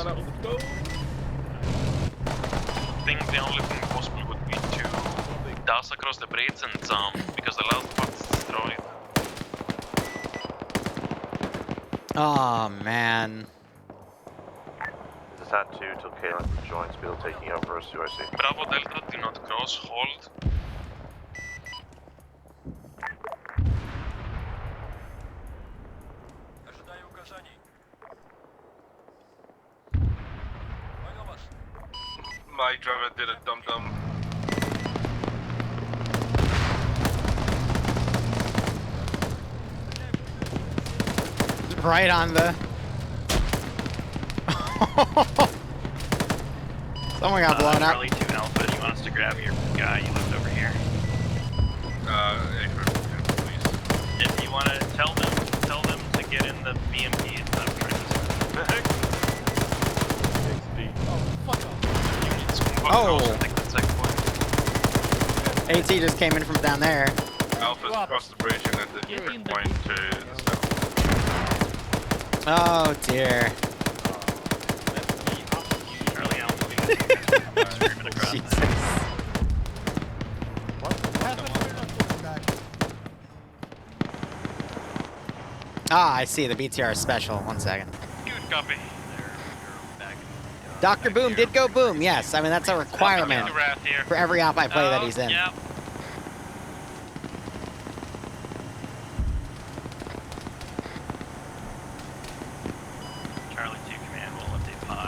think the only thing possible would be to dash across the bridge and jump, because the last part is destroyed. Oh man. This is Hat 2 till Kalen joins Bill taking over as UIC. Bravo Delta, do not cross, hold. My driver did a dum-dum. Right on the. Someone got blown up. Charlie 2 Alpha, do you want us to grab your guy you left over here? Please. If you want to tell them to get in the BMP and stop trying to Oh! AT just came in from down there. Alpha's across the bridge and at the checkpoint to the south. Oh dear. Charlie Alpha, screaming across. Jesus. Ah, I see. The BTR is special. 1 second. Good copy. Dr. Boom did go boom. Yes, I mean that's a requirement for every op I play that he's in. Yeah. Charlie 2 command will update pod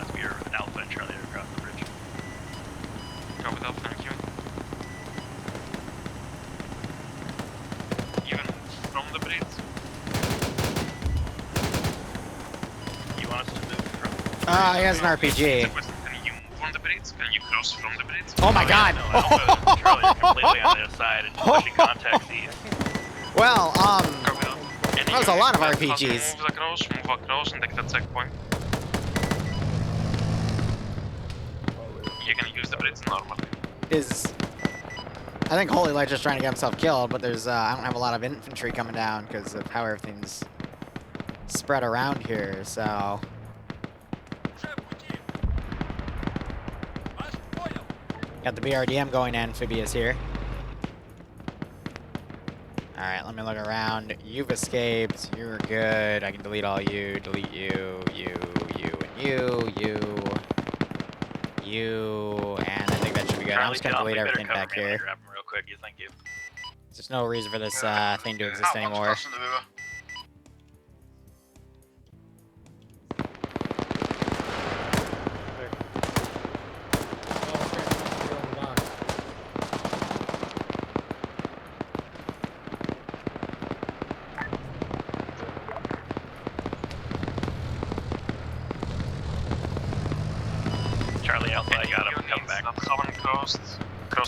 Oh, he has an RPG. Can you move on the bridge? Can you cross from the bridge? Oh my god! No, Charlie, you're completely on the other side and pushing contact east. Well, that was a lot of RPGs. Move across and take that checkpoint. You can use the bridge normally. I think Holy Light just trying to get himself killed, but there's I don't have a lot of infantry coming down because of how everything's spread around here, so. Got the BRDM going amphibious here. Alright, let me look around. You've escaped. You're good. I can delete all you. Delete you, and you, and I think that should be good. I'm just gonna delete everything back here. Grab him real quick, thank you. There's no reason for this thing to exist anymore. Charlie Alpha, I got him. Come back. Haven't crossed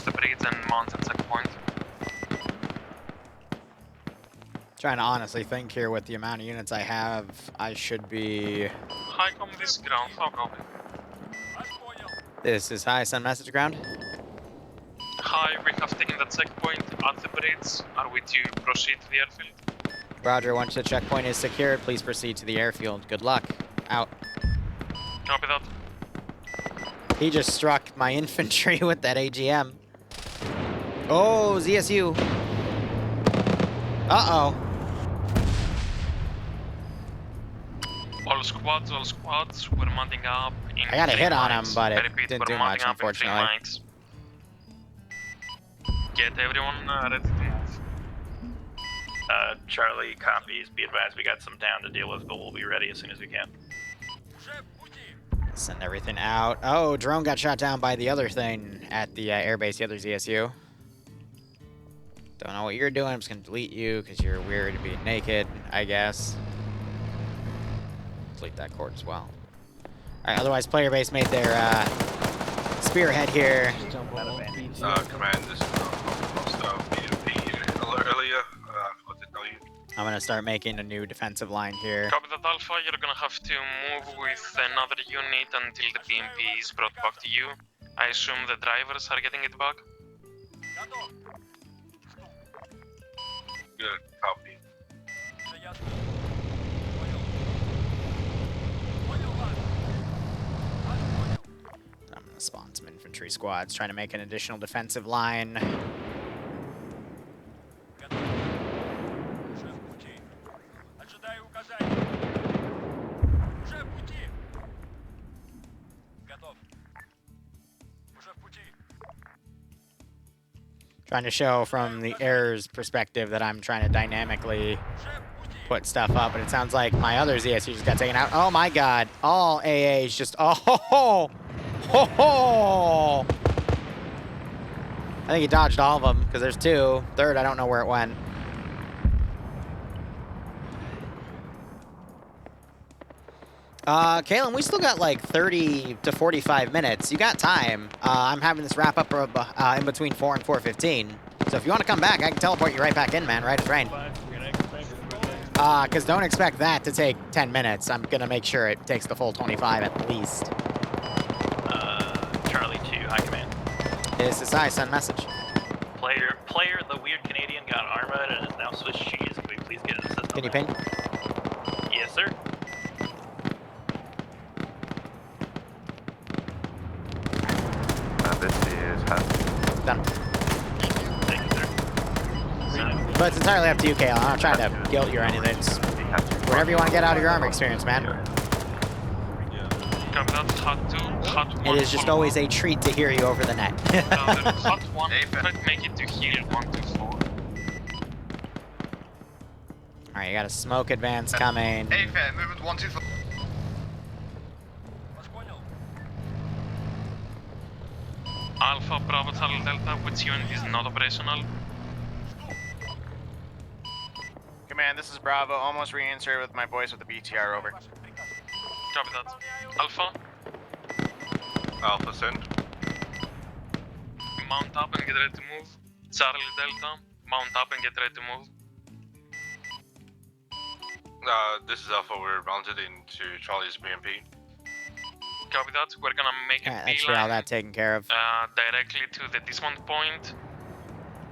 the bridge and mountain checkpoint. Trying to honestly think here with the amount of units I have, I should be... High com this ground, how copy? This is High Sun message ground. Hi, we have taken the checkpoint at the bridge. Are we to proceed to the airfield? Roger, once the checkpoint is secured, please proceed to the airfield. Good luck. Out. Copy that. He just struck my infantry with that AGM. Oh, ZSU. Uh-oh. All squads, we're mounting up in I got a hit on him, lines. but I it repeat, didn't we're do much, mounting up in 3 unfortunately. lines. Get everyone ready to Charlie copies. Be advised, we got some down to deal with, but we'll be ready as soon as we can. Send everything out. Oh, drone got shot down by the other thing at the airbase, the other ZSU. Don't know what you're doing. I'm just going to delete you because you're weird to be naked, I guess. Delete that cord as well. Alright, otherwise player base made their spearhead here. Command, this is lost BMP earlier. What to tell you? I'm going to start making a new defensive line here. Copy that, Alpha. You're gonna have to move with another unit until the BMP is brought back to you. I assume the drivers are getting it back? Good, copy. I'm going to spawn some infantry squads, trying to make an additional defensive line. Trying to show from the air's perspective that I'm trying to dynamically put stuff up, but it sounds like my other ZSU just got taken out. Oh my god. All AAs just... Oh ho ho! Ho ho! I think he dodged all of them, because there's 2. Third, I don't know where it went. Kalen, we still got like 30 to 45 minutes. You got time. I'm having this wrap up in between 4 and 4:15. So if you want to come back, I can teleport you right back in, man. Right as rain. Because don't expect that to take 10 minutes. I'm going to make sure it takes the full 25 at least. Charlie 2, high command. This is High Sun message. Player, the weird Canadian got armored and is now Swiss cheese. Can we please get an assist? Can you ping? Yes, sir. This is Done. Thank you, sir. But it's entirely up to you, Kalen. I'm not trying to guilt you or anything. It's whatever you want to get out of your armor experience, man. It is just always a treat to hear you over the net. Hot 1, might make it to here, 1 to 4. Alright, you got a smoke advance coming. Hey, fair, movement 1, 2, 4. Alpha, Bravo, Charlie, Delta, which unit is not operational? Command, this is Bravo. Almost reinserted with my boys with the BTR, over. Copy that. Alpha. Alpha send. Mount up and get ready to move. Charlie Delta, mount up and get ready to move. This is Alpha. We're mounted into Charlie's BMP. Copy that. We're gonna make a Let's get all that taken care of. directly to the dismount point.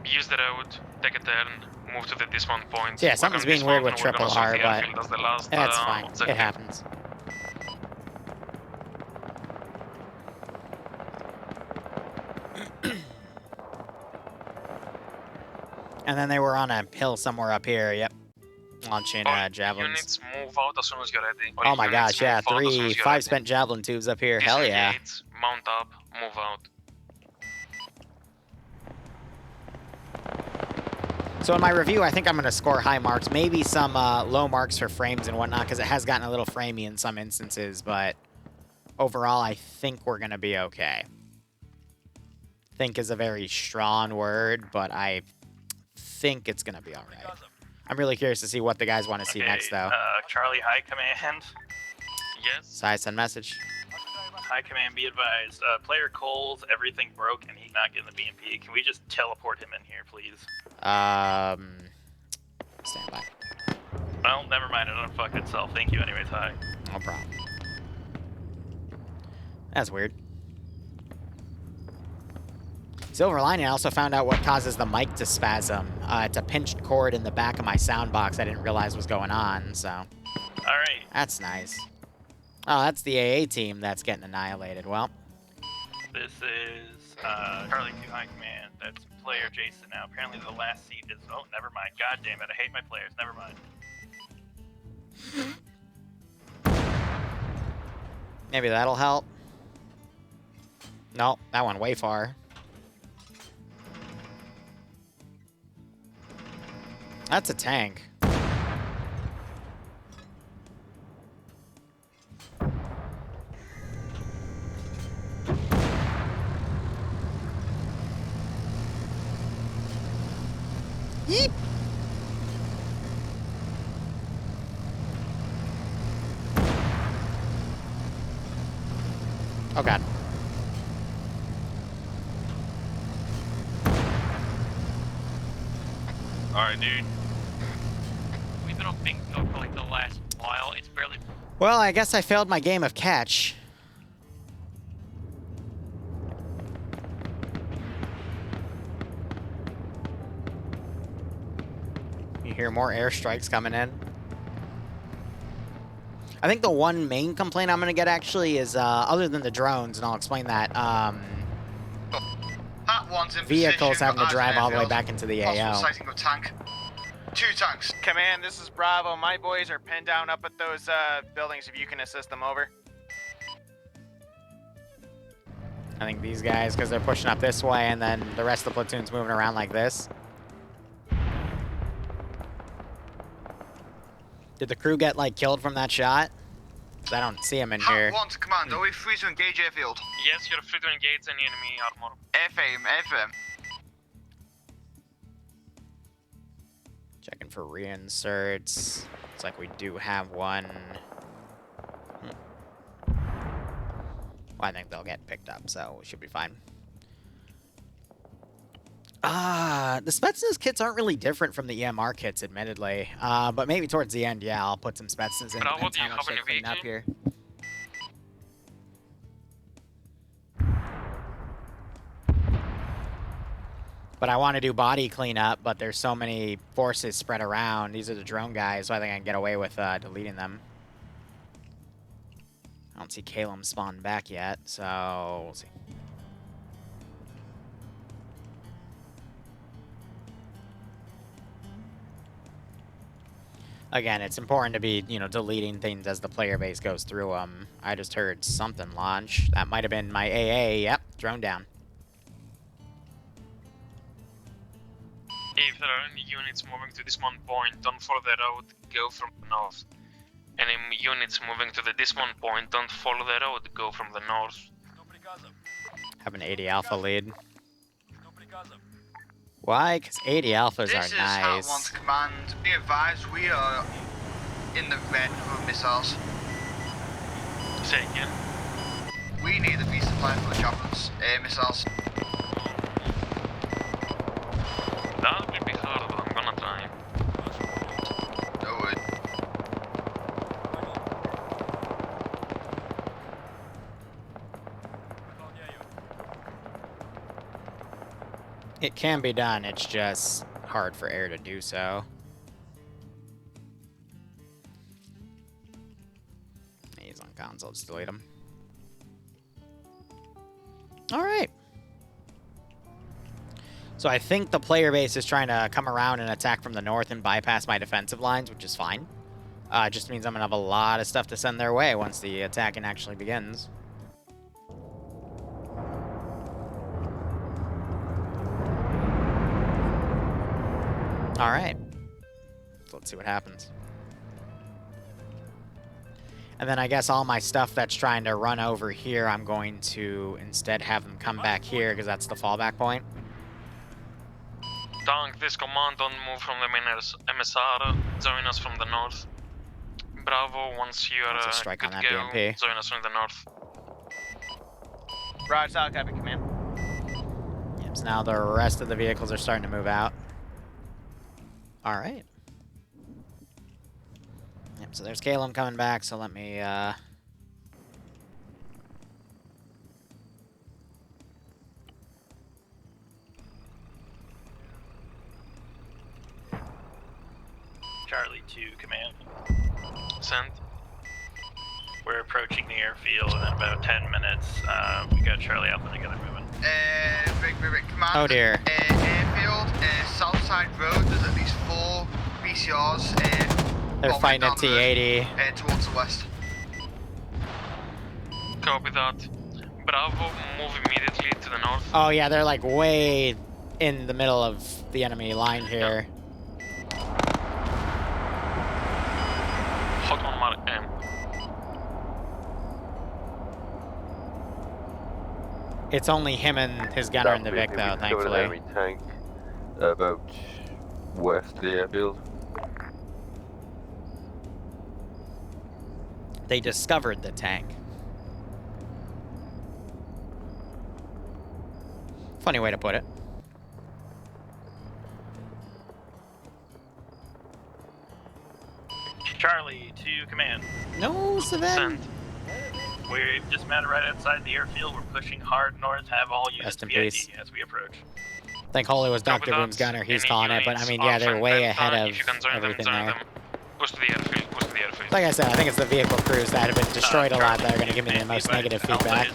Use the road, take a turn, move to the dismount point. Yeah, something's being weird with triple R, but that's fine. objective. It happens. And then they were on a hill somewhere up here. Yep. Launching javelins. Units move out as soon as you're ready. Oh my gosh, yeah, 5 spent javelin tubes up here. Hell yeah. Mount up, move out. So in my review, I think I'm going to score high marks, maybe some low marks for frames and whatnot, because it has gotten a little framey in some instances, but overall, I think we're going to be okay. Think is a very strong word, but I think it's going to be all right. I'm really curious to see what the guys want to see next, though. Charlie, High Command. Yes? So I send message. High Command, be advised. Player Cole's everything broke and he's not getting the BMP. Can we just teleport him in here, please? Stand by. Well, never mind. It unfucked itself. Thank you anyways, High. No problem. That's weird. Silver lining, I also found out what causes the mic to spasm. It's a pinched cord in the back of my sound box I didn't realize was going on, so. Alright. That's nice. Oh, that's the AA team that's getting annihilated. Well. This is Charlie 2 High Command. That's player Jason now. Apparently the last seat is... Oh, never mind. God damn it. I hate my players. Never mind. Maybe that'll help. No, that went way far. That's a tank. Yeep. Oh god. Alright, dude. We've been on pink code for like the last while. It's barely. Well, I guess I failed my game of catch. You hear more airstrikes coming in. I think the one main complaint I'm going to get actually is, other than the drones, and I'll explain that, vehicles having to drive all the way back into the AO. Sighting of tank. 2 tanks. Command, this is Bravo. My boys are pinned down up at those buildings if you can assist them over. I think these guys, because they're pushing up this way, and then the rest of the platoon's moving around like this. Did the crew get, like, killed from that shot? Because I don't see them in here. One to command, are we free to engage airfield? Yes, you're free to engage any enemy armor. FM. Checking for reinserts. Looks like we do have one. Well, I think they'll get picked up, so we should be fine. The Spetsnaz kits aren't really different from the EMR kits, admittedly. But maybe towards the end, yeah, I'll put some Spetsnaz in. Bravo, do you have any clean up here. But I want to do body cleanup, but there's so many forces spread around. These are the drone guys, so I think I can get away with deleting them. I don't see Calum spawned back yet, so we'll see. Again, it's important to be, you know, deleting things as the player base goes through them. I just heard something launch. That might have been my AA. Yep, drone down. If there are any units moving to dismount point, don't follow the road, go from the north. Any units moving to the dismount point, don't follow the road, go from the north. Have an 80 Alpha lead. Why? Because 80 Alphas are nice. This is Hat 1 to command. Be advised, we are in the red for missiles. Say again. We need a resupply for the javelins missiles. That will be hard, but I'm gonna try. Do it. It can be done, it's just hard for air to do so. He's on console, just delete him. Alright. So I think the player base is trying to come around and attack from the north and bypass my defensive lines, which is fine. It just means I'm going to have a lot of stuff to send their way once the attacking actually begins. Alright. So let's see what happens. And then I guess all my stuff that's trying to run over here, I'm going to instead have them come back here, because that's the fallback point. Tank, this command, don't move from the main MSR. Join us from the north. Bravo, once you are strike good on to that go, BMP. join us from the north. Roger, solid copy, command. Yep, so now the rest of the vehicles are starting to move out. Alright. Yep, so there's Caleb coming back, so let me, Charlie 2, command. Send. We're approaching the airfield in about 10 minutes. We got Charlie Alpha together moving. Rick, command. Oh dear. Airfield, Southside Road, there's at least 4 BCRs. They're fighting at T-80. Towards the west. Copy that. Bravo, move immediately to the north. Oh yeah, they're like way in the middle of the enemy line here. Hot on mark M. It's only him and his gunner in the Vic though, thankfully. Enemy tank about west of the airfield. They discovered the tank. Funny way to put it. Charlie 2, command. No, Savannah. We've just met right outside the airfield. We're pushing hard north. Have all units Rest in VID peace. as we approach. I think Holy was Dr. Boom's gunner, he's calling it, but I mean, yeah, they're way ahead of everything there. Push to the airfield, push to the airfield. Like I said, I think it's the vehicle crews that have been destroyed a lot that are going to give me the most negative feedback.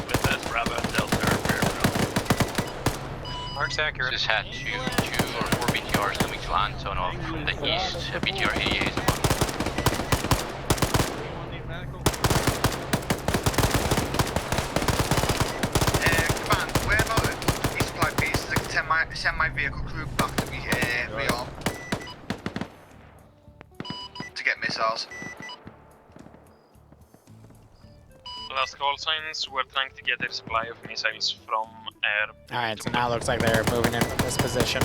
Mark's accurate. This had 2 or 4 BTRs coming to Antonov from the east. BTR 88 is above. Command, where about resupply bases? I can send my vehicle crew back to rearm. To get missiles. Last call signs, we're trying to get a supply of missiles from air. Alright, so now it looks like they're moving in from this position.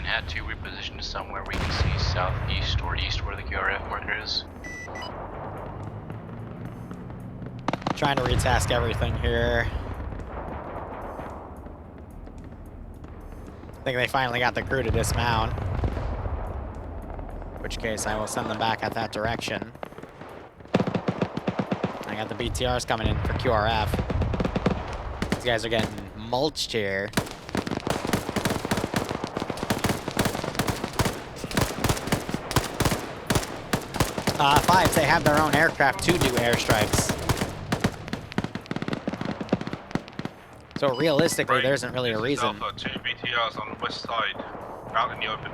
Had to reposition to somewhere we can see southeast or east where the QRF marker is. Trying to retask everything here. I think they finally got the crew to dismount. In which case I will send them back at that direction. I got the BTRs coming in for QRF. These guys are getting mulched here. Fives, they have their own aircraft to do airstrikes. So realistically, there isn't really a reason. Alpha, 2 BTRs on the west side, out in the open.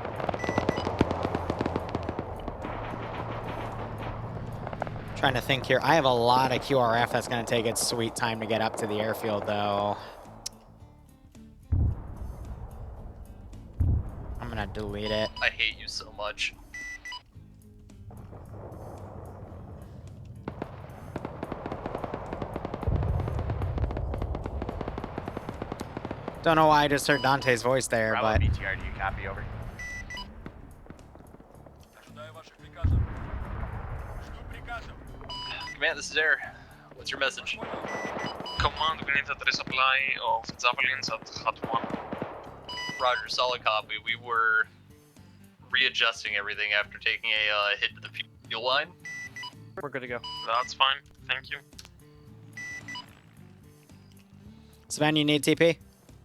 Trying to think here. I have a lot of QRF that's going to take its sweet time to get up to the airfield, though. I'm going to delete it. I hate you so much. Don't know why I just heard Dante's voice there, Bravo but... BTR, do you copy over? Command, this is Air. What's your message? Command, we need a resupply of javelins at Hut 1. Roger, solid copy. We were readjusting everything after taking a hit to the fuel line. We're good to go. That's fine, thank you. Sven, you need TP?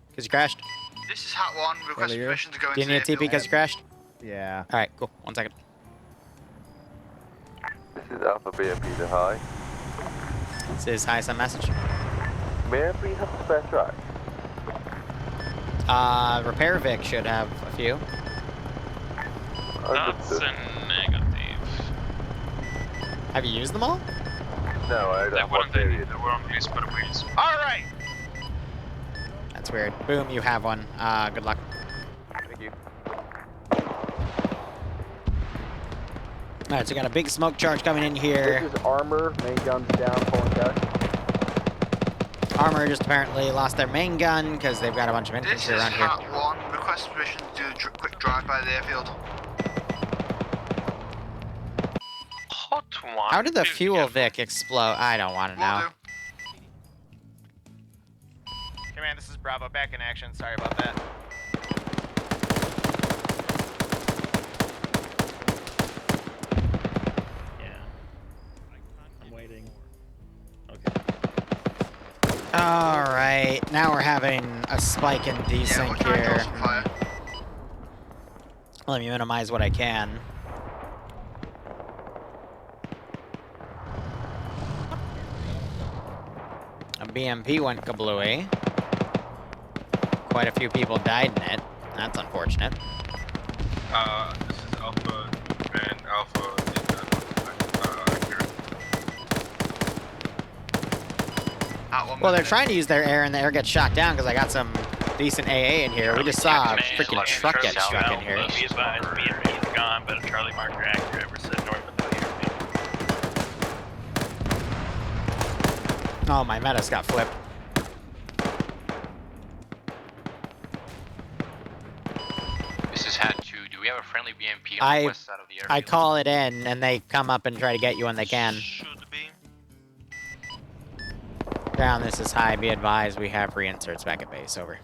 Because you crashed? This is Hat 1, request permission to go Do into you need the a TP because you crashed? Yeah. Alright, cool. 1 second. This is Alpha BMP to high. This is high some message. May I please have a spare track? Repair Vic should have a few. That's a negative. Have you used them all? No, I They don't weren't want any, they were on release per wheels. Alright! That's weird. Boom, you have one. Good luck. Thank you. Alright, so we got a big smoke charge coming in here. This is Armor, main guns down, pulling back. Armor just apparently lost their main gun because they've got a bunch of This infantry is around here. Hat 1, request permission to do a quick drive by the airfield. Hot 1. How did the please be fuel careful. Vic explode? I don't want to know. Command, this is Bravo, back in action. Sorry about that. Yeah. I'm waiting. Okay. Alright, now we're having a spike in desync here. Let me minimize what I can. A BMP went kablooey. Quite a few people died in it. That's unfortunate. This is Alpha, and Alpha is accurate. Well, they're trying to use their air, and the air gets shot down because I got some decent AA in here. We just saw a freaking truck get struck in here. Be advised, BMP is gone, but a Charlie marker accurate. We're sitting north of the airfield. Oh, my metas got flipped. This is Hat 2. Do we have a friendly BMP on the west side of the airfield? I call it in, and they come up and try to get you when they can. Should be. Ground, this is high. Be advised, we have reinserts back at base. Over.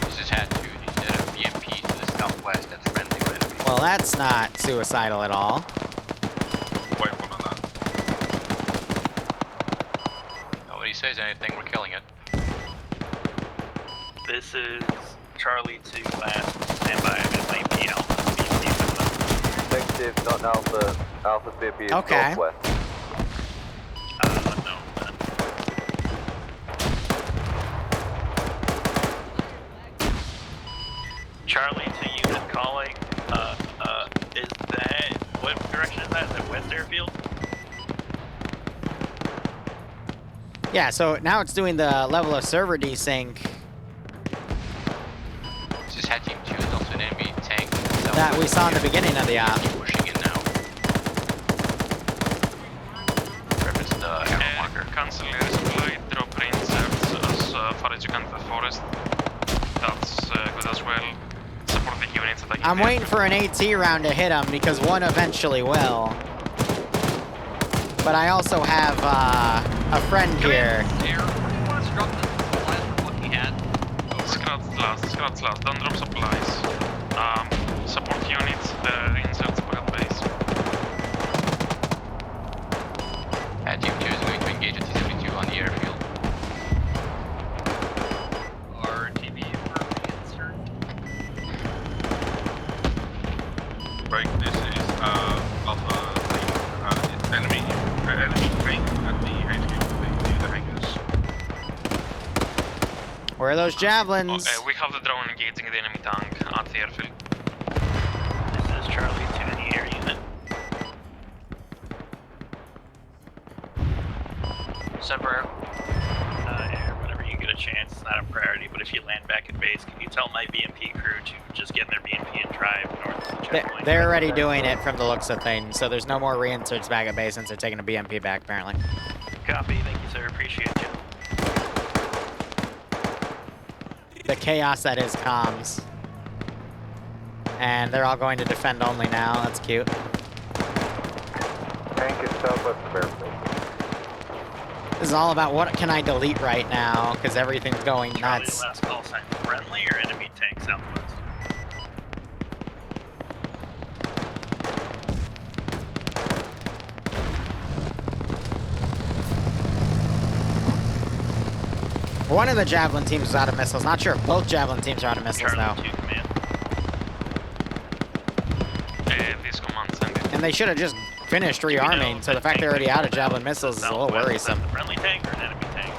This is Hat 2. He's at a BMP to the southwest. That's friendly right of me. Well, that's not suicidal at all. Wait, hold on that. Nobody says anything. We're killing it. This is Charlie 2 last. Stand by. I'm going to be Alpha. BMP with them. Negative, not Alpha. Alpha BMP is Okay. northwest. No. Charlie to unit calling. Is that, what direction is that? Is that west airfield? Yeah, so now it's doing the level of server desync This is Hat Team 2. There's also an enemy tank. that we saw in the beginning of the op. Pushing in now. Reference the arrow marker. Cancel resupply, drop reinserts as far as you can to the forest. That's good as well. Support the units that I I'm waiting for an AT round to hit him because one eventually will. But I also have a friend here. Scratch last, don't drop supplies. Support units, the reinserts back at base. Team 2 is going to engage a T-72 on the airfield. RTB for reinsert. Right, this is Alpha, enemy tank at the HQ, the hangars. Where are those javelins? We have the drone engaging the enemy tank at the airfield. This is Charlie 2 in the air unit. Send for Air, whenever you get a chance. It's not a priority, but if you land back at base, can you tell my BMP crew to just get in their BMP and drive north of the checkpoint? They're already doing it from the looks of things, so there's no more reinserts back at base since they're taking a BMP back, apparently. Copy, thank you, sir. Appreciate you. The chaos that is comms. And they're all going to defend only now. That's cute. Tank is southwest of airfield. This is all about what can I delete right now, because everything's going nuts. Last call sign, friendly or enemy tank southwest? One of the Javelin teams is out of missiles. Not sure if both Javelin teams are out of missiles, though. And they should have just finished rearming, so the fact they're already out of Javelin missiles is a little worrisome. Friendly tank or an enemy tank?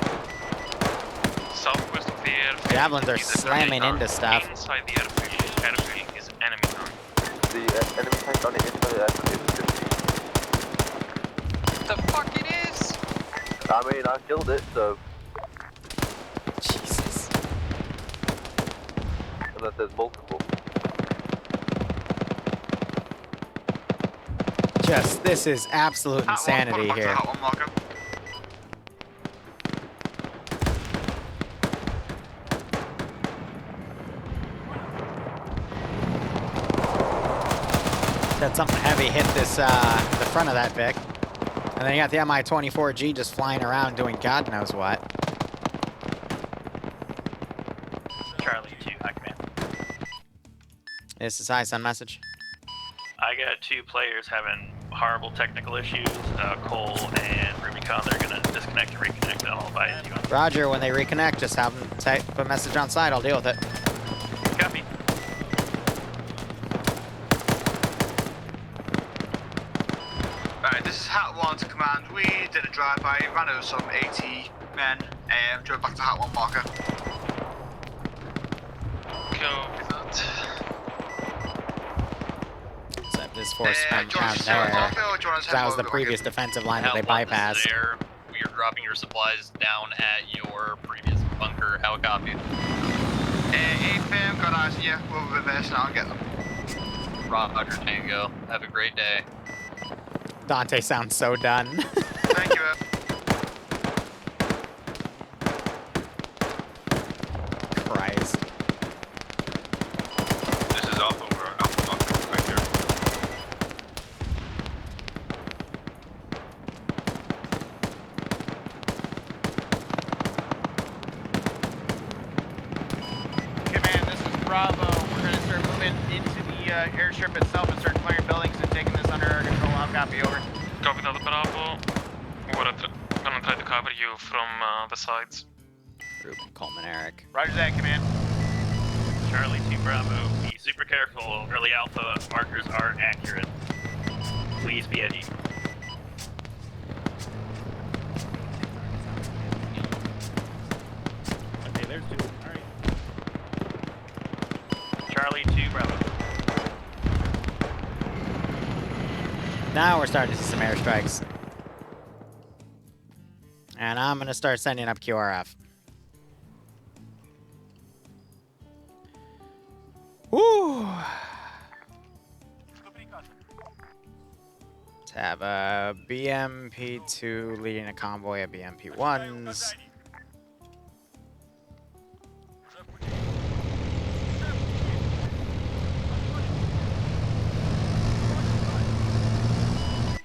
Southwest of the airfield. Javelins are slamming into stuff. Inside the airfield is enemy tank. The enemy tank on the inside of the airfield is 50. The fuck it is? I mean, I killed it, so... Jesus. Unless there's multiple. Just, this is absolute insanity here. Had something heavy hit this, the front of that Vic. And then you got the Mi-24G just flying around doing God knows what. Charlie 2, high command. This is High Sun message. I got 2 players having horrible technical issues. Cole and Rubicon, they're gonna disconnect and reconnect, and I'll advise you. Roger, when they reconnect, just have them type a message on site. I'll deal with it. Copy. Alright, this is Hat 1 to command. We did a drive-by, ran over some 80 men, drove back to Hat 1 marker. Go with that. This force went down there. That was the previous defensive line that they bypassed. We are dropping your supplies down at your previous bunker. How copy? AFM, got eyes on you. We'll reverse now and get them. Roger, Tango. Have a great day. Dante sounds so done. Thank you. Christ. This is Alpha. We're Alpha right here. Command, this is Bravo. We're going to start moving into the airstrip itself and start clearing buildings and taking this under our control. I'll copy, over. Copy that, Bravo. We're gonna try to cover you from the sides. Ruben, Coleman, Eric. Roger that, command. Charlie 2 Bravo, be super careful. Early Alpha markers are accurate. Please be edgy. Okay, there's 2. Alright. Charlie 2 Bravo. Now we're starting to see some airstrikes. And I'm going to start sending up QRF. Woo! Let's have a BMP2 leading a convoy of BMP1s.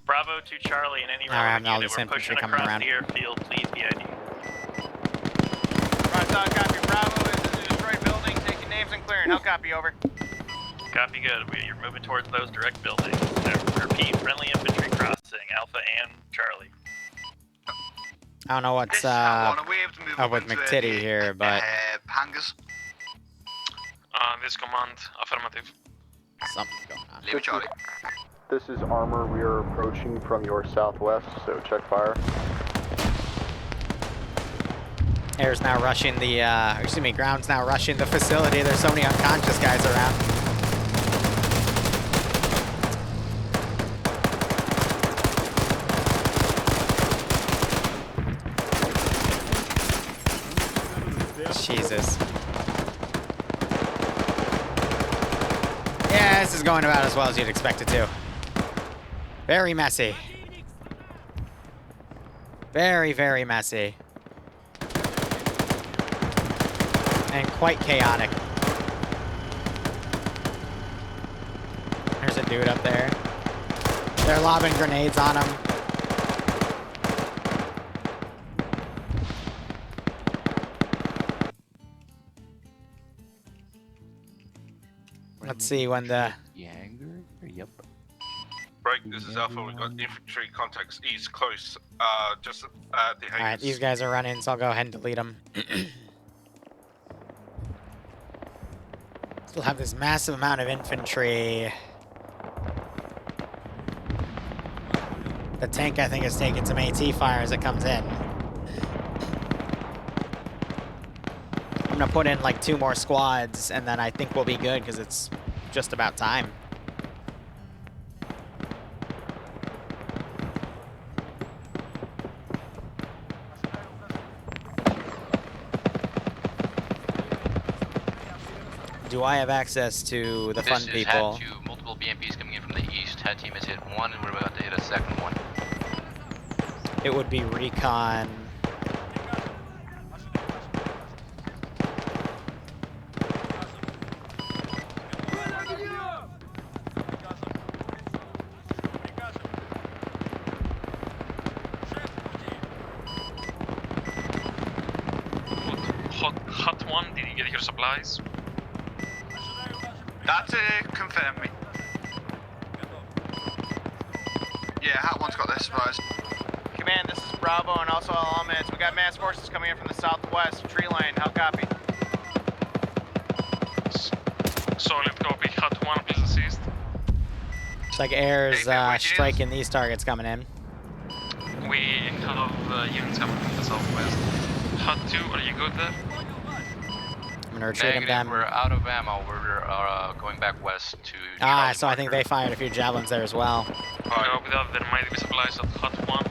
Bravo to Charlie and any Alright, relevant all unit. this We're infantry pushing coming across around. the airfield. Please be ID. Right, copy, Bravo. This is a destroyed building. Taking names and clearing. How copy, over. Copy good. You're moving towards those direct buildings. Repeat, friendly infantry crossing Alpha and Charlie. I don't know what's up with McTitty here, but hangars. This command, affirmative. Something's going on. Leave it, Charlie. This is Armor. We are approaching from your southwest, so check fire. Air's now rushing the, ground's now rushing the facility. There's so many unconscious guys around. Jesus. Yeah, this is going about as well as you'd expect it to. Very messy. Very, very messy. And quite chaotic. There's a dude up there. They're lobbing grenades on him. Let's see when the... Yep. Break, this is Alpha. We've got infantry contacts east, close. Just at the Alright, these guys are running, so I'll go ahead and delete them. Still have this massive amount of infantry. The tank, I think, is taking some AT fire as it comes in. I'm gonna put in like 2 more squads, and then I think we'll be good, because it's just about time. Do I have access to the fun people? This is Hat 2, multiple BMPs coming in from the east. Hat team has hit 1, and we're about to hit a second one. It would be recon. Hot 1, did you get your supplies? That's confirm me. Yeah, Hat 1's got their supplies. Command, this is Bravo and also elements. We got mass forces coming in from the southwest. Tree line, how copy? Solid copy. Hot 1, please assist. Looks like air's striking these targets coming in. We have units coming from the southwest. Hot 2, are you good there? I'm gonna retreat them. We're out of ammo. We're going back west to. Ah, so I think they fired a few javelins there as well. Copy that. There might be supplies at Hot 1.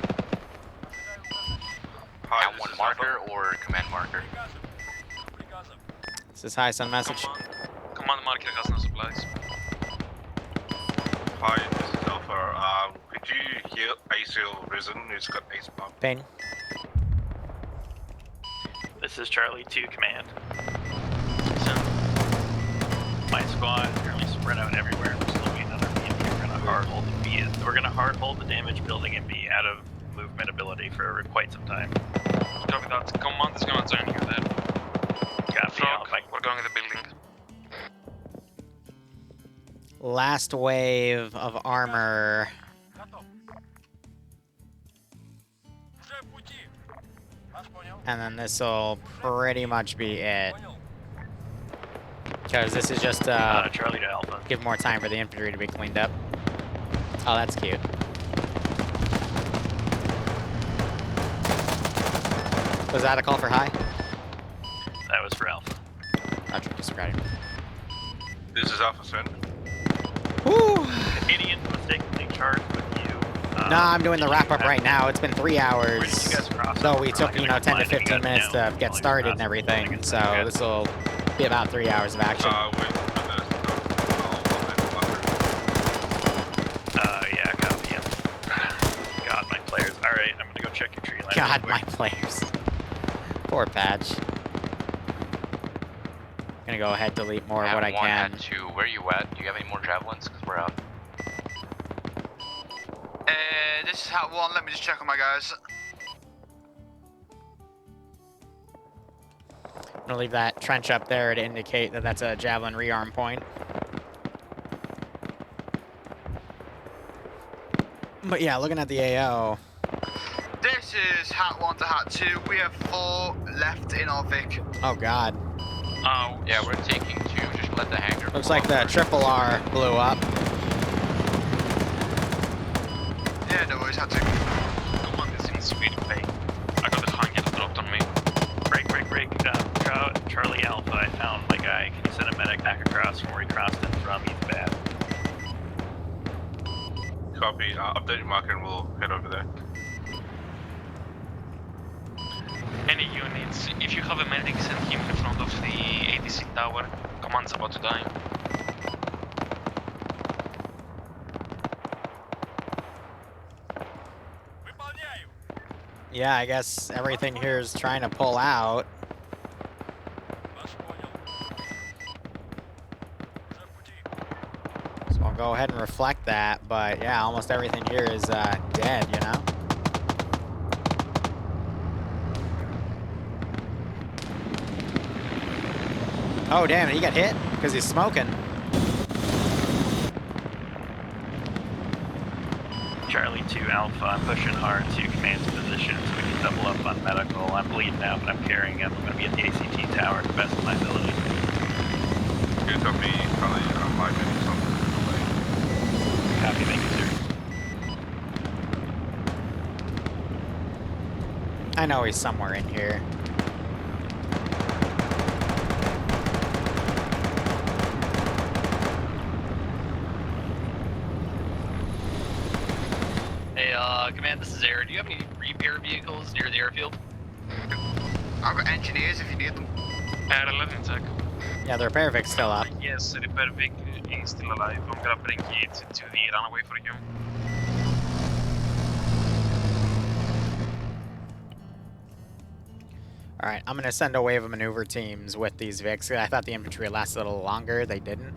Hat 1 marker or command marker? This is High Sun message. Command marker has no supplies. Hi, this is Alpha. Could you hear ACL Risen, who's got ace pump? Pain. This is Charlie 2 command. My squad currently spread out everywhere. We're still waiting on our BMP. We're gonna hard hold the damage building and be out of movement ability for quite some time. Copy that. Command is gonna join you there. Copy. We're going to the building. Last wave of armor. And then this will pretty much be it. Because this is just Charlie to Alpha. Give more time for the infantry to be cleaned up. Oh, that's cute. Was that a call for high? That was for Alpha. Roger, disregarding. This is Alpha Sven. Woo! Canadian mistakenly charged with you. No, I'm doing the wrap up right now. It's been 3 hours. Though we took, 10 to 15 minutes to get started and everything. So this will be about 3 hours of action. Yeah, copy. God, my players. Alright, I'm gonna go check your tree line. God, my players. Poor patch. Gonna go ahead, delete more of what I can. Hat 2, where are you at? Do you have any more javelins? Because we're out. This is Hat 1, let me just check on my guys. I'm gonna leave that trench up there to indicate that that's a javelin rearm point. But yeah, looking at the AO. This is Hat 1 to Hat 2. We have 4 left in our Vic. Oh god. Oh. Yeah, we're taking 2. Just let the hangar. Looks like the triple R blew up. Yeah, no worries, Hat 2. Come on, this seems speed pay. I got the hangar dropped on me. Break. Charlie Alpha, I found my guy. Can you send a medic back across from where he crossed in from? He's bad. Copy. Update your marker and we'll head over there. Any units, if you have a medic, send him in front of the ADC tower. Command's about to die. Yeah, I guess everything here is trying to pull out. So I'll go ahead and reflect that, but yeah, almost everything here is dead, you know? Oh, damn, he got hit? Because he's smoking. Charlie 2 Alpha, I'm pushing hard to command's position so we can double up on medical. I'm bleeding out, but I'm carrying him. I'm going to be at the ACT tower to the best of my ability. Good copy, probably 5 minutes on the way. Copy, thank you, sir. I know he's somewhere in here. Command, this is Air. Do you have any repair vehicles near the airfield? I've got engineers if you need them. Air 11 tech. Yeah, the repair vic's still up. Yes, the repair vic is still alive. I'm gonna bring it to the runway for you. Alright, I'm gonna send a wave of maneuver teams with these Vics. I thought the infantry would last a little longer. They didn't.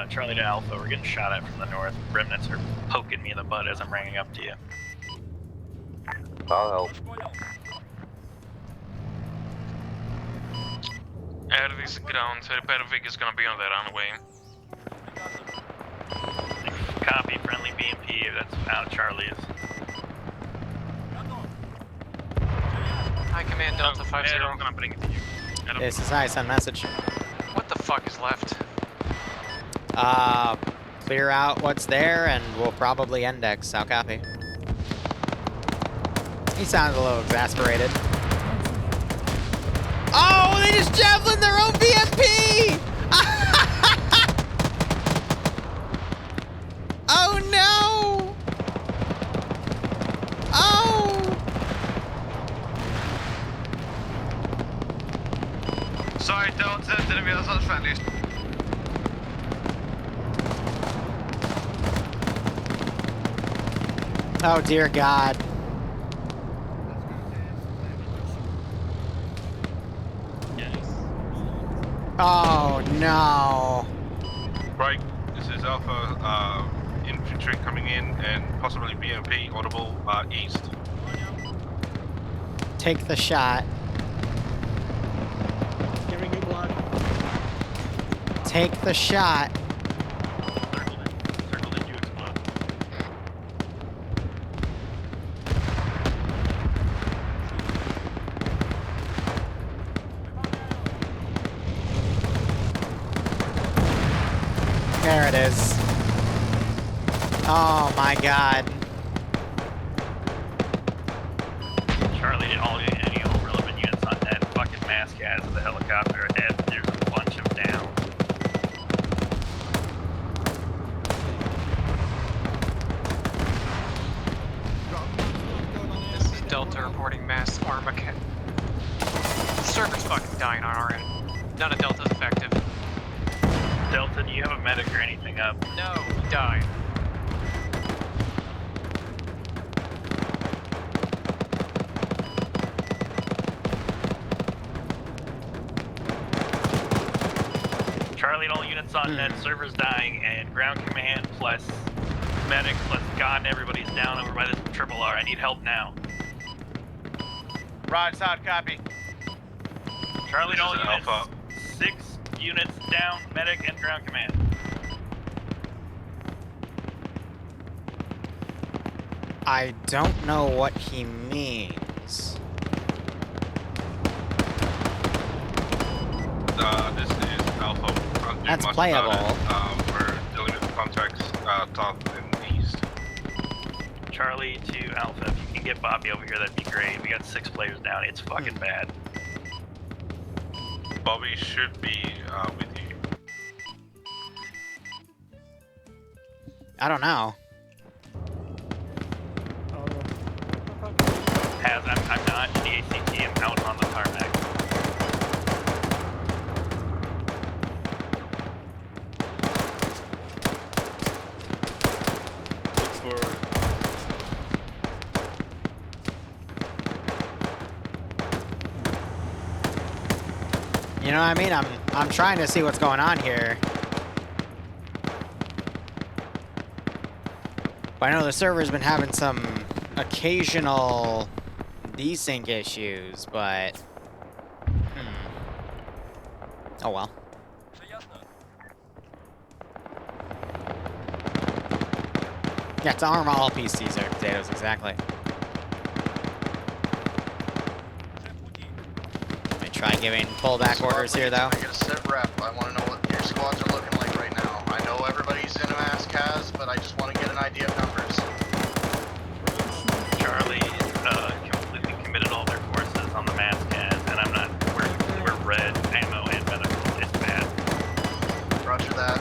Charlie to Alpha, we're getting shot at from the north. Remnants are poking me in the butt as I'm bringing up to you. I'll help. Air this ground, the repair vic is gonna be on the runway. Copy, friendly BMP, that's out Charlie's. Hi, Command Delta 50. Air, I'm gonna bring it to you. This is high, send message. What the fuck is left? Clear out what's there, and we'll probably index. I'll copy. He sounds a little exasperated. Oh, they just javelin their own BMP! Oh no! Oh! Sorry, Delta, didn't realize I was friendly. Oh dear God. Oh no. Right, this is Alpha, infantry coming in and possibly BMP audible east. Take the shot. Giving you blood. Take the shot. Circle did you explode? There it is. Oh my God. Charlie, any all relevant units on that fucking mass gas of the helicopter ahead. There's a bunch of them down. This is Delta reporting mass Armageddon. The server's fucking dying on our end. None of Delta's effective. Delta, do you have a medic or anything up? No, he died. Charlie and all units on net, server's dying, and ground command plus medic plus God and everybody's down over by this triple R. I need help now. Rod, sound copy. Charlie and all This is units, Alpha. 6 units down, medic and ground command. I don't know what he means. This is Alpha. That's playable. We're dealing with contacts south and east. Charlie to Alpha, if you can get Bobby over here, that'd be great. We got 6 players down. It's fucking bad. Bobby should be with you. I don't know. I'm not in the ACT. I'm You know what I mean? I'm trying to see what's going on here. But I know the server's been having some occasional desync issues, but oh well. Yeah, to arm all PCs are potatoes, exactly. Let me try giving pullback orders here, though. I get a sit rep. I want to know what your squads are looking like right now. I know everybody's in a mass cas, but I just want to get an idea of numbers. Charlie completely committed all their forces on the mass cas, and I'm not. We're red, ammo, and medical. It's bad. Roger that.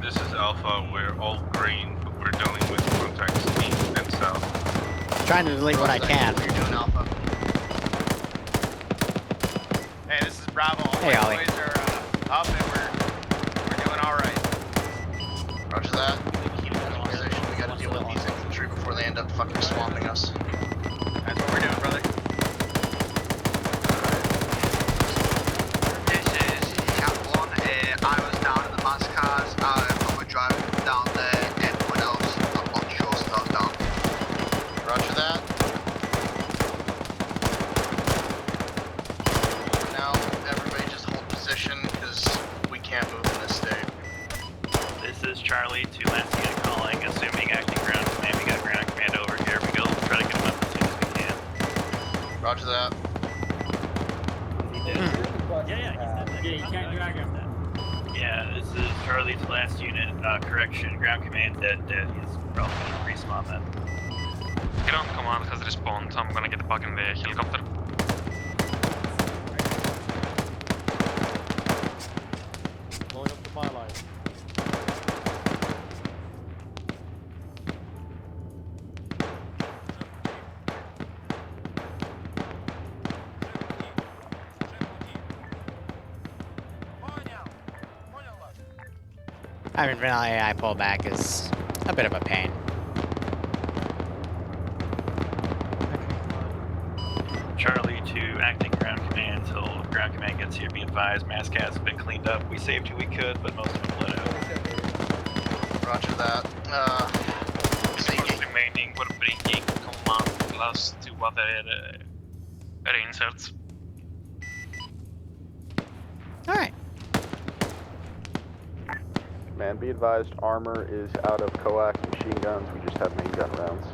This is Alpha. We're all green. We're dealing with contacts east and south. Trying to delete what I can. What you're doing, Alpha. Hey, this is Bravo. All hey, Ollie. Boys are up and we're doing all right. Roger that. Keep in position. We got to deal with these infantry before they end up fucking swamping us. That's what we're doing, brother. This is Cap 1. I was down in the mass cars. We're driving down there. Everyone else, I'm not sure, so that's down. Roger that. Now, everybody just hold position, because we can't move in this state. This is Charlie to last unit calling, assuming acting ground command. We got ground command over here. We go try to get them up as soon as we can. Roger that. You can't drag him. Yeah, this is Charlie to last unit. Correction, ground command dead. He's probably gonna respawn then. Ground command has respawned. I'm gonna get back in the helicopter. Going up to my line. Having vanilla AI pullback is a bit of a pain. Charlie to acting ground command till ground command gets here. Be advised, mass cats have been cleaned up. We saved who we could, but most of them bled out. Roger that. Remaining, we're bringing command plus 2 other reinserts. Alright. Man, be advised, armor is out of coax machine guns. We just have main gun rounds.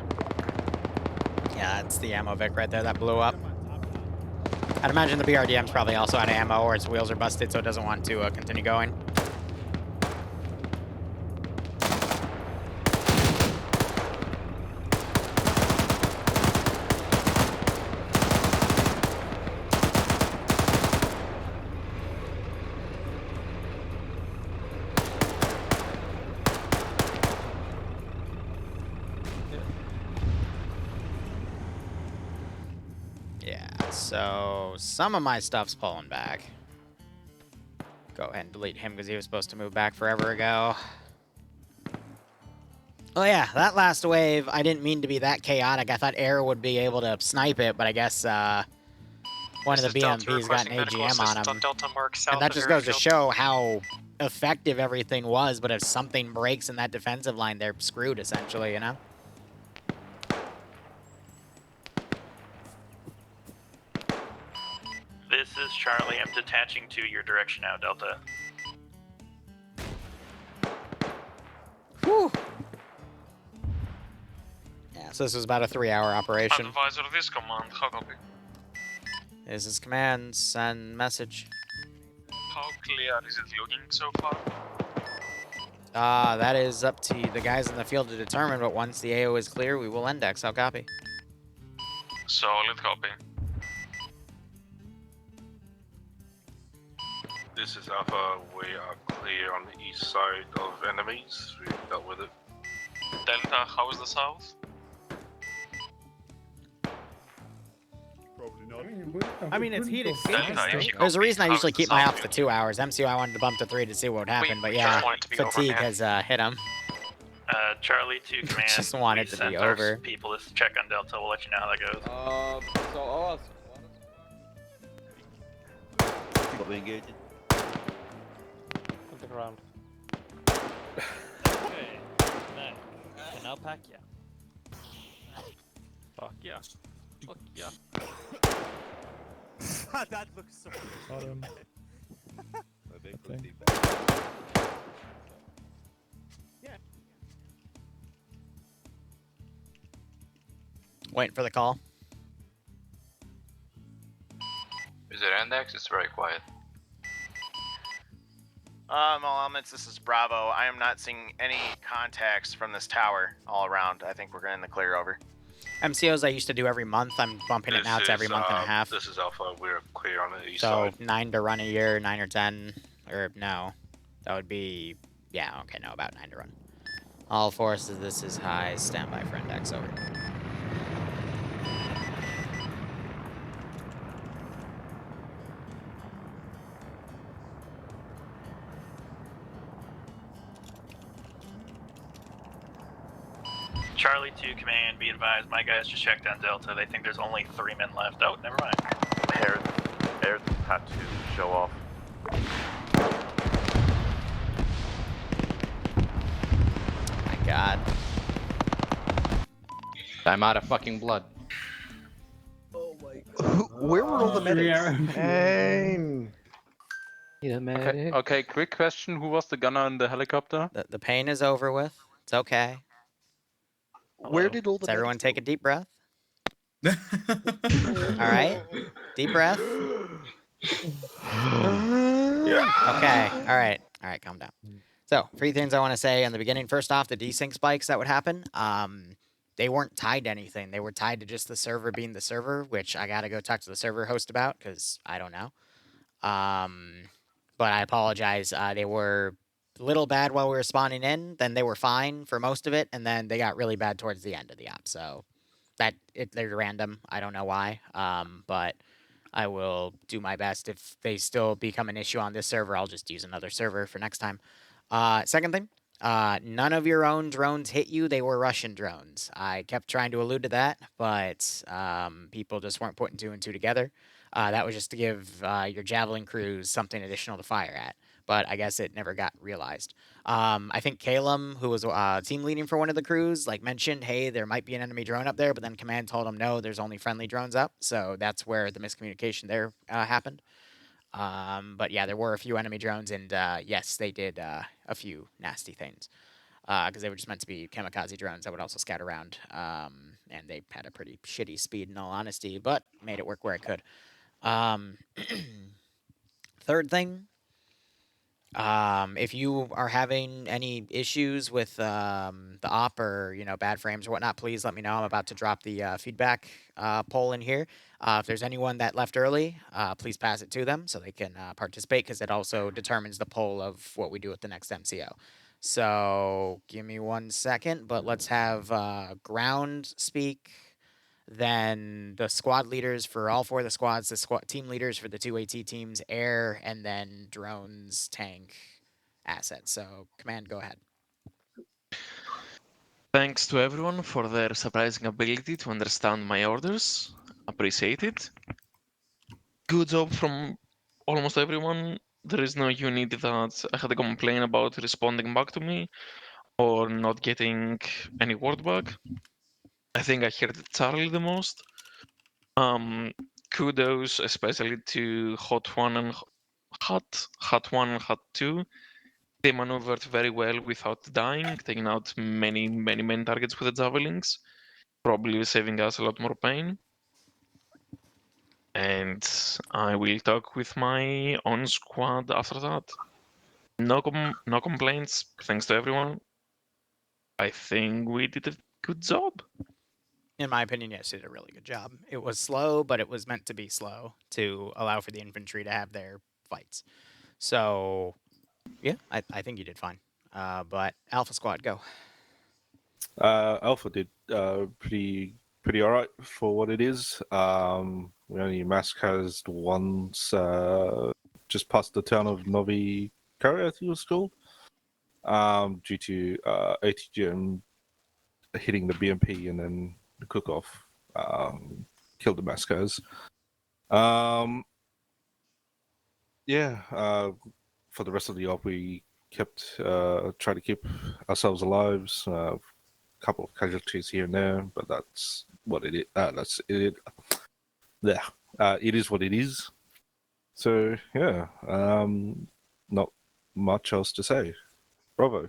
Yeah, that's the ammo Vic right there that blew up. I'd imagine the BRDM's probably also out of ammo, or its wheels are busted, so it doesn't want to continue going. So, some of my stuff's pulling back. Go ahead and delete him because he was supposed to move back forever ago. Oh yeah, that last wave, I didn't mean to be that chaotic. I thought Air would be able to snipe it, but I guess one of the BMPs got an AGM on him. And that just goes to show how effective everything was, but if something breaks in that defensive line, they're screwed, essentially, you know? This is Charlie. I'm detaching to your direction now, Delta. Whew. Yeah, so this was about a 3-hour operation. Advisor, this command, how copy? This is command, send message. How clear is it looking so far? That is up to the guys in the field to determine, but once the AO is clear, we will index. How copy? Solid copy. This is Alpha. We are clear on the east side of enemies. We've dealt with it. Delta, how is the south? I mean, it's heated. There's a reason I usually keep my ops to 2 hours. MCU, I wanted to bump to 3 to see what would happen, but yeah, fatigue has hit him. Charlie to command. Just want it to be over. People to check on Delta. We'll let you know how that goes. So What we engaging? On the ground. Okay. Nice. And alpaca. Fuck yeah. Fuck yeah. That looks so Got him. Yeah. Waiting for the call. Is it index? It's very quiet. All elements, this is Bravo. I am not seeing any contacts from this tower all around. I think we're in the clear over. MCOs I used to do every month. I'm bumping it now to every month and a half. This is Alpha. We're clear on the east So side. 9 to run a year, 9 or 10, or no, that would be, yeah, okay, no, about 9 to run. All forces, this is high. Standby for index, over. Charlie 2 command, be advised, my guys just checked on Delta. They think there's only 3 men left. Oh, never mind. Air tattoo, show off. My God. I'm out of fucking blood. Oh my Where were all the medics? Dang. Okay, quick question. Who was the gunner in the helicopter? The pain is over with. It's okay. Where did all the Does everyone medics take a deep breath? All right. Deep breath. Okay. All right. All right. Calm down. So, 3 things I want to say in the beginning. First off, the desync spikes that would happen. They weren't tied to anything. They were tied to just the server being the server, which I gotta go talk to the server host about because I don't know. But I apologize. They were a little bad while we were spawning in. Then they were fine for most of it, and then they got really bad towards the end of the op. So they're random. I don't know why. But I will do my best. If they still become an issue on this server, I'll just use another server for next time. Second thing, none of your own drones hit you. They were Russian drones. I kept trying to allude to that, but people just weren't putting 2 and 2 together. That was just to give your Javelin crews something additional to fire at, but I guess it never got realized. I think Calum, who was team leading for one of the crews, mentioned, hey, there might be an enemy drone up there, but then command told him, no, there's only friendly drones up, so that's where the miscommunication there happened. But yeah, there were a few enemy drones, and yes, they did a few nasty things. Because they were just meant to be kamikaze drones that would also scout around, and they had a pretty shitty speed, in all honesty, but made it work where it could. Third thing, if you are having any issues with the op or bad frames or whatnot, please let me know. I'm about to drop the feedback poll in here. If there's anyone that left early, please pass it to them so they can participate, because it also determines the poll of what we do with the next MCO. So give me 1 second, but let's have ground speak, then the squad leaders for all 4 of the squads, the team leaders for the 2 AT teams, air, and then drones, tank, assets. So command, go ahead. Thanks to everyone for their surprising ability to understand my orders. Appreciate it. Good job from almost everyone. There is no unit that I had a complaint about responding back to me or not getting any word back. I think I heard Charlie the most. Kudos especially to Hot 1 and Hot 1 and Hot 2. They maneuvered very well without dying, taking out many main targets with the javelins, probably saving us a lot more pain. And I will talk with my own squad after that. No complaints, thanks to everyone. I think we did a good job. In my opinion, yes, you did a really good job. It was slow, but it was meant to be slow to allow for the infantry to have their fights. So, yeah, I think you did fine. But Alpha Squad, go. Alpha did pretty alright for what it is. We only massacred once, just past the town of Novi Korea, I think it was called, due to ATGM hitting the BMP and then the cook-off killed the massacres. Yeah, for the rest of the op, we kept trying to keep ourselves alive. A couple of casualties here and there, but that's what it is. That's it. Yeah, it is what it is. So yeah, not much else to say. Bravo.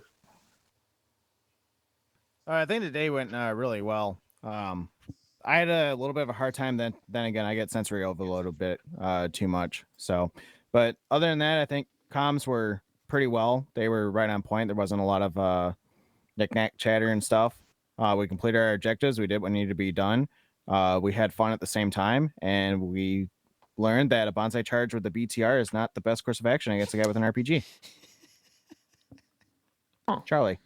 I think the day went really well. I had a little bit of a hard time. Then again, I get sensory overload a bit too much. So, but other than that, I think comms were pretty well. They were right on point. There wasn't a lot of knick-knack chatter and stuff. We completed our objectives. We did what needed to be done. We had fun at the same time, and we learned that a bonsai charge with the BTR is not the best course of action against a guy with an RPG. Charlie.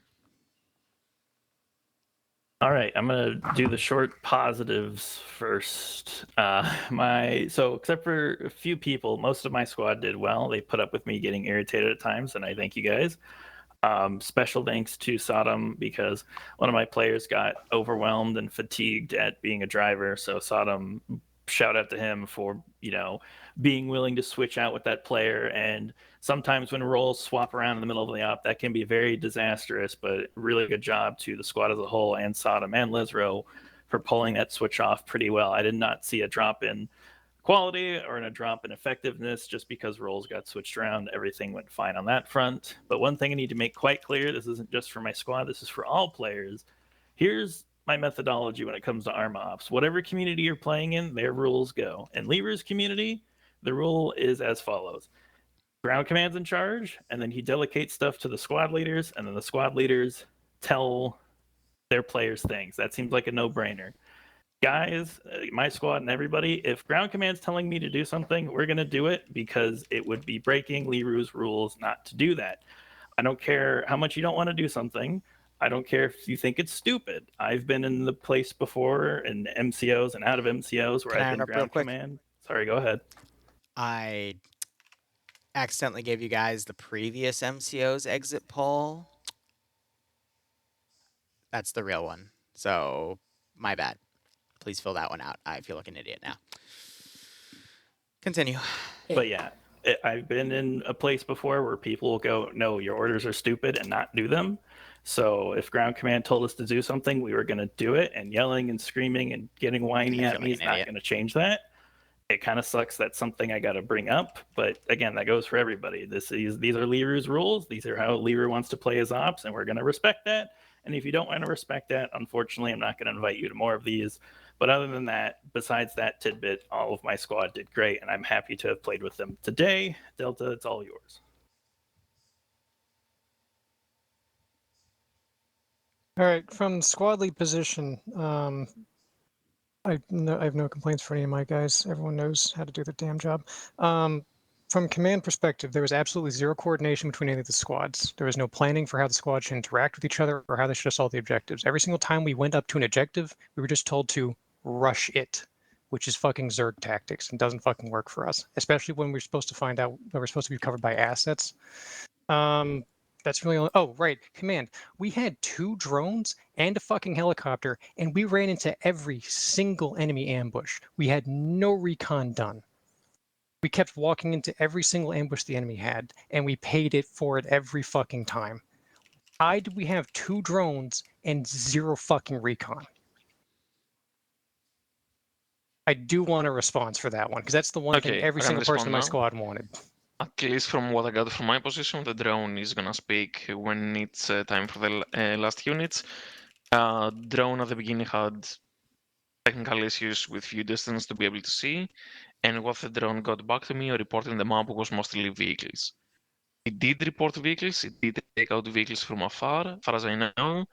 All right, I'm gonna do the short positives first. So except for a few people, most of my squad did well. They put up with me getting irritated at times, and I thank you guys. Special thanks to Sodom because one of my players got overwhelmed and fatigued at being a driver. So Sodom, shout out to him for being willing to switch out with that player. And sometimes when roles swap around in the middle of the op, that can be very disastrous. But really good job to the squad as a whole and Sodom and Liru for pulling that switch off pretty well. I did not see a drop in quality or in a drop in effectiveness just because roles got switched around. Everything went fine on that front. But one thing I need to make quite clear, this isn't just for my squad, this is for all players. Here's my methodology when it comes to ARM ops. Whatever community you're playing in, their rules go. In Liru's community, the rule is as follows. Ground command's in charge, and then he delegates stuff to the squad leaders, and then the squad leaders tell their players things. That seems like a no-brainer. Guys, my squad and everybody, if ground command's telling me to do something, we're going to do it because it would be breaking Liru's rules not to do that. I don't care how much you don't want to do something. I don't care if you think it's stupid. I've been in the place before in MCOs and out of MCOs where I've been ground command. Sorry, go ahead. I accidentally gave you guys the previous MCO's exit poll. That's the real one. So, my bad. Please fill that one out. I feel like an idiot now. Continue. But yeah, I've been in a place before where people will go, no, your orders are stupid and not do them. So if ground command told us to do something, we were going to do it, and yelling and screaming and getting whiny at me is not going to change that. It kind of sucks. That's something I got to bring up. But again, that goes for everybody. These are Liru's rules. These are how Liru wants to play his ops, and we're going to respect that. And if you don't want to respect that, unfortunately, I'm not going to invite you to more of these. But other than that, besides that tidbit, all of my squad did great, and I'm happy to have played with them today. Delta, it's all yours. All right, from squad lead position, I have no complaints for any of my guys. Everyone knows how to do their damn job. From command perspective, there was absolutely zero coordination between any of the squads. There was no planning for how the squad should interact with each other or how they should solve the objectives. Every single time we went up to an objective, we were just told to rush it, which is fucking Zerg tactics and doesn't fucking work for us, especially when we're supposed to find out that we're supposed to be covered by assets. That's really only, oh, right, command. We had 2 drones and a fucking helicopter, and we ran into every single enemy ambush. We had no recon done. We kept walking into every single ambush the enemy had, and we paid it for it every fucking time. Why did we have 2 drones and 0 fucking recon? I do want a response for that one, because that's the one thing every single person in my squad wanted. At least from what I got from my position, the drone is gonna speak when it's time for the last units. Drone at the beginning had technical issues with view distance to be able to see, and what the drone got back to me or reporting the map was mostly vehicles. It did report vehicles, it did take out vehicles from afar, as far as I know,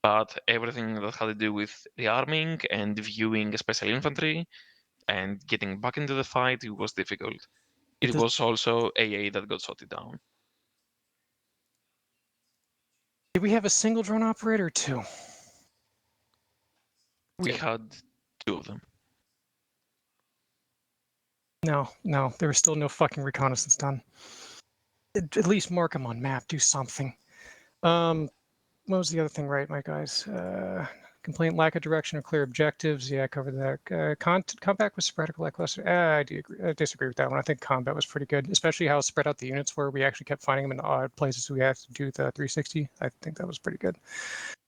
but everything that had to do with rearming and viewing special infantry and getting back into the fight, it was difficult. It was also AA that got shot down. Did we have a single drone operator or 2? We had 2 of them. No, there was still no fucking reconnaissance done. At least mark them on map, do something. What was the other thing, right, my guys? complaint, lack of direction or clear objectives. Yeah, I covered that. Combat was spread lackluster. I disagree with that one. I think combat was pretty good, especially how spread out the units were. We actually kept finding them in odd places, so we had to do the 360. I think that was pretty good.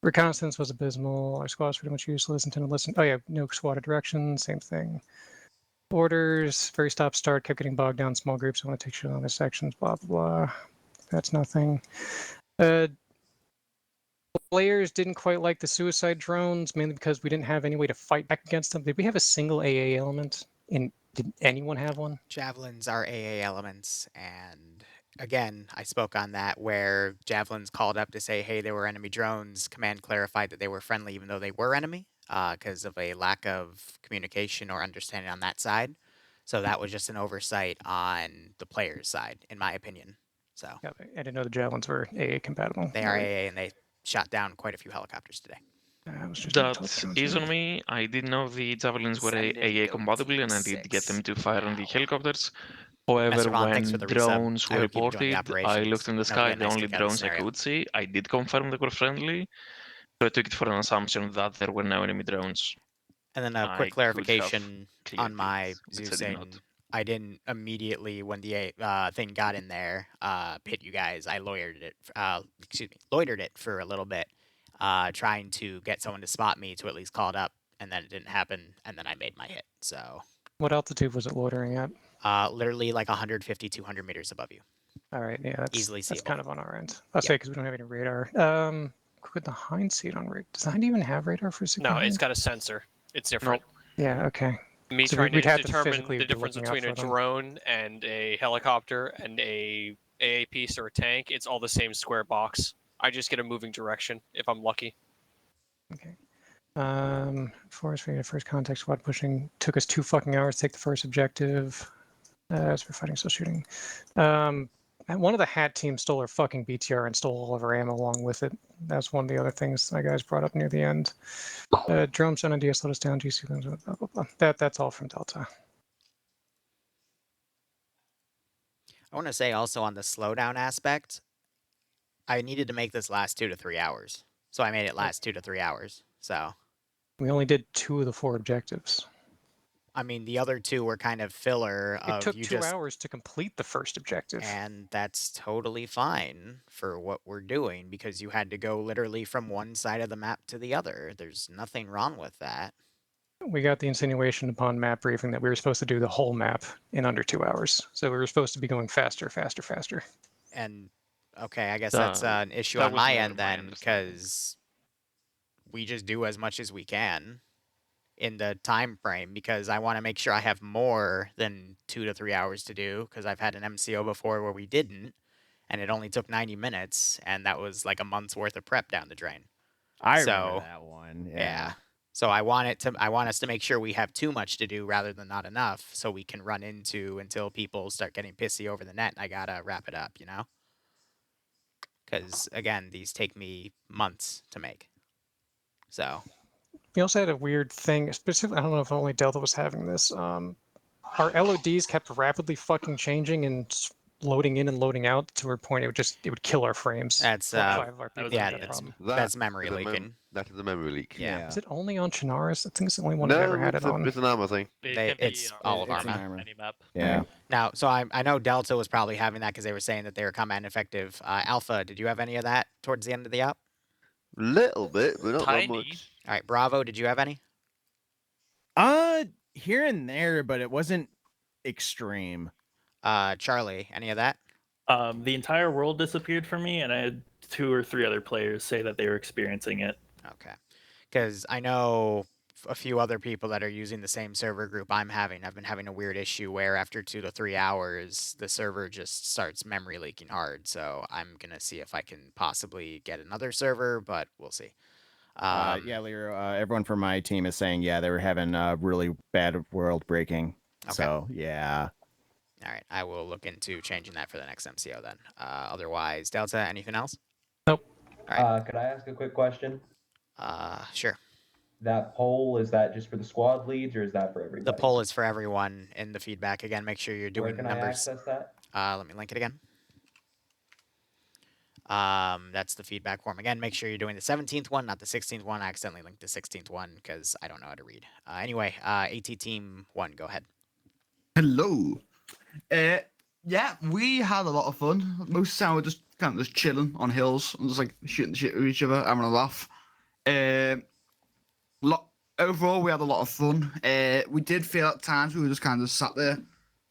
Reconnaissance was abysmal. Our squad was pretty much useless. Intended listen. Oh yeah, no squad of direction. Same thing. Orders, very stop-start, kept getting bogged down in small groups. I want to take shit on the sections. Blah blah blah. That's nothing. Players didn't quite like the suicide drones, mainly because we didn't have any way to fight back against them. Did we have a single AA element? Did anyone have one? Javelins are AA elements, and again, I spoke on that where Javelins called up to say, hey, there were enemy drones. Command clarified that they were friendly even though they were enemy because of a lack of communication or understanding on that side. So that was just an oversight on the player's side, in my opinion. So yeah, I didn't know the Javelins were AA compatible. They are AA, and they shot down quite a few helicopters today. That is on me. I did know the Javelins were AA compatible, and I did get them to fire on the helicopters. However, when drones were reported, I looked in the sky, the only drones I could see. I did confirm they were friendly, so I took it for an assumption that there were no enemy drones. And then a quick clarification on my Zeusing. I didn't immediately, when the thing got in there, hit you guys. I loitered it for a little bit, trying to get someone to spot me to at least call it up, and then it didn't happen, and then I made my hit. So. What altitude was it loitering at? Literally like 150, 200 meters above you. All right, yeah, that's easily seeable. That's kind of on our end. I'll say because we don't have any radar. Could the Hind see it on radar? Does the Hind even have radar for No, it's got a sensor. It's different. Yeah, okay. Me so trying to have determine the difference between a drone and a helicopter and a AA piece or a tank, it's all the same square box. I just get a moving direction if I'm lucky. Okay. Forest for first contact squad pushing took us 2 fucking hours to take the first objective. As for fighting, still shooting. And one of the hat teams stole our fucking BTR and stole all of our ammo along with it. That's one of the other things my guys brought up near the end. Drone shot on DS let us down. GC blah blah blah. That's all from Delta. I want to say also on the slowdown aspect, I needed to make this last 2 to 3 hours, so I made it last 2 to 3 hours. So we only did 2 of the 4 objectives. I mean, the other 2 were kind of filler. It took 2 hours to complete the first objective. And that's totally fine for what we're doing because you had to go literally from one side of the map to the other. There's nothing wrong with that. We got the insinuation upon map briefing that we were supposed to do the whole map in under 2 hours. So we were supposed to be going faster. And, okay, I guess that's an issue on my end then because we just do as much as we can in the time frame because I want to make sure I have more than 2 to 3 hours to do because I've had an MCO before where we didn't and it only took 90 minutes and that was like a month's worth of prep down the drain. I remember that one. Yeah. So I want us to make sure we have too much to do rather than not enough so we can run into until people start getting pissy over the net and I got to wrap it up, you know? Cuz again, these take me months to make. So we also had a weird thing, specifically, I don't know if only Delta was having this. Our LODs kept rapidly fucking changing and loading in and loading out to a point it would kill our frames. That's that's memory leaking. That is a memory leak. Yeah. Is it only on Chinaris? I think it's the only one I've ever had it on. It's an armor thing. It's all of armor. Yeah. Now, so I know Delta was probably having that because they were saying that they were combat ineffective. Alpha, did you have any of that towards the end of the app? Little bit, but not that much. All right, Bravo, did you have any? Here and there, but it wasn't extreme. Charlie, any of that? The entire world disappeared for me, and I had 2 or 3 other players say that they were experiencing it. Okay, because I know a few other people that are using the same server group I'm having. I've been having a weird issue where after 2 to 3 hours, the server just starts memory leaking hard. So I'm gonna see if I can possibly get another server, but we'll see. Yeah, Liru, everyone from my team is saying, yeah, they were having really bad world breaking. Okay. So, yeah. All right, I will look into changing that for the next MCO then. Otherwise, Delta, anything else? Nope. All right. Could I ask a quick question? Sure. That poll, is that just for the squad leads or is that for everybody? The poll is for everyone in the feedback. Again, make sure you're doing Where can numbers. I access that? Let me link it again. That's the feedback form. Again, make sure you're doing the 17th one, not the 16th one. I accidentally linked the 16th one because I don't know how to read. Anyway, AT Team 1, go ahead. Hello. Yeah, we had a lot of fun. Most of the time we're just kind of just chilling on hills and just like shooting shit with each other, having a laugh. Overall, we had a lot of fun. We did feel at times we were just kind of sat there,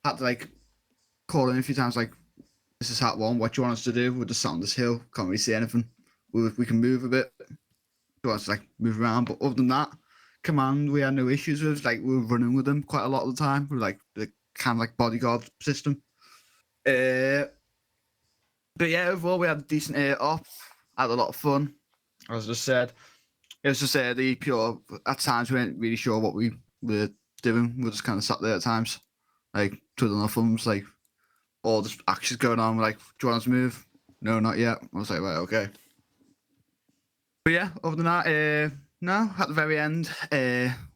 had to like call in a few times, like, this is Hat 1, what do you want us to do? We're just sat on this hill, can't really see anything. We can move a bit. We want us to like move around, but other than that, command we had no issues with. Like, we were running with them quite a lot of the time. We were like the kind of like bodyguard system. But yeah, overall we had a decent op, had a lot of fun. As I just said, it was just the pure. At times we weren't really sure what we were doing. We just kind of sat there at times, like twiddling our thumbs, like all this actions going on. We're like, do you want us to move? No, not yet. I was like, right, okay. But yeah, other than that, no. At the very end,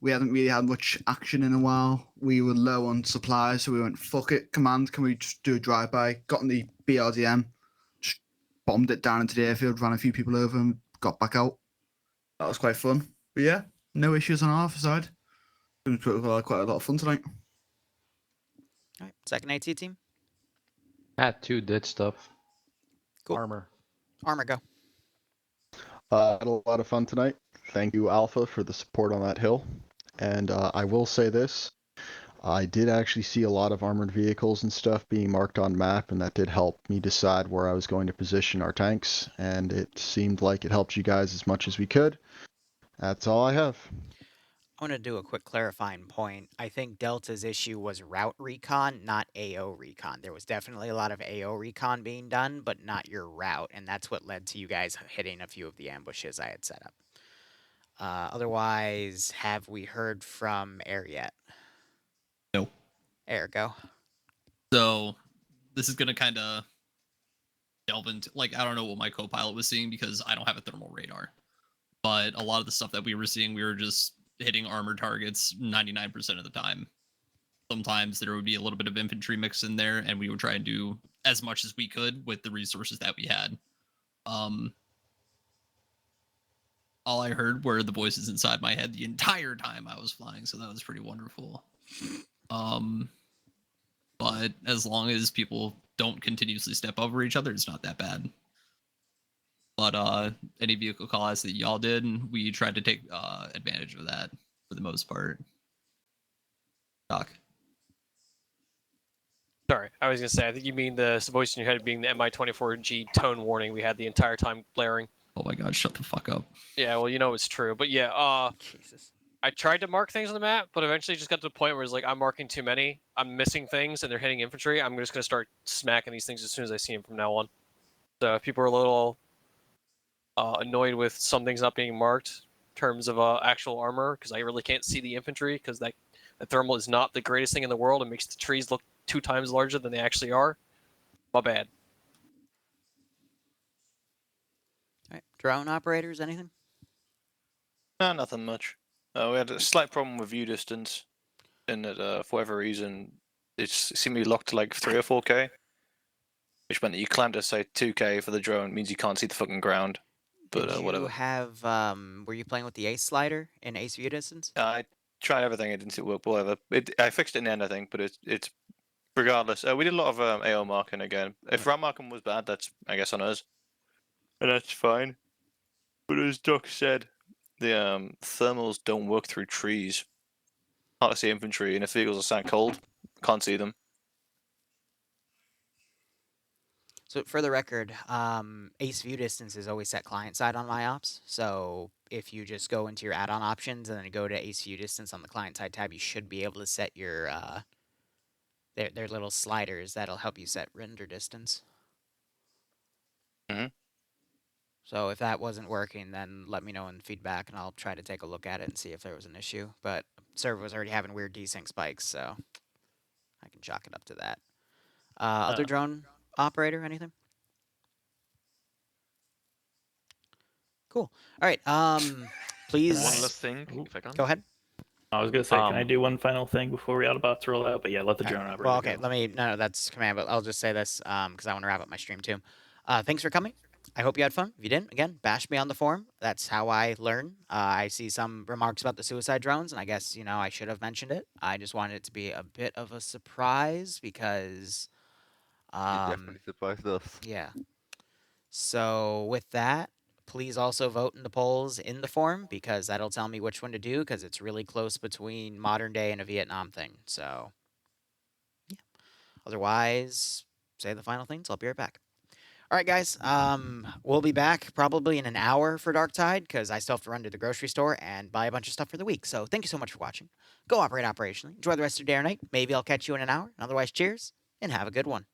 we hadn't really had much action in a while. We were low on supplies, so we went, fuck it, command, can we just do a drive-by? Got in the BRDM, just bombed it down into the airfield, ran a few people over and got back out. That was quite fun. But yeah, no issues on our side. It was quite a lot of fun tonight. All right, second AT Team. Hat 2 did stuff. Cool. Armor. Armor, go. Had a lot of fun tonight. Thank you, Alpha, for the support on that hill. And I will say this. I did actually see a lot of armored vehicles and stuff being marked on map, and that did help me decide where I was going to position our tanks, and it seemed like it helped you guys as much as we could. That's all I have. I want to do a quick clarifying point. I think Delta's issue was route recon, not AO recon. There was definitely a lot of AO recon being done, but not your route, and that's what led to you guys hitting a few of the ambushes I had set up. Otherwise, have we heard from Air yet? No. Air, go. So this is going to kind of delve into, like, I don't know what my co-pilot was seeing because I don't have a thermal radar. But a lot of the stuff that we were seeing, we were just hitting armored targets 99% of the time. Sometimes there would be a little bit of infantry mix in there, and we would try and do as much as we could with the resources that we had. All I heard were the voices inside my head the entire time I was flying, so that was pretty wonderful. But as long as people don't continuously step over each other, it's not that bad. But any vehicle callouts that y'all did, we tried to take advantage of that for the most part. Doc. Sorry, I was going to say, I think you mean the voice in your head being the MI-24G tone warning we had the entire time blaring. Oh my god, shut the fuck up. Yeah, well, you know it's true. But yeah, Jesus. I tried to mark things on the map, but eventually just got to the point where it's like, I'm marking too many, I'm missing things, and they're hitting infantry. I'm just going to start smacking these things as soon as I see them from now on. So if people are a little annoyed with some things not being marked in terms of actual armor, because I really can't see the infantry, because that thermal is not the greatest thing in the world. It makes the trees look 2 times larger than they actually are. My bad. All right, drone operators, anything? No, nothing much. We had a slight problem with view distance, in that for whatever reason, it seemed to be locked to like 3 or 4K, which meant that you climbed to say 2K for the drone, means you can't see the fucking ground. But Did you whatever. have, were you playing with the ace slider in ace view distance? I tried everything, it didn't work, but whatever. I fixed it in the end, I think, but it's regardless. We did a lot of AO marking again. If RAM marking was bad, that's, I guess, on us. And that's fine. But as Doc said, the thermals don't work through trees. Hard to see infantry, and if vehicles are sat cold, can't see them. So for the record, ace view distance is always set client side on my ops. So if you just go into your add-on options and then go to ace view distance on the client side tab, you should be able to set your their little sliders that'll help you set render distance. Mm-hmm. So if that wasn't working, then let me know in feedback, and I'll try to take a look at it and see if there was an issue. But server was already having weird desync spikes, so I can chalk it up to that. Other drone operator, anything? Cool. All right. Please. One last thing, if I can. Go ahead. I was gonna say, can I do one final thing before we about to roll out? But yeah, let the drone operator. Well, okay. go. Let me. No, that's command. But I'll just say this because I want to wrap up my stream too. Thanks for coming. I hope you had fun. If you didn't, again, bash me on the forum. That's how I learn. I see some remarks about the suicide drones, and I guess, I should have mentioned it. I just wanted it to be a bit of a surprise because... You definitely surprised us. Yeah. So with that, please also vote in the polls in the forum because that'll tell me which one to do because it's really close between modern day and a Vietnam thing. So, yeah. Otherwise, say the final things. I'll be right back. All right, guys. We'll be back probably in an hour for Dark Tide because I still have to run to the grocery store and buy a bunch of stuff for the week. So thank you so much for watching. Go operate operationally. Enjoy the rest of your day or night. Maybe I'll catch you in an hour. Otherwise, cheers and have a good one.